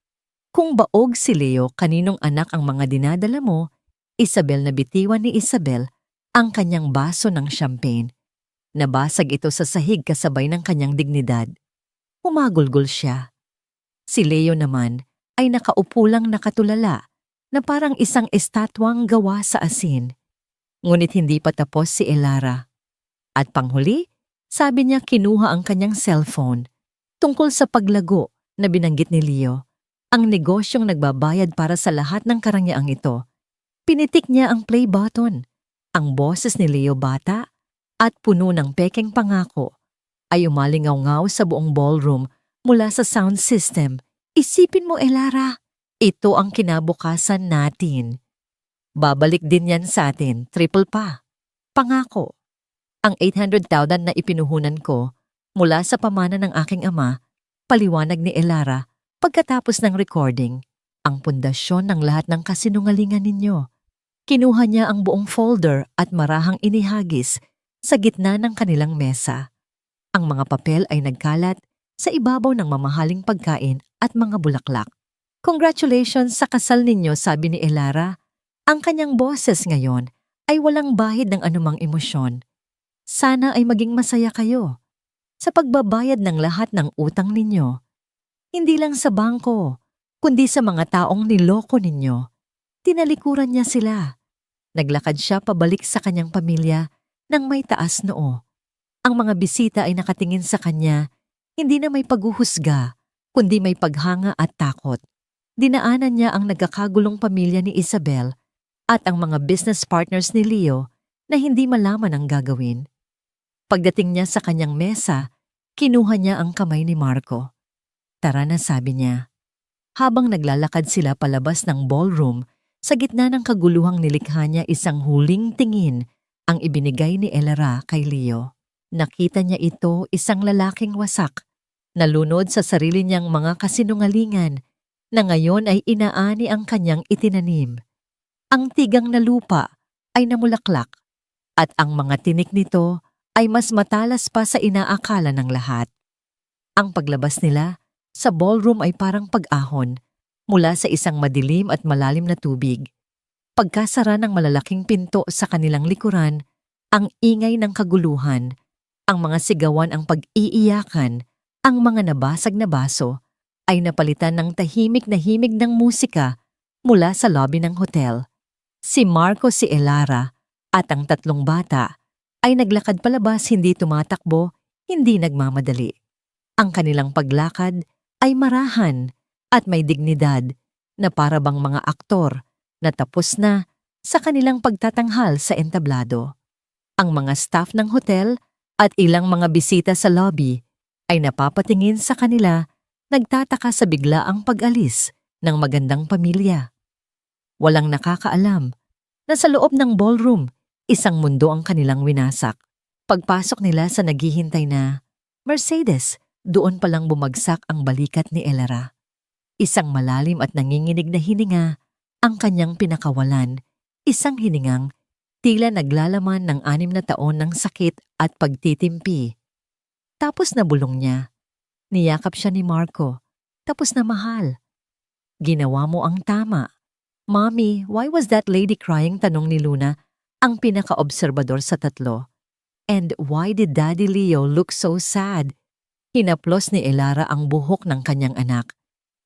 Kung baog si Leo, kaninong anak ang mga dinadala mo? Isabel, na bitiwan ni Isabel ang kanyang baso ng champagne. Nabasag ito sa sahig kasabay ng kanyang dignidad. Humagulgol siya. Si Leo naman ay nakaupo lang nakatulala na parang isang estatwang gawa sa asin. Ngunit hindi pa tapos si Elara. At panghuli, sabi niya kinuha ang kanyang cellphone tungkol sa paglago na binanggit ni Leo, ang negosyong nagbabayad para sa lahat ng karangyaan ito. Pinitik niya ang play button. Ang boses ni Leo, bata at puno ng pekeng pangako, ay umalingaw-ngaw sa buong ballroom mula sa sound system. Isipin mo, Elara, ito ang kinabukasan natin. Babalik din yan sa atin, triple pa. Pangako. Ang 800,000 na ipinuhunan ko mula sa pamana ng aking ama, paliwanag ni Elara pagkatapos ng recording, ang pundasyon ng lahat ng kasinungalingan ninyo. Kinuha niya ang buong folder at marahang inihagis sa gitna ng kanilang mesa. Ang mga papel ay nagkalat sa ibabaw ng mamahaling pagkain at mga bulaklak. Congratulations sa kasal ninyo, sabi ni Elara. Ang kanyang boses ngayon ay walang bahid ng anumang emosyon. Sana ay maging masaya kayo sa pagbabayad ng lahat ng utang ninyo. Hindi lang sa bangko, kundi sa mga taong niloko ninyo. Tinalikuran niya sila. Naglakad siya pabalik sa kanyang pamilya nang may taas noo. Ang mga bisita ay nakatingin sa kanya, hindi na may paghuhusga, kundi may paghanga at takot. Dinaanan niya ang nagkakagulong pamilya ni Isabel at ang mga business partners ni Leo na hindi malaman ang gagawin. Pagdating niya sa kanyang mesa, kinuha niya ang kamay ni Marco. Tara na, sabi niya. Habang naglalakad sila palabas ng ballroom, sa gitna ng kaguluhang nilikha niya, isang huling tingin ang ibinigay ni Elara kay Leo. Nakita niya ito, isang lalaking wasak, nalunod sa sarili niyang mga kasinungalingan na ngayon ay inaani ang kanyang itinanim. Ang tigang na lupa ay namulaklak at ang mga tinik nito ay mas matalas pa sa inaakala ng lahat. Ang paglabas nila sa ballroom ay parang pag-ahon mula sa isang madilim at malalim na tubig. Pagkasara ng malalaking pinto sa kanilang likuran, ang ingay ng kaguluhan, ang mga sigawan, ang pag-iiyakan, ang mga nabasag na baso ay napalitan ng tahimik na himig ng musika mula sa lobby ng hotel. Si Marco, si Elara At ang tatlong bata ay naglakad palabas, hindi tumatakbo, hindi nagmamadali. Ang kanilang paglakad ay marahan at may dignidad na para bang mga aktor na tapos na sa kanilang pagtatanghal sa entablado. Ang mga staff ng hotel at ilang mga bisita sa lobby ay napapatingin sa kanila, nagtataka sa biglaang pag-alis ng magandang pamilya. Walang nakakaalam na sa loob ng ballroom, isang mundo ang kanilang winasak. Pagpasok nila sa naghihintay na Mercedes, doon palang bumagsak ang balikat ni Elara. Isang malalim at nanginginig na hininga ang kanyang pinakawalan, isang hiningang tila naglalaman ng 6 na taon ng sakit at pagtitimpi. Tapos nabulong niya. Niyakap siya ni Marco. Tapos na, mahal. Ginawa mo ang tama. Mommy, why was that lady crying? Tanong ni Luna, ang pinaka-obserbador sa tatlo. And why did Daddy Leo look so sad? Hinaplos ni Elara ang buhok ng kanyang anak.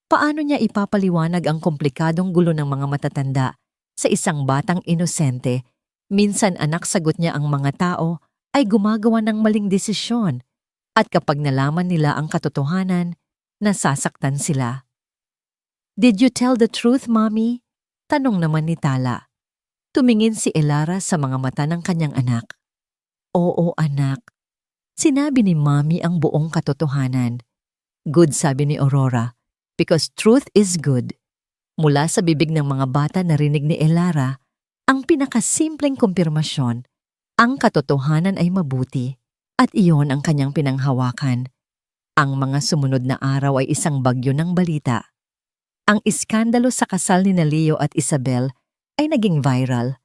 Paano niya ipapaliwanag ang komplikadong gulo ng mga matatanda sa isang batang inosente? Minsan anak, sagot niya, ang mga tao ay gumagawa ng maling desisyon at kapag nalaman nila ang katotohanan, nasasaktan sila. Did you tell the truth, Mommy? Tanong naman ni Tala. Tumingin si Elara sa mga mata ng kanyang anak. Oo, anak. Sinabi ni Mommy ang buong katotohanan. Good, sabi ni Aurora, because truth is good. Mula sa bibig ng mga bata narinig ni Elara ang pinakasimpleng kumpirmasyon. Ang katotohanan ay mabuti at iyon ang kanyang pinanghawakan. Ang mga sumunod na araw ay isang bagyo ng balita. Ang iskandalo sa kasal ni Leo at Isabel ay naging viral.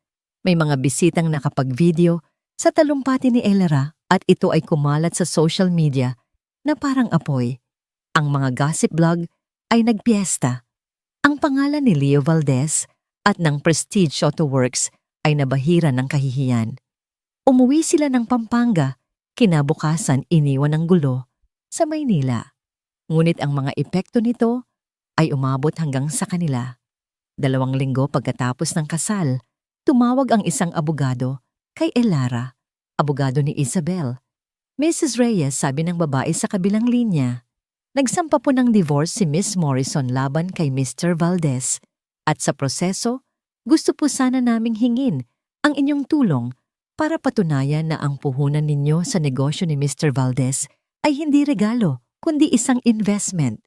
May mga bisitang nakapag-video sa talumpati ni Elara at ito ay kumalat sa social media na parang apoy. Ang mga gossip blog ay nagpiesta. Ang pangalan ni Leo Valdez at ng Prestige Auto Works ay nabahiran ng kahihiyan. Umuwi sila ng Pampanga, kinabukasan iniwan ng gulo sa Maynila. Ngunit ang mga epekto nito ay umabot hanggang sa kanila. 2 linggo pagkatapos ng kasal, tumawag ang isang abogado kay Elara, abogado ni Isabel. Mrs. Reyes, sabi ng babae sa kabilang linya. Nagsampa po ng divorce si Miss Morrison laban kay Mr. Valdez. At sa proseso, gusto po sana naming hingin ang inyong tulong para patunayan na ang puhunan ninyo sa negosyo ni Mr. Valdez ay hindi regalo, kundi isang investment.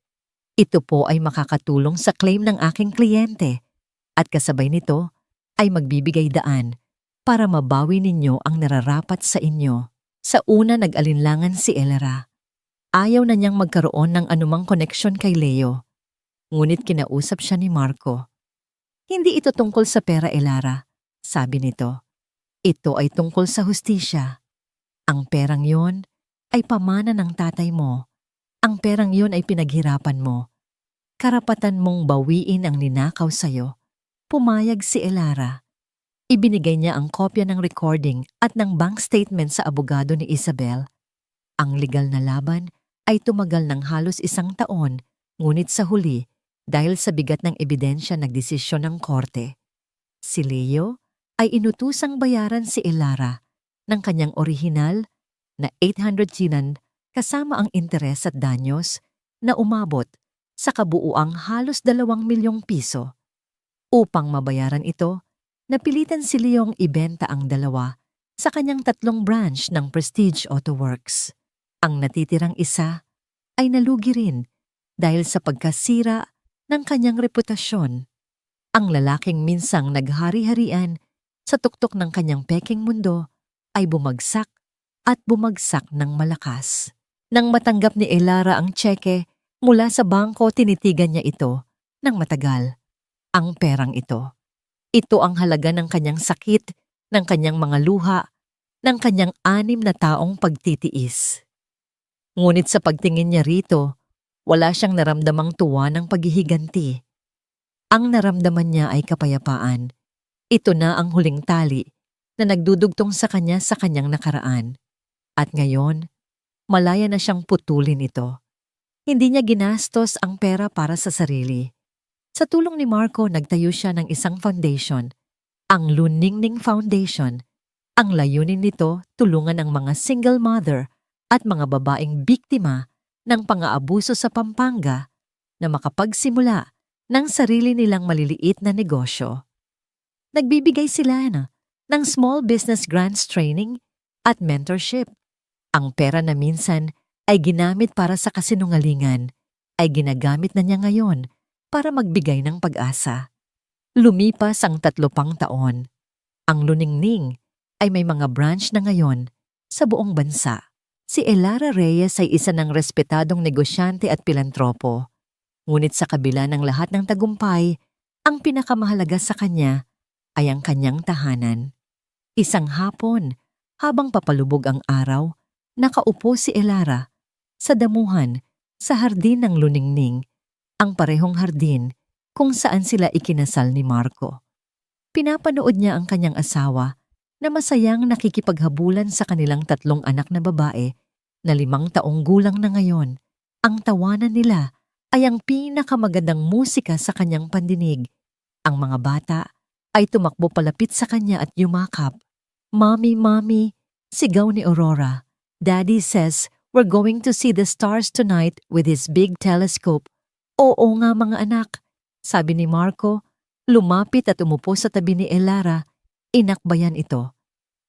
Ito po ay makakatulong sa claim ng aking kliyente at kasabay nito ay magbibigay daan para mabawi ninyo ang nararapat sa inyo. Sa una nag-alinlangan si Elara. Ayaw na niyang magkaroon ng anumang koneksyon kay Leo. Ngunit kinausap siya ni Marco. Hindi ito tungkol sa pera, Elara, sabi nito. Ito ay tungkol sa hustisya. Ang perang yon ay pamana ng tatay mo. Ang perang yon ay pinaghirapan mo. Karapatan mong bawiin ang ninakaw sa'yo. Pumayag si Elara. Ibinigay niya ang kopya ng recording at ng bank statement sa abogado ni Isabel. Ang legal na laban ay tumagal ng halos 1 taon, ngunit sa huli, dahil sa bigat ng ebidensya nagdesisyon ng korte. Si Leo ay inutusang bayaran si Elara ng kanyang orihinal na 800 dinan kasama ang interes at danyos na umabot sa kabuuang halos 2 milyong piso. Upang mabayaran ito, napilitan si Leong ibenta ang 2 sa kanyang 3 branch ng Prestige Auto Works. Ang natitirang isa ay nalugi rin dahil sa pagkasira ng kanyang reputasyon. Ang lalaking minsang naghari-harian sa tuktok ng kanyang peking mundo ay bumagsak at bumagsak ng malakas. Nang matanggap ni Elara ang tseke mula sa bangko, tinitigan niya ito ng matagal. Ang perang ito. Ito ang halaga ng kanyang sakit, ng kanyang mga luha, ng kanyang 6 na taong pagtitiis. Ngunit sa pagtingin niya rito, wala siyang naramdamang tuwa ng paghihiganti. Ang naramdaman niya ay kapayapaan. Ito na ang huling tali na nagdudugtong sa kanya sa kanyang nakaraan. At ngayon, malaya na siyang putulin ito. Hindi niya ginastos ang pera para sa sarili. Sa tulong ni Marco, nagtayo siya ng isang foundation, ang Luningning Foundation, Ang layunin nito tulungan ang mga single mother at mga babaeng biktima ng pang-aabuso sa Pampanga na makapagsimula ng sarili nilang maliliit na negosyo. Nagbibigay sila ng small business grants training at mentorship. Ang pera na minsan ay ginamit para sa kasinungalingan ay ginagamit na niya ngayon para magbigay ng pag-asa. Lumipas ang 3 pang taon. Ang Luningning ay may mga branch na ngayon sa buong bansa. Si Elara Reyes ay isa ng respetadong negosyante at pilantropo. Ngunit sa kabila ng lahat ng tagumpay, ang pinakamahalaga sa kanya ay ang kanyang tahanan. Isang hapon, habang papalubog ang araw, nakaupo si Elara sa damuhan sa hardin ng Luningning, ang parehong hardin kung saan sila ikinasal ni Marco. Pinapanood niya ang kanyang asawa na masayang nakikipaghabulan sa kanilang 3 anak na babae na 5 taong gulang na ngayon. Ang tawanan nila ay ang pinakamagandang musika sa kanyang pandinig. Ang mga bata ay tumakbo palapit sa kanya at yumakap. "Mommy, Mommy," sigaw ni Aurora. "Daddy says we're going to see the stars tonight with his big telescope." "Oo nga mga anak," sabi ni Marco, lumapit at umupo sa tabi ni Elara. Inakbayan ito.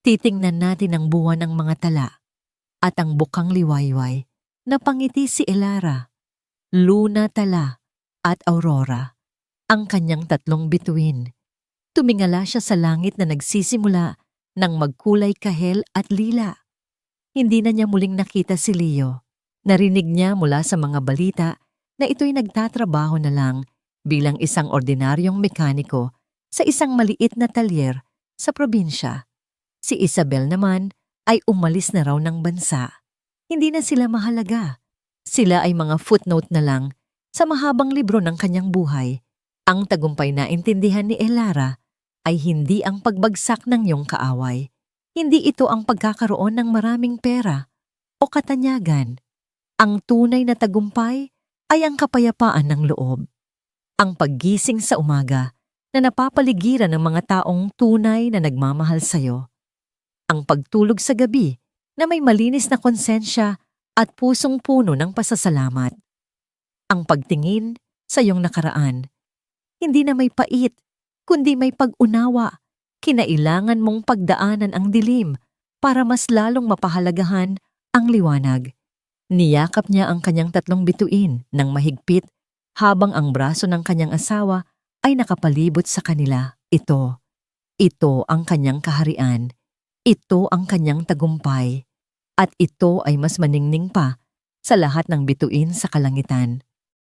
"Titingnan natin ang buwan ng mga tala." At ang bukang liwayway, napangiti si Elara. Luna, Tala at Aurora, ang kanyang 3 bituin. Tumingala siya sa langit na nagsisimula ng magkulay kahel at lila. Hindi na niya muling nakita si Leo. Narinig niya mula sa mga balita na ito'y nagtatrabaho na lang bilang isang ordinaryong mekaniko sa isang maliit na talyer sa probinsya. Si Isabel naman ay umalis na raw ng bansa. Hindi na sila mahalaga. Sila ay mga footnote na lang sa mahabang libro ng kanyang buhay. Ang tagumpay na intindihan ni Elara ay hindi ang pagbagsak ng iyong kaaway. Hindi ito ang pagkakaroon ng maraming pera o katanyagan. Ang tunay na tagumpay ay ang kapayapaan ng loob. Ang paggising sa umaga na napapaligiran ng mga taong tunay na nagmamahal sa'yo. Ang pagtulog sa gabi na may malinis na konsensya at pusong puno ng pasasalamat. Ang pagtingin sa iyong nakaraan, hindi na may pait, kundi may pag-unawa. Kinailangan mong pagdaanan ang dilim para mas lalong mapahalagahan ang liwanag. Niyakap niya ang kanyang 3 bituin ng mahigpit habang ang braso ng kanyang asawa ay nakapalibot sa kanila. Ito ang kanyang kaharian. Ito ang kanyang tagumpay. At ito ay mas maningning pa sa lahat ng bituin sa kalangitan.